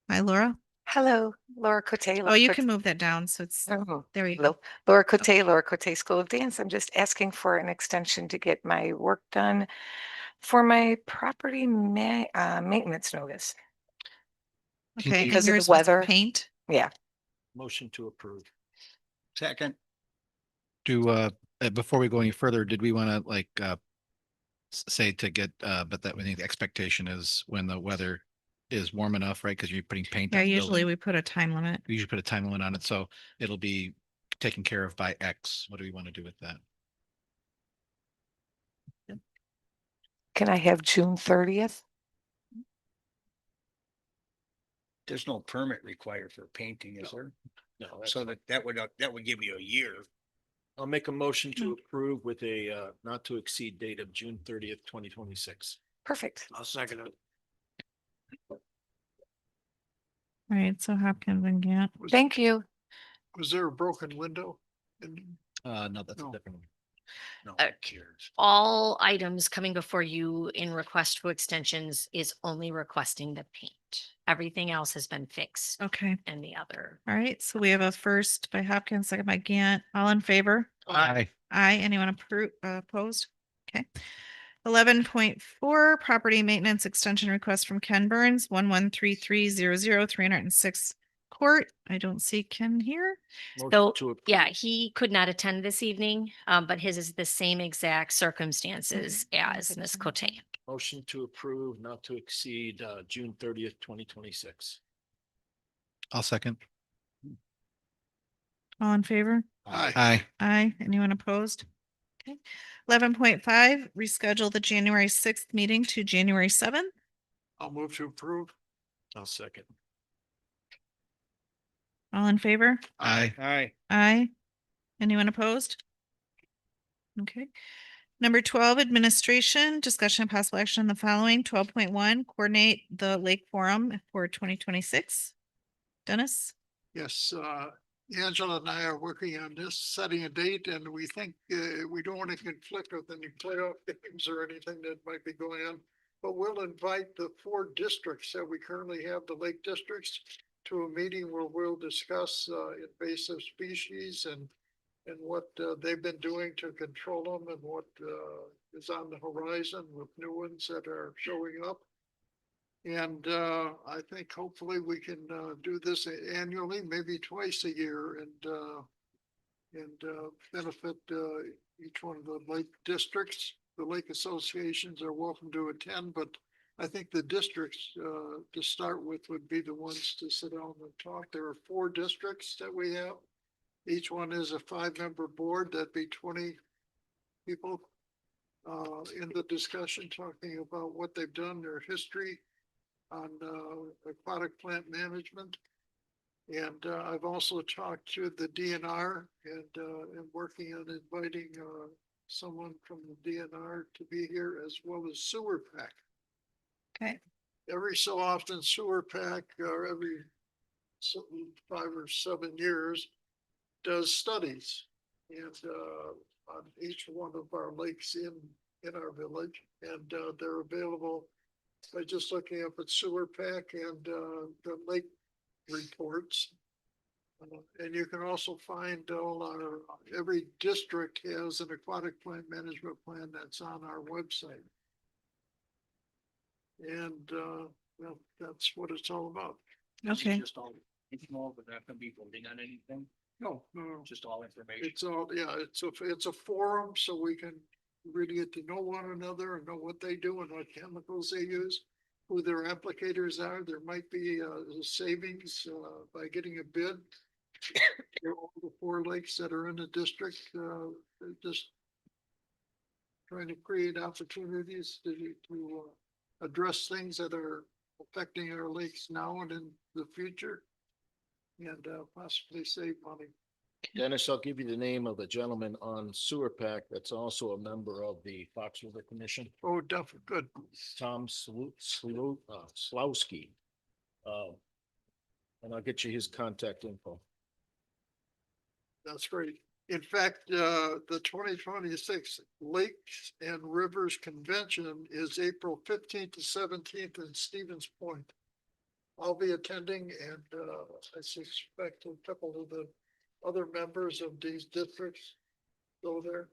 Hi, Laura. Hello, Laura Cote. Oh, you can move that down, so it's, there you go. Hello, Laura Cote School of Dance. I'm just asking for an extension to get my work done for my property maintenance notice. Okay, and Because of the yours was weather. paint? Yeah. Motion to approve. Second. Before we go any further, did we want to say to get, but that we think the expectation is when the weather is warm enough, right? Because you're putting paint. Yeah, on the usually building. we put a time limit. We usually put a time limit on it, so it'll be taken care of by X. What do we want to do with that? Can I have June 30th? There's no permit required for painting, is there? No, So that would give you a year. I'll make a motion to approve with a not to exceed date of June 30th, 2026. Perfect. I'll second it. All right, so Hopkins and Gant. Thank you. Was there a broken window? No, that's a No. different one. No, Uh, who cares? All items coming before you in request for extensions is only requesting the paint. Everything else has been fixed Okay, and the other. all right, so we have a first by Hopkins, second by Gant, all in favor? Aye. Aye, anyone opposed? Okay. 11.4, property maintenance extension request from Ken Burns, 113300 306 Court. I don't see Ken here. Motion So, to approve. yeah, he could not attend this evening, but his is the same exact circumstances as Ms. Cote. Motion to approve not to exceed June 30th, 2026. I'll second. All in favor? Aye. Aye. Anyone opposed? Okay. 11.5, reschedule the January 6th meeting to January 7th. I'll move to approve. I'll second. All in favor? Aye. Aye. Aye. Anyone opposed? Okay. Number 12, administration, discussion of possible action on the following. 12.1, coordinate the Lake Forum for 2026. Dennis? Yes, Angela and I are working on this, setting a date, and we think we don't want to conflict with any playoff games or anything that might be going on. But we'll invite the 4 districts that we currently have, the lake districts, to a meeting where we'll discuss invasive species and what they've been doing to control them and what is on the horizon with new ones that are showing up. And I think hopefully we can do this annually, maybe twice a year, and benefit each one of the lake districts. The lake associations are welcome to attend, but I think the districts to start with would be the ones to sit down and talk. There are 4 districts that we have. Each one is a 5-member board. That'd be 20 people in the discussion, talking about what they've done, their history on aquatic plant management. And I've also talked to the DNR and working on inviting someone from the DNR to be here, as well as Sewer Pack. Okay. Every so often Sewer Pack, or every 5 or 7 years, does studies and on each one of our lakes in our village, and they're available by just looking up at Sewer Pack and the lake reports. And you can also find all our, every district has an aquatic plant management plan that's on our website. And well, that's what it's all about. Okay. Just all, but not gonna be voting on anything, No, no, just all information. it's all, yeah, it's a forum, so we can really get to know one another and know what they do and what chemicals they use, who their applicators are. There might be savings by getting a bid. All the 4 lakes that are in the district, just trying to create opportunities to address things that are affecting our lakes now and in the future, and possibly save money. Dennis, I'll give you the name of a gentleman on Sewer Pack that's also a member of the Fox River Commission, Oh, definitely, good. Tom Slowski. And I'll get you his contact info. That's great. In fact, the 2026 Lakes and Rivers Convention is April 15th to 17th in Stevens Point. I'll be attending, and I suspect a couple of the other members of these districts go there.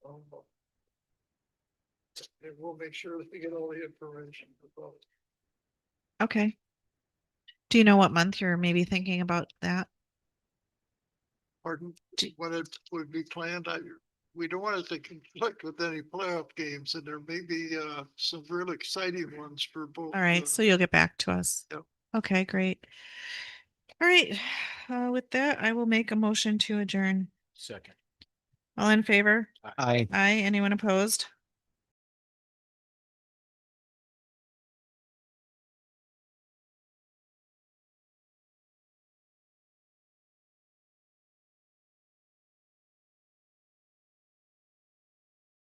And we'll make sure that we get all the information about it. Okay. Do you know what month you're maybe thinking about that? Pardon, when it would be planned, we don't want it to conflict with any playoff games, and there may be some real exciting ones for both. All right, so you'll get back to us. Yep. Okay, great. All right, with that, I will make a motion to adjourn. Second. All in favor? Aye. Aye. Anyone opposed?